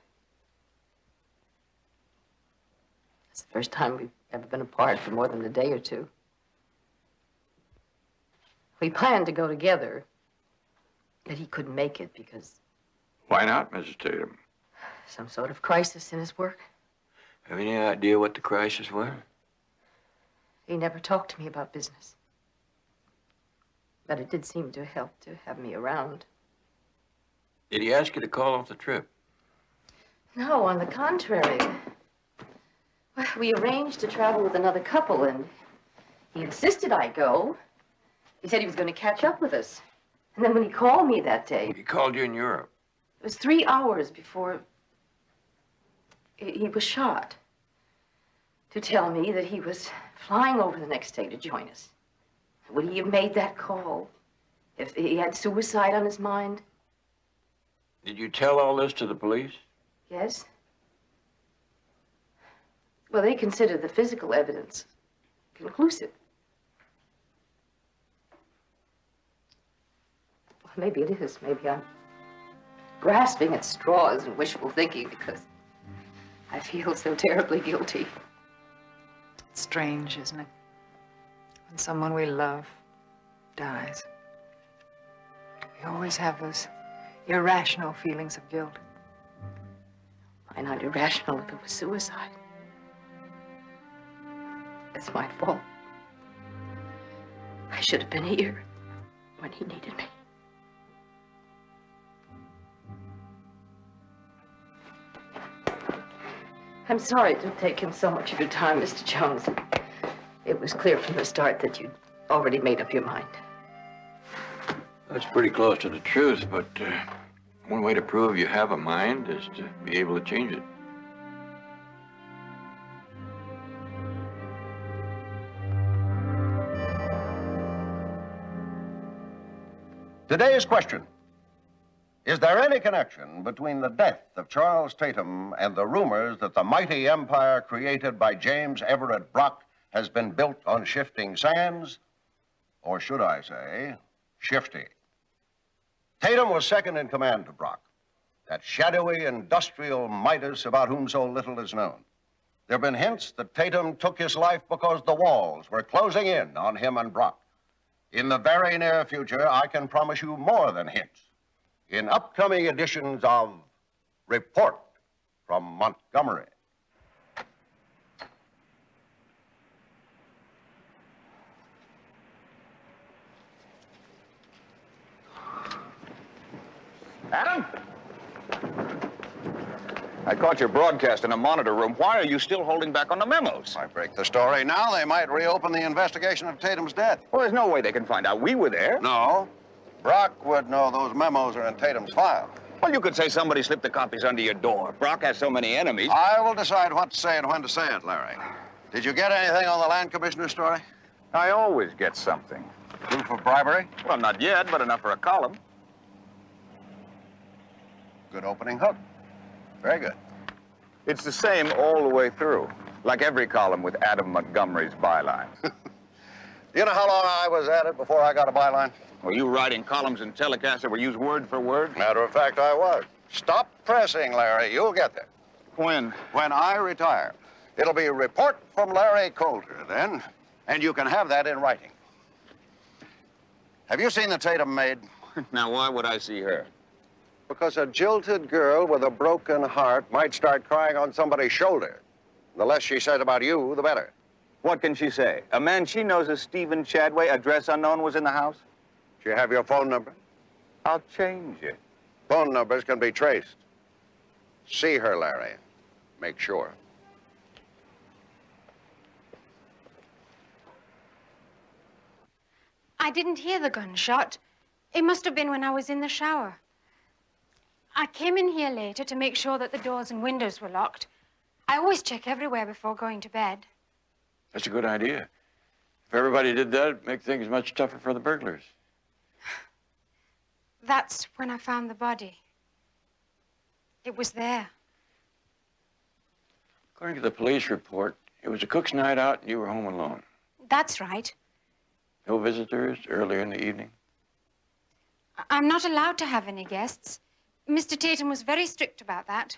It's the first time we've ever been apart for more than a day or two. We planned to go together, but he couldn't make it because Why not, Mrs. Tatum? some sort of crisis in his work. Have any idea what the crisis was? He never talked to me about business. But it did seem to help to have me around. Did he ask you to call off the trip? No, on the contrary. Well, we arranged to travel with another couple, and he insisted I go. He said he was going to catch up with us. And then when he called me that day... He called you in Europe. It was 3 hours before he was shot. To tell me that he was flying over the next day to join us. Would he have made that call if he had suicide on his mind? Did you tell all this to the police? Yes. Well, they consider the physical evidence conclusive. Well, maybe it is. Maybe I'm grasping at straws and wishful thinking because I feel so terribly guilty. It's strange, isn't it? When someone we love dies. We always have those irrational feelings of guilt. Why not irrational if it was suicide? It's my fault. I should have been here when he needed me. I'm sorry to have taken so much of your time, Mr. Jones. It was clear from the start that you'd already made up your mind. That's pretty close to the truth, but one way to prove you have a mind is to be able to change it. Today's question: is there any connection between the death of Charles Tatum and the rumors that the mighty empire created by James Everett Brock has been built on shifting sands? Or should I say, shifty? Tatum was second in command to Brock, that shadowy industrial Midas about whom so little is known. There have been hints that Tatum took his life because the walls were closing in on him and Brock. In the very near future, I can promise you more than hints. In upcoming editions of Report from Montgomery. Adam? I caught your broadcast in a monitor room. Why are you still holding back on the memos? I break the story now, they might reopen the investigation of Tatum's death. Well, there's no way they can find out we were there. No. Brock would know those memos are in Tatum's file. Well, you could say somebody slipped the copies under your door. Brock has so many enemies. I will decide what to say and when to say it, Larry. Did you get anything on the land commissioner's story? I always get something. Proof of bribery? Well, not yet, but enough for a column. Good opening hook. Very good. It's the same all the way through, like every column with Adam Montgomery's byline. You know how long I was at it before I got a byline? Were you writing columns and telecasts that were used word for word? Matter of fact, I was. Stop pressing, Larry. You'll get there. When? When I retire. It'll be a report from Larry Coulter then, and you can have that in writing. Have you seen the Tatum maid? Now, why would I see her? Because a jilted girl with a broken heart might start crying on somebody's shoulder. The less she says about you, the better. What can she say? A man she knows as Stephen Chadway, address unknown, was in the house? Do you have your phone number? I'll change it. Phone numbers can be traced. See her, Larry. Make sure. I didn't hear the gunshot. It must have been when I was in the shower. I came in here later to make sure that the doors and windows were locked. I always check everywhere before going to bed. That's a good idea. If everybody did that, it'd make things much tougher for the burglars. That's when I found the body. It was there. According to the police report, it was a cook's night out and you were home alone. That's right. No visitors earlier in the evening? I'm not allowed to have any guests. Mr. Tatum was very strict about that.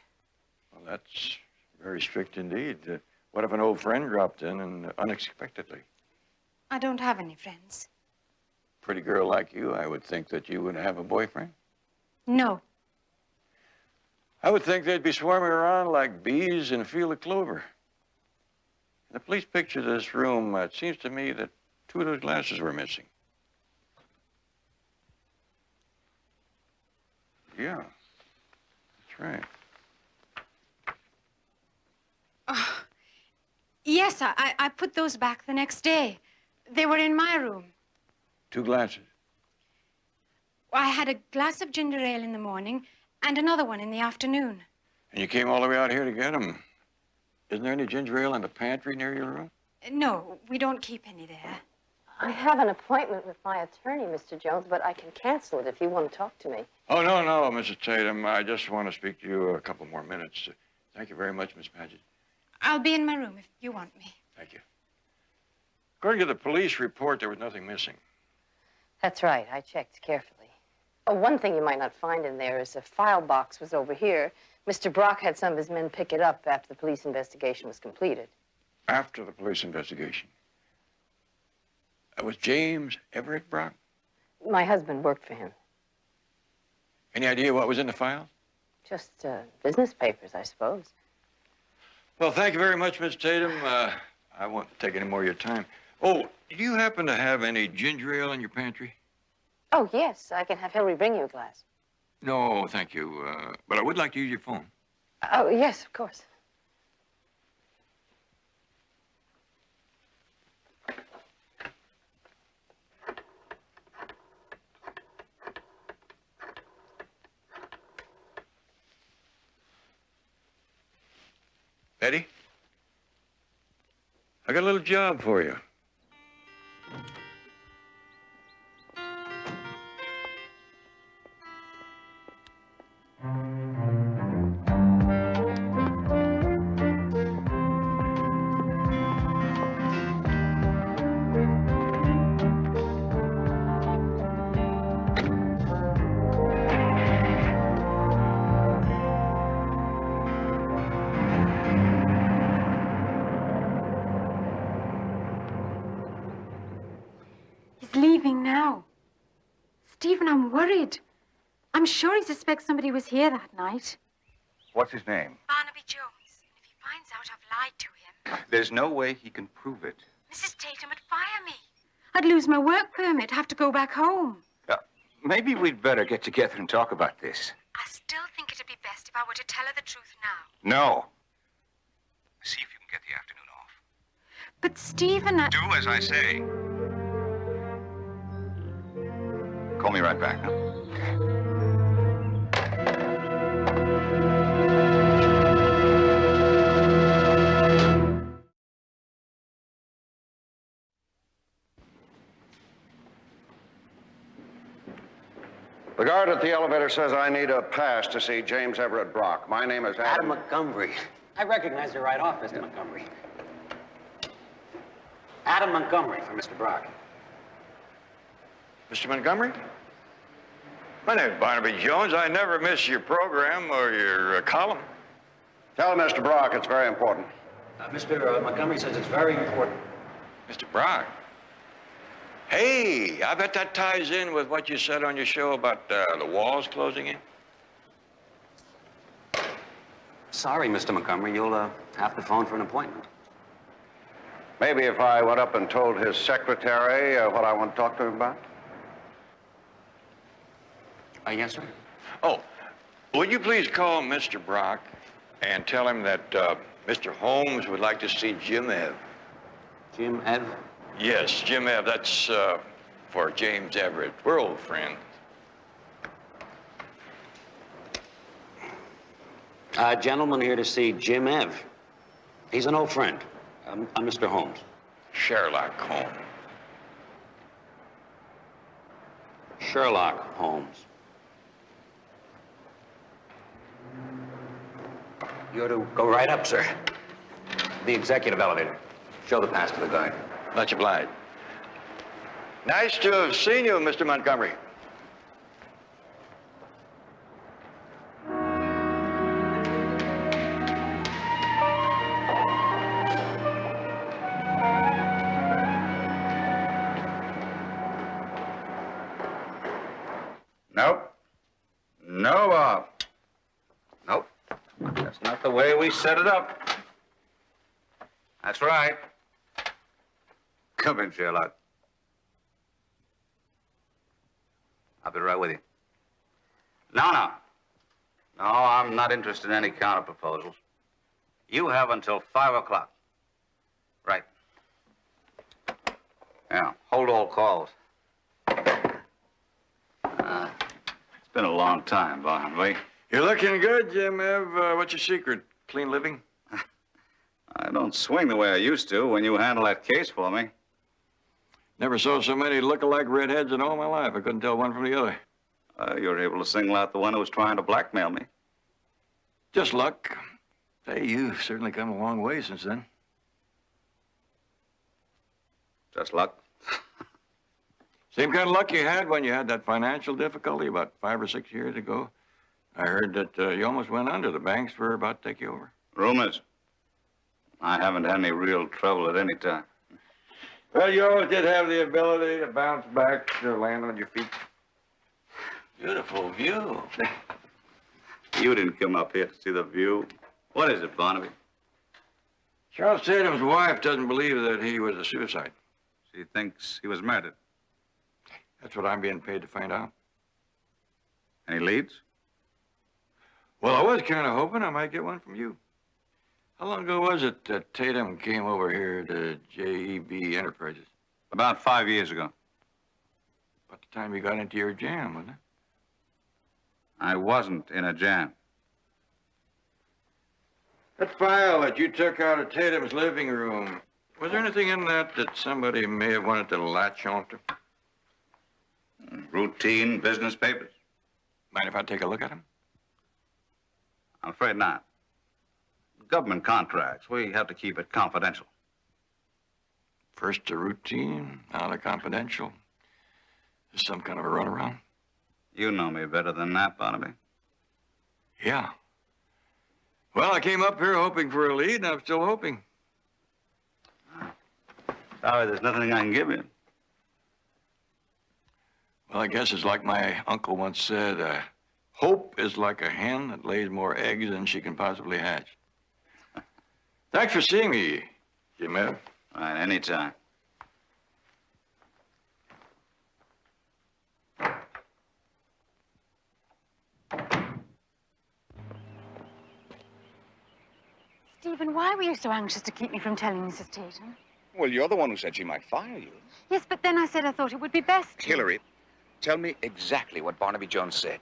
Well, that's very strict indeed. What if an old friend dropped in and unexpectedly? I don't have any friends. Pretty girl like you, I would think that you would have a boyfriend. No. I would think they'd be swarming around like bees in a field of clover. In the police picture of this room, it seems to me that 2 of those glasses were missing. Yeah, that's right. Oh, yes, I put those back the next day. They were in my room. 2 glasses? I had a glass of ginger ale in the morning and another one in the afternoon. And you came all the way out here to get them. Isn't there any ginger ale in the pantry near your room? No, we don't keep any there. I have an appointment with my attorney, Mr. Jones, but I can cancel it if you want to talk to me. Oh, no, Mrs. Tatum. I just want to speak to you a couple more minutes. Thank you very much, Miss Paget. I'll be in my room if you want me. Thank you. According to the police report, there was nothing missing. That's right. I checked carefully. Oh, one thing you might not find in there is a file box was over here. Mr. Brock had some of his men pick it up after the police investigation was completed. After the police investigation? Was James Everett Brock? My husband worked for him. Any idea what was in the file? Just business papers, I suppose. Well, thank you very much, Miss Tatum. I won't take any more of your time. Oh, do you happen to have any ginger ale in your pantry? Oh, yes. I can have Hillary bring you a glass. No, thank you. But I would like to use your phone. Oh, yes, of course. Betty? I got a little job for you. Leaving now. Stephen, I'm worried. I'm sure he suspects somebody was here that night. What's his name? Barnaby Jones. And if he finds out I've lied to him, There's no way he can prove it. Mrs. Tatum would fire me. I'd lose my work permit, have to go back home. Maybe we'd better get together and talk about this. I still think it'd be best if I were to tell her the truth now. No. See if you can get the afternoon off. But Stephen, Do as I say. Call me right back, huh? The guard at the elevator says I need a pass to see James Everett Brock. My name is Adam Montgomery. I recognize you right off, Mr. Montgomery. Adam Montgomery for Mr. Brock. Mr. Montgomery? My name's Barnaby Jones. I never miss your program or your column. Tell Mr. Brock it's very important. Mr. Montgomery says it's very important. Mr. Brock? Hey, I bet that ties in with what you said on your show about the walls closing in. Sorry, Mr. Montgomery. You'll have to phone for an appointment. Maybe if I went up and told his secretary what I want to talk to him about? Yes, sir. Oh, would you please call Mr. Brock and tell him that Mr. Holmes would like to see Jim Ev. Jim Ev? Yes, Jim Ev. That's for James Everett. We're old friends. A gentleman here to see Jim Ev. He's an old friend. I'm Mr. Holmes. Sherlock Holmes. Sherlock Holmes. You're to go right up, sir. The executive elevator. Show the pass to the guard. Much obliged. Nice to have seen you, Mr. Montgomery. Nope. No, Bob. Nope. That's not the way we set it up. That's right. Come in, Sherlock. I'll be right with you. No, no. No, I'm not interested in any counter proposals. You have until 5 o'clock. Right. Yeah, hold all calls. It's been a long time, Barnaby. You're looking good, Jim Ev. What's your secret? Clean living? I don't swing the way I used to when you handle that case for me. Never saw so many look-alike redheads in all my life. I couldn't tell one from the other. You were able to single out the one who was trying to blackmail me. Just luck. Hey, you've certainly come a long way since then. Just luck? Same kind of luck you had when you had that financial difficulty about 5 or 6 years ago. I heard that you almost went under. The banks were about to take you over. Rumors. I haven't had any real trouble at any time. Well, you always did have the ability to bounce back, to land on your feet. Beautiful view. You didn't come up here to see the view. What is it, Barnaby? Charles Tatum's wife doesn't believe that he was a suicide. She thinks he was murdered. That's what I'm being paid to find out. Any leads? Well, I was kind of hoping I might get one from you. How long ago was it that Tatum came over here to JEB Enterprises? About 5 years ago. About the time you got into your jam, wasn't it? I wasn't in a jam. That file that you took out of Tatum's living room, was there anything in that that somebody may have wanted to latch onto? Routine business papers. Mind if I take a look at them? I'm afraid not. Government contracts, we have to keep it confidential. First the routine, now the confidential. Is some kind of a runaround? You know me better than that, Barnaby. Yeah. Well, I came up here hoping for a lead, and I'm still hoping. Sorry, there's nothing I can give you. Well, I guess it's like my uncle once said, hope is like a hen that lays more eggs than she can possibly hatch. Thanks for seeing me, Jim Ev. All right, anytime. Stephen, why were you so anxious to keep me from telling Mrs. Tatum? Well, you're the one who said she might fire you. Yes, but then I said I thought it would be best to. Hillary, tell me exactly what Barnaby Jones said.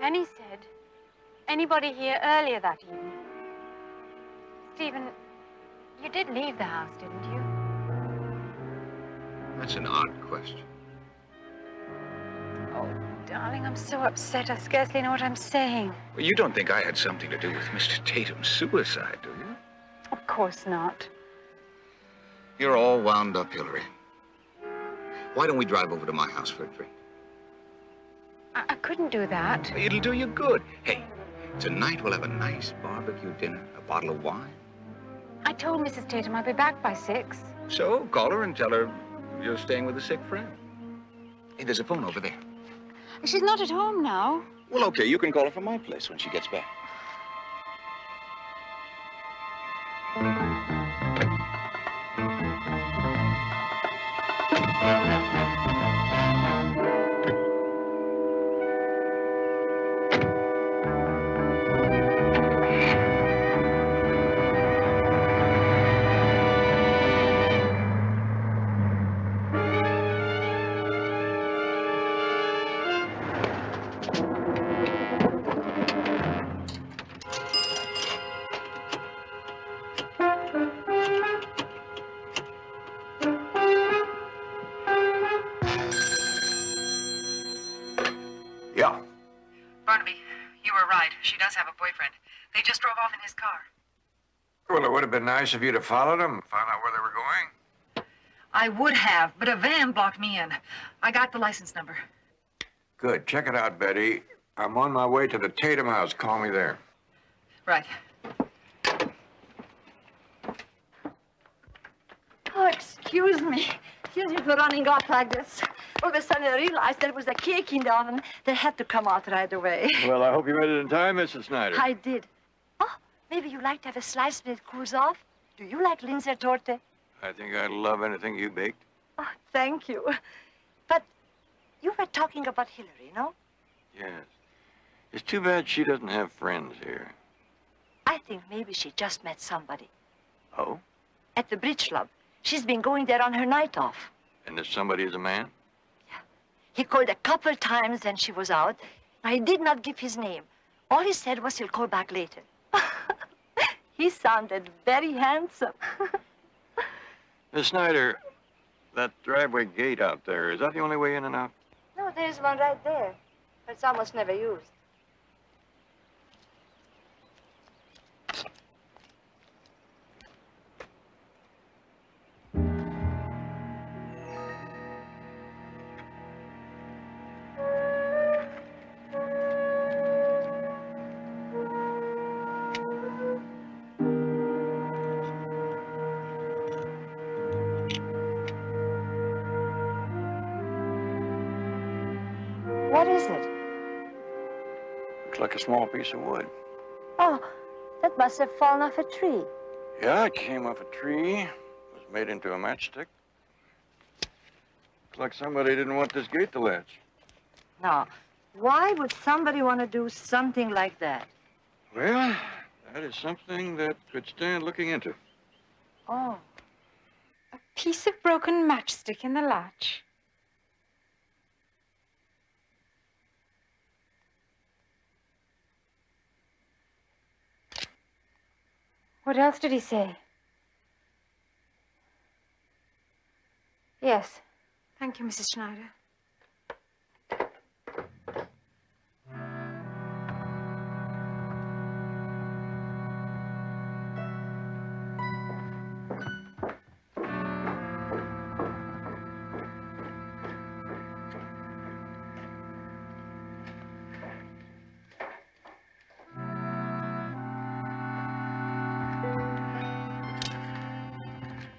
Then he said, anybody here earlier that evening? Stephen, you did leave the house, didn't you? That's an odd question. Oh, darling, I'm so upset I scarcely know what I'm saying. Well, you don't think I had something to do with Mr. Tatum's suicide, do you? Of course not. You're all wound up, Hillary. Why don't we drive over to my house for a drink? I couldn't do that. It'll do you good. Hey, tonight we'll have a nice barbecue dinner, a bottle of wine. I told Mrs. Tatum I'd be back by 6. So call her and tell her you're staying with a sick friend. Hey, there's a phone over there. She's not at home now. Well, okay, you can call her from my place when she gets back. Yeah. Barnaby, you were right. She does have a boyfriend. They just drove off in his car. Well, it would have been nice if you'd have followed them, found out where they were going. I would have, but a van blocked me in. I got the license number. Good. Check it out, Betty. I'm on my way to the Tatum house. Call me there. Right. Oh, excuse me. Excuse me for running off like this. All of a sudden, I realized there was a cake in the oven that had to come out right away. Well, I hope you made it in time, Mrs. Snyder. I did. Oh, maybe you'd like to have a slice when it cools off? Do you like linzer torte? I think I'd love anything you baked. Oh, thank you. But you were talking about Hillary, no? Yes. It's too bad she doesn't have friends here. I think maybe she just met somebody. Oh? At the bridge club. She's been going there on her night off. And this somebody is a man? He called a couple times and she was out. Now, he did not give his name. All he said was he'll call back later. He sounded very handsome. Miss Snyder, that driveway gate out there, is that the only way in and out? No, there's one right there. But it's almost never used. What is it? Looks like a small piece of wood. Oh, that must have fallen off a tree. Yeah, it came off a tree, was made into a matchstick. Looks like somebody didn't want this gate to latch. Now, why would somebody want to do something like that? Well, that is something that could stand looking into. Oh. A piece of broken matchstick in the latch. What else did he say? Yes. Thank you, Mrs. Schneider.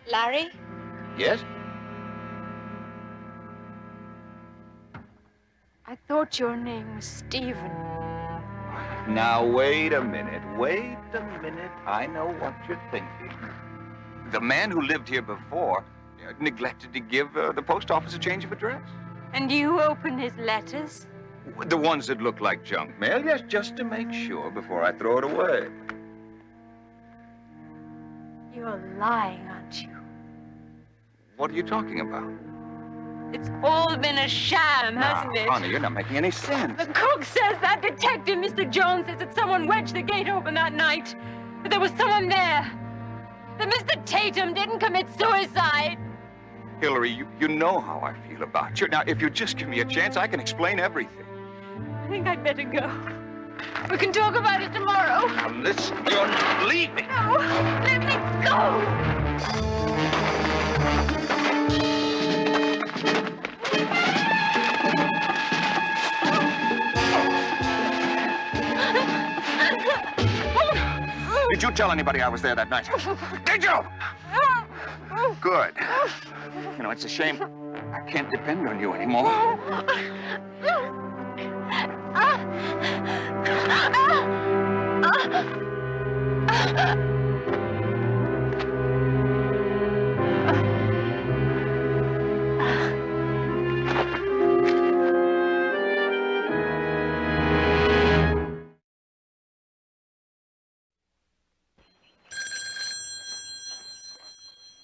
Larry? Yes? I thought your name was Stephen. Now, wait a minute. Wait a minute. I know what you're thinking. The man who lived here before neglected to give the post office a change of address. And you open his letters? The ones that look like junk mail, yes, just to make sure before I throw it away. You're lying, aren't you? What are you talking about? It's all been a sham, hasn't it? Honey, you're not making any sense. The cook says that detective, Mr. Jones, says that someone wedged the gate open that night. That there was someone there. That Mr. Tatum didn't commit suicide. Hillary, you know how I feel about you. Now, if you just give me a chance, I can explain everything. I think I'd better go. We can talk about it tomorrow. Now, listen, you're leaving. No, let me go. Did you tell anybody I was there that night? Did you? Good. You know, it's a shame I can't depend on you anymore.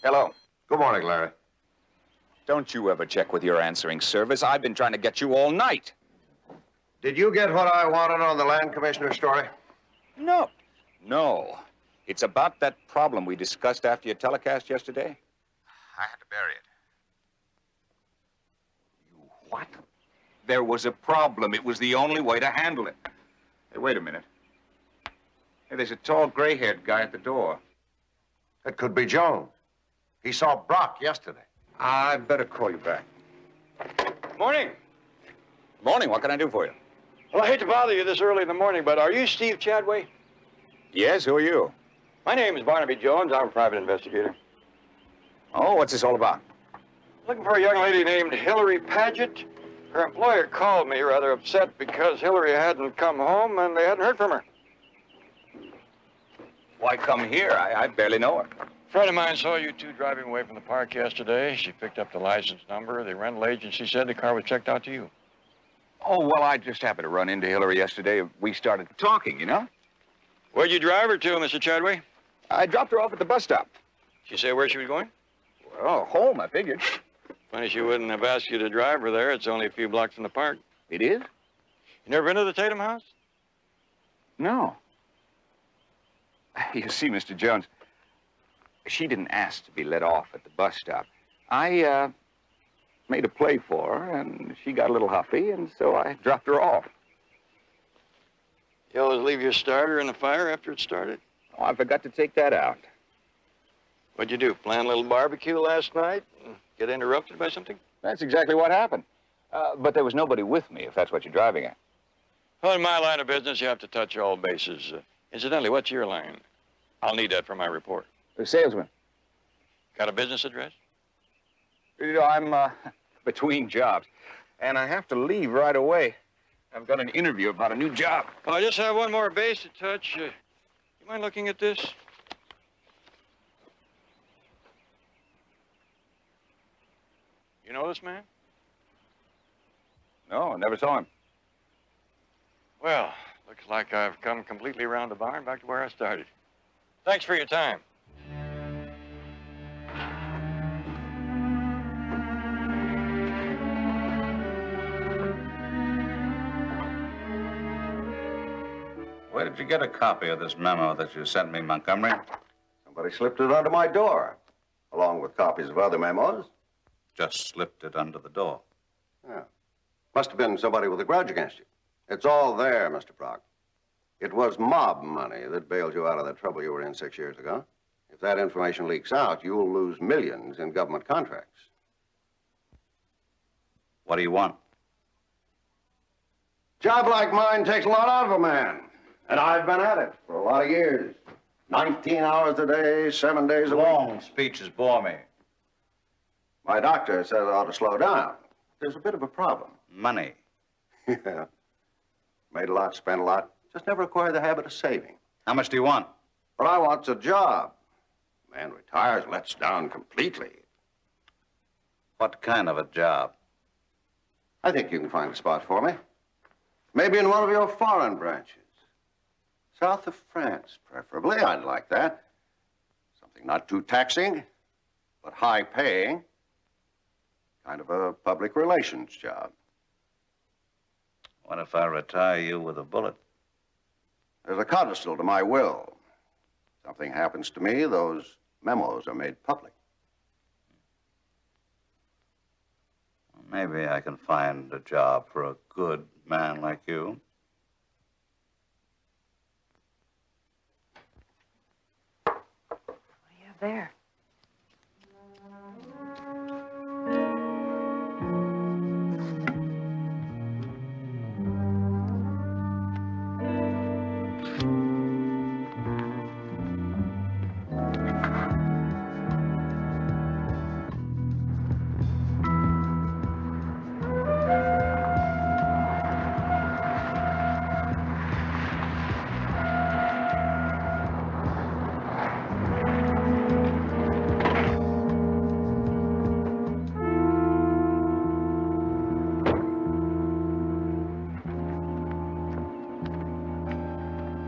Hello. Good morning, Larry. Don't you ever check with your answering service. I've been trying to get you all night. Did you get what I wanted on the land commissioner story? No. No. It's about that problem we discussed after your telecast yesterday. I had to bury it. You what? There was a problem. It was the only way to handle it. Hey, wait a minute. Hey, there's a tall, gray-haired guy at the door. It could be Jones. He saw Brock yesterday. I'd better call you back. Morning. Morning. What can I do for you? Well, I hate to bother you this early in the morning, but are you Steve Chadway? Yes, who are you? My name is Barnaby Jones. I'm a private investigator. Oh, what's this all about? Looking for a young lady named Hillary Paget. Her employer called me rather upset because Hillary hadn't come home and they hadn't heard from her. Why come here? I barely know her. A friend of mine saw you two driving away from the park yesterday. She picked up the license number. The rental agency said the car was checked out to you. Oh, well, I just happened to run into Hillary yesterday. We started talking, you know? Where'd you drive her to, Mr. Chadway? I dropped her off at the bus stop. She say where she was going? Well, home, I figured. Funny she wouldn't have asked you to drive her there. It's only a few blocks from the park. It is? You never been to the Tatum house? No. You see, Mr. Jones, she didn't ask to be let off at the bus stop. I, made a play for her, and she got a little huffy, and so I dropped her off. You always leave your starter in the fire after it started? Oh, I forgot to take that out. What'd you do, plan a little barbecue last night and get interrupted by something? That's exactly what happened. But there was nobody with me, if that's what you're driving at. Well, in my line of business, you have to touch all bases. Incidentally, what's your line? I'll need that for my report. The salesman. Got a business address? You know, I'm between jobs, and I have to leave right away. I've got an interview about a new job. Oh, I just have one more base to touch. You mind looking at this? You know this man? No, I never saw him. Well, looks like I've come completely around the barn, back to where I started. Thanks for your time. Where did you get a copy of this memo that you sent me, Montgomery? Somebody slipped it under my door, along with copies of other memos. Just slipped it under the door. Yeah. Must have been somebody with a grudge against you. It's all there, Mr. Brock. It was mob money that bailed you out of the trouble you were in 6 years ago. If that information leaks out, you'll lose millions in government contracts. What do you want? Job like mine takes a lot out of a man. And I've been at it for a lot of years. 19 hours a day, 7 days a week. Long speeches bore me. My doctor said I ought to slow down. There's a bit of a problem. Money. Yeah. Made a lot, spent a lot. Just never acquired the habit of saving. How much do you want? What I want's a job. Man retires, lets down completely. What kind of a job? I think you can find a spot for me. Maybe in one of your foreign branches. South of France, preferably. I'd like that. Something not too taxing, but high-paying. Kind of a public relations job. What if I retire you with a bullet? There's a codicil to my will. Something happens to me, those memos are made public. Maybe I can find a job for a good man like you. What do you have there?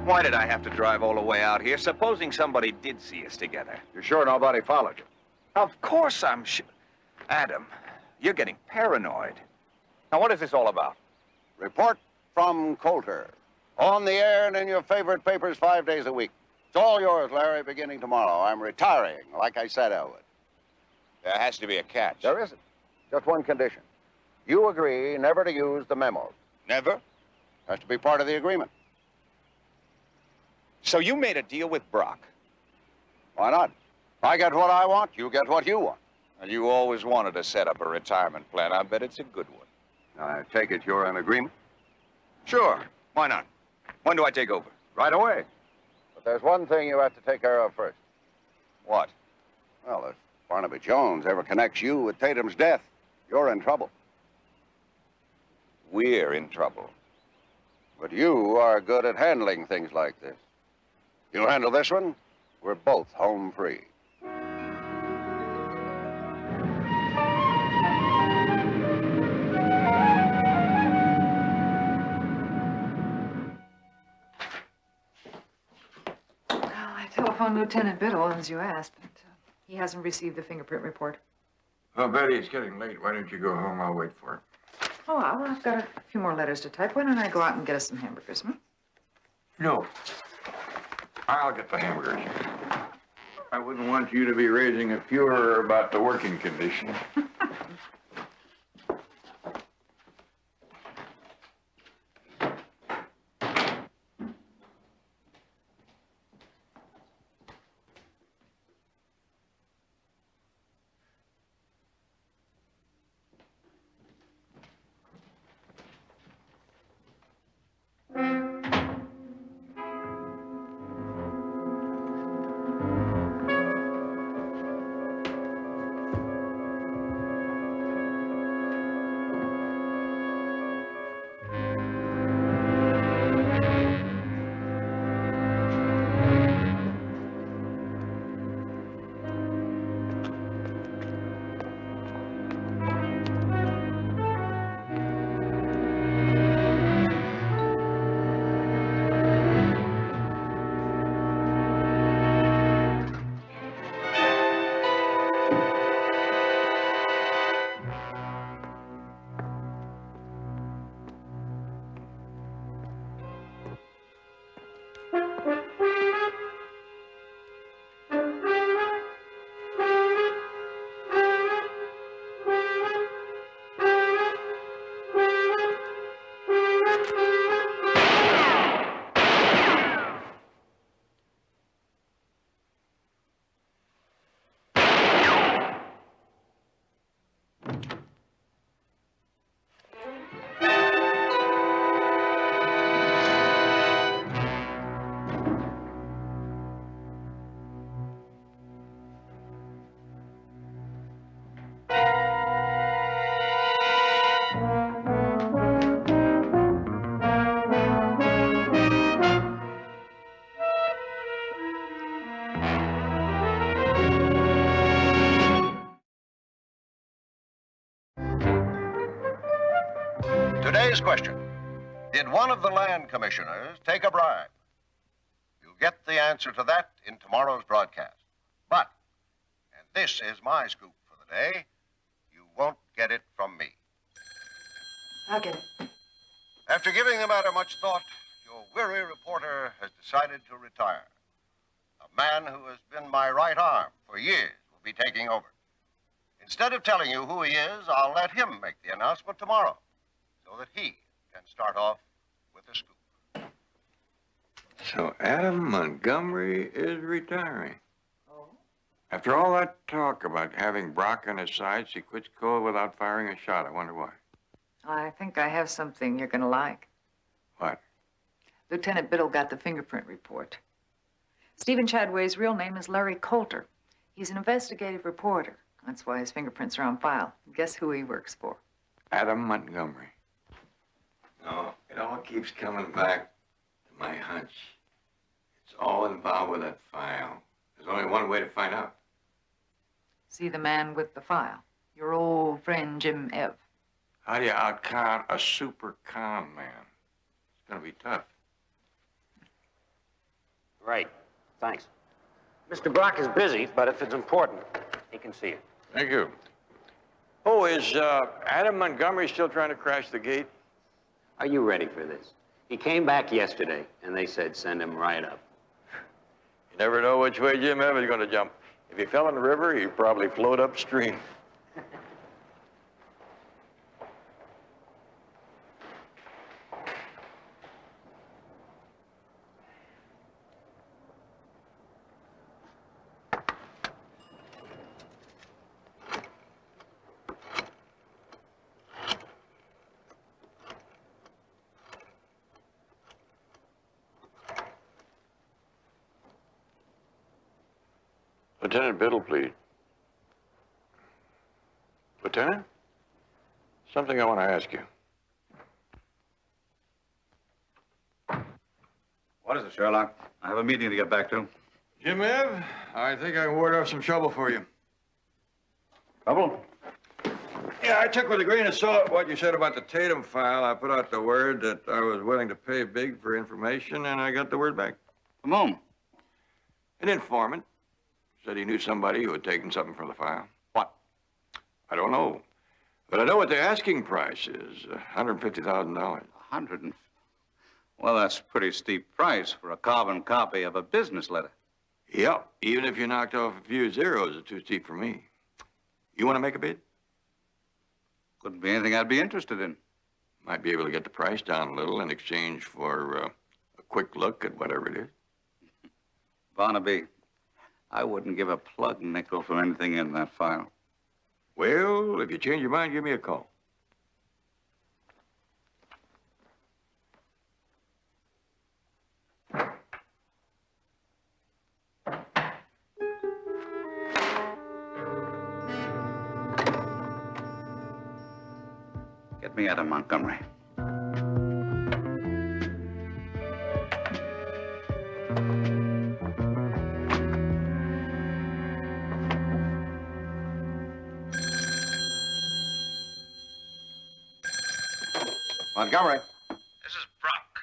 Why did I have to drive all the way out here? Supposing somebody did see us together. You're sure nobody followed you? Of course I'm sure. Adam, you're getting paranoid. Now, what is this all about? Report from Coulter. On the air and in your favorite papers 5 days a week. It's all yours, Larry, beginning tomorrow. I'm retiring, like I said I would. There has to be a catch. There isn't. Just one condition. You agree never to use the memos. Never? Has to be part of the agreement. So you made a deal with Brock? Why not? I get what I want, you get what you want. And you always wanted to set up a retirement plan. I bet it's a good one. I take it you're in agreement? Sure. Why not? When do I take over? Right away. But there's one thing you have to take care of first. What? Well, if Barnaby Jones ever connects you with Tatum's death, you're in trouble. We're in trouble. But you are good at handling things like this. You handle this one, we're both home free. Well, I telephoned Lieutenant Biddle, as you asked, but he hasn't received the fingerprint report. Oh, Betty, it's getting late. Why don't you go home? I'll wait for it. Oh, well, I've got a few more letters to type. Why don't I go out and get us some hamburgers, hmm? No. I'll get the hamburgers. I wouldn't want you to be raising a furor about the working conditions. Today's question: did one of the land commissioners take a bribe? You'll get the answer to that in tomorrow's broadcast. But, and this is my scoop for the day, you won't get it from me. I'll get it. After giving the matter much thought, your weary reporter has decided to retire. A man who has been my right arm for years will be taking over. Instead of telling you who he is, I'll let him make the announcement tomorrow, so that he can start off with a scoop. So Adam Montgomery is retiring. Oh. After all that talk about having Brock on his side, he quits cold without firing a shot. I wonder why. I think I have something you're going to like. What? Lieutenant Biddle got the fingerprint report. Stephen Chadway's real name is Larry Coulter. He's an investigative reporter. That's why his fingerprints are on file. Guess who he works for? Adam Montgomery. No, it all keeps coming back to my hunch. It's all involved with that file. There's only one way to find out. See the man with the file. Your old friend, Jim Ev. How do you out-con a super con man? It's gonna be tough. Right. Thanks. Mr. Brock is busy, but if it's important, he can see you. Thank you. Oh, is Adam Montgomery still trying to crash the gate? Are you ready for this? He came back yesterday, and they said send him right up. You never know which way Jim Ev is gonna jump. If he fell in the river, he'd probably float upstream. Lieutenant Biddle, please. Lieutenant? Something I want to ask you. What is it, Sherlock? I have a meeting to get back to. Jim Ev, I think I can ward off some trouble for you. Trouble? Yeah, I took with a grain of salt what you said about the Tatum file. I put out the word that I was willing to pay big for information, and I got the word back. From whom? An informant. Said he knew somebody who had taken something from the file. What? I don't know. But I know what the asking price is, $150,000. Well, that's a pretty steep price for a carbon copy of a business letter. Yep, even if you knocked off a few zeros, it's too steep for me. You want to make a bid? Couldn't be anything I'd be interested in. Might be able to get the price down a little in exchange for a quick look at whatever it is. Barnaby, I wouldn't give a plug nickel for anything in that file. Well, if you change your mind, give me a call. Get me Adam Montgomery. Montgomery. This is Brock.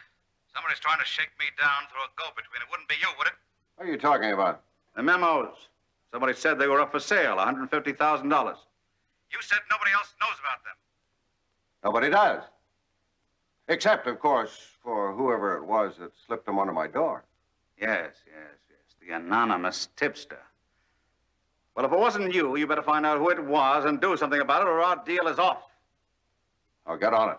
Somebody's trying to shake me down through a go-between. It wouldn't be you, would it? What are you talking about? The memos. Somebody said they were up for sale, $150,000. You said nobody else knows about them. Nobody does. Except, of course, for whoever it was that slipped them under my door. Yes. The anonymous tipster. Well, if it wasn't you, you better find out who it was and do something about it, or our deal is off. I'll get on it.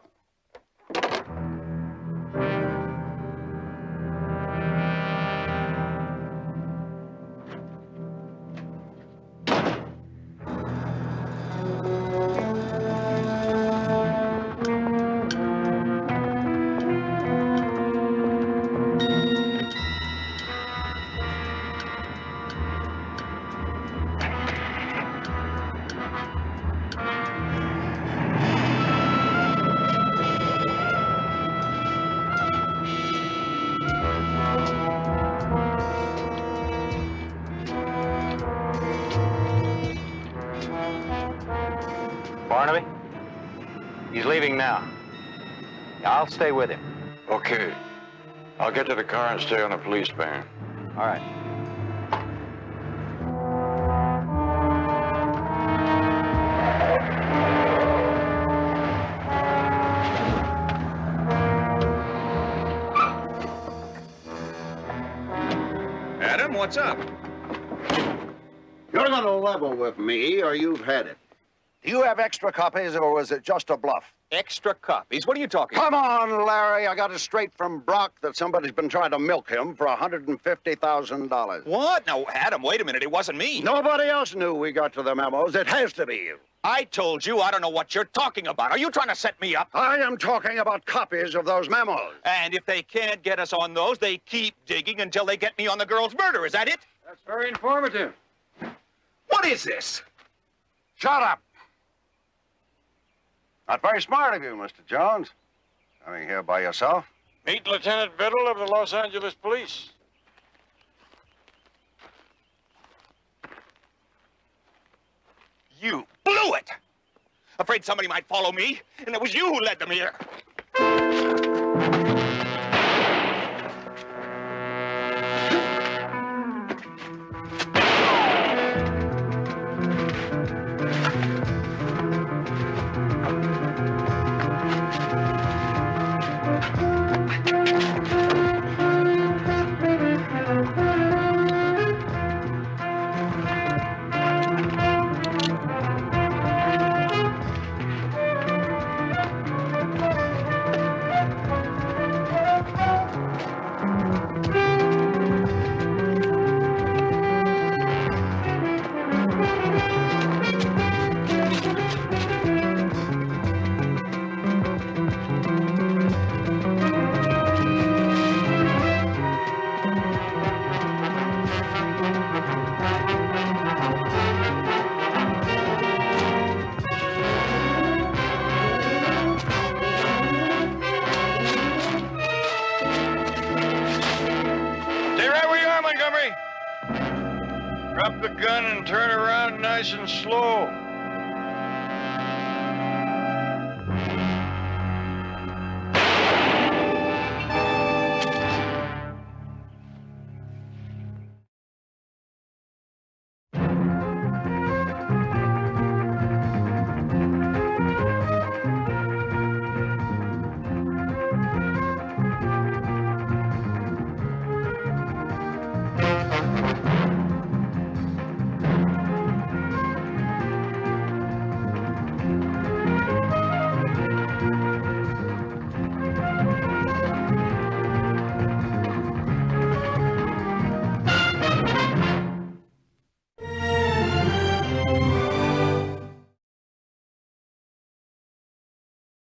Barnaby? He's leaving now. Yeah, I'll stay with him. Okay. I'll get to the car and stay on the police van. All right. Adam, what's up? You're going to level with me, or you've had it. Do you have extra copies, or was it just a bluff? Extra copies? What are you talking about? Come on, Larry. I got it straight from Brock that somebody's been trying to milk him for $150,000. What? No, Adam, wait a minute. It wasn't me. Nobody else knew we got to the memos. It has to be you. I told you I don't know what you're talking about. Are you trying to set me up? I am talking about copies of those memos. And if they can't get us on those, they keep digging until they get me on the girl's murder. Is that it? That's very informative. What is this? Shut up. Not very smart of you, Mr. Jones. Coming here by yourself. Meet Lieutenant Biddle of the Los Angeles Police. You blew it! Afraid somebody might follow me, and it was you who led them here. Drop the gun and turn around nice and slow.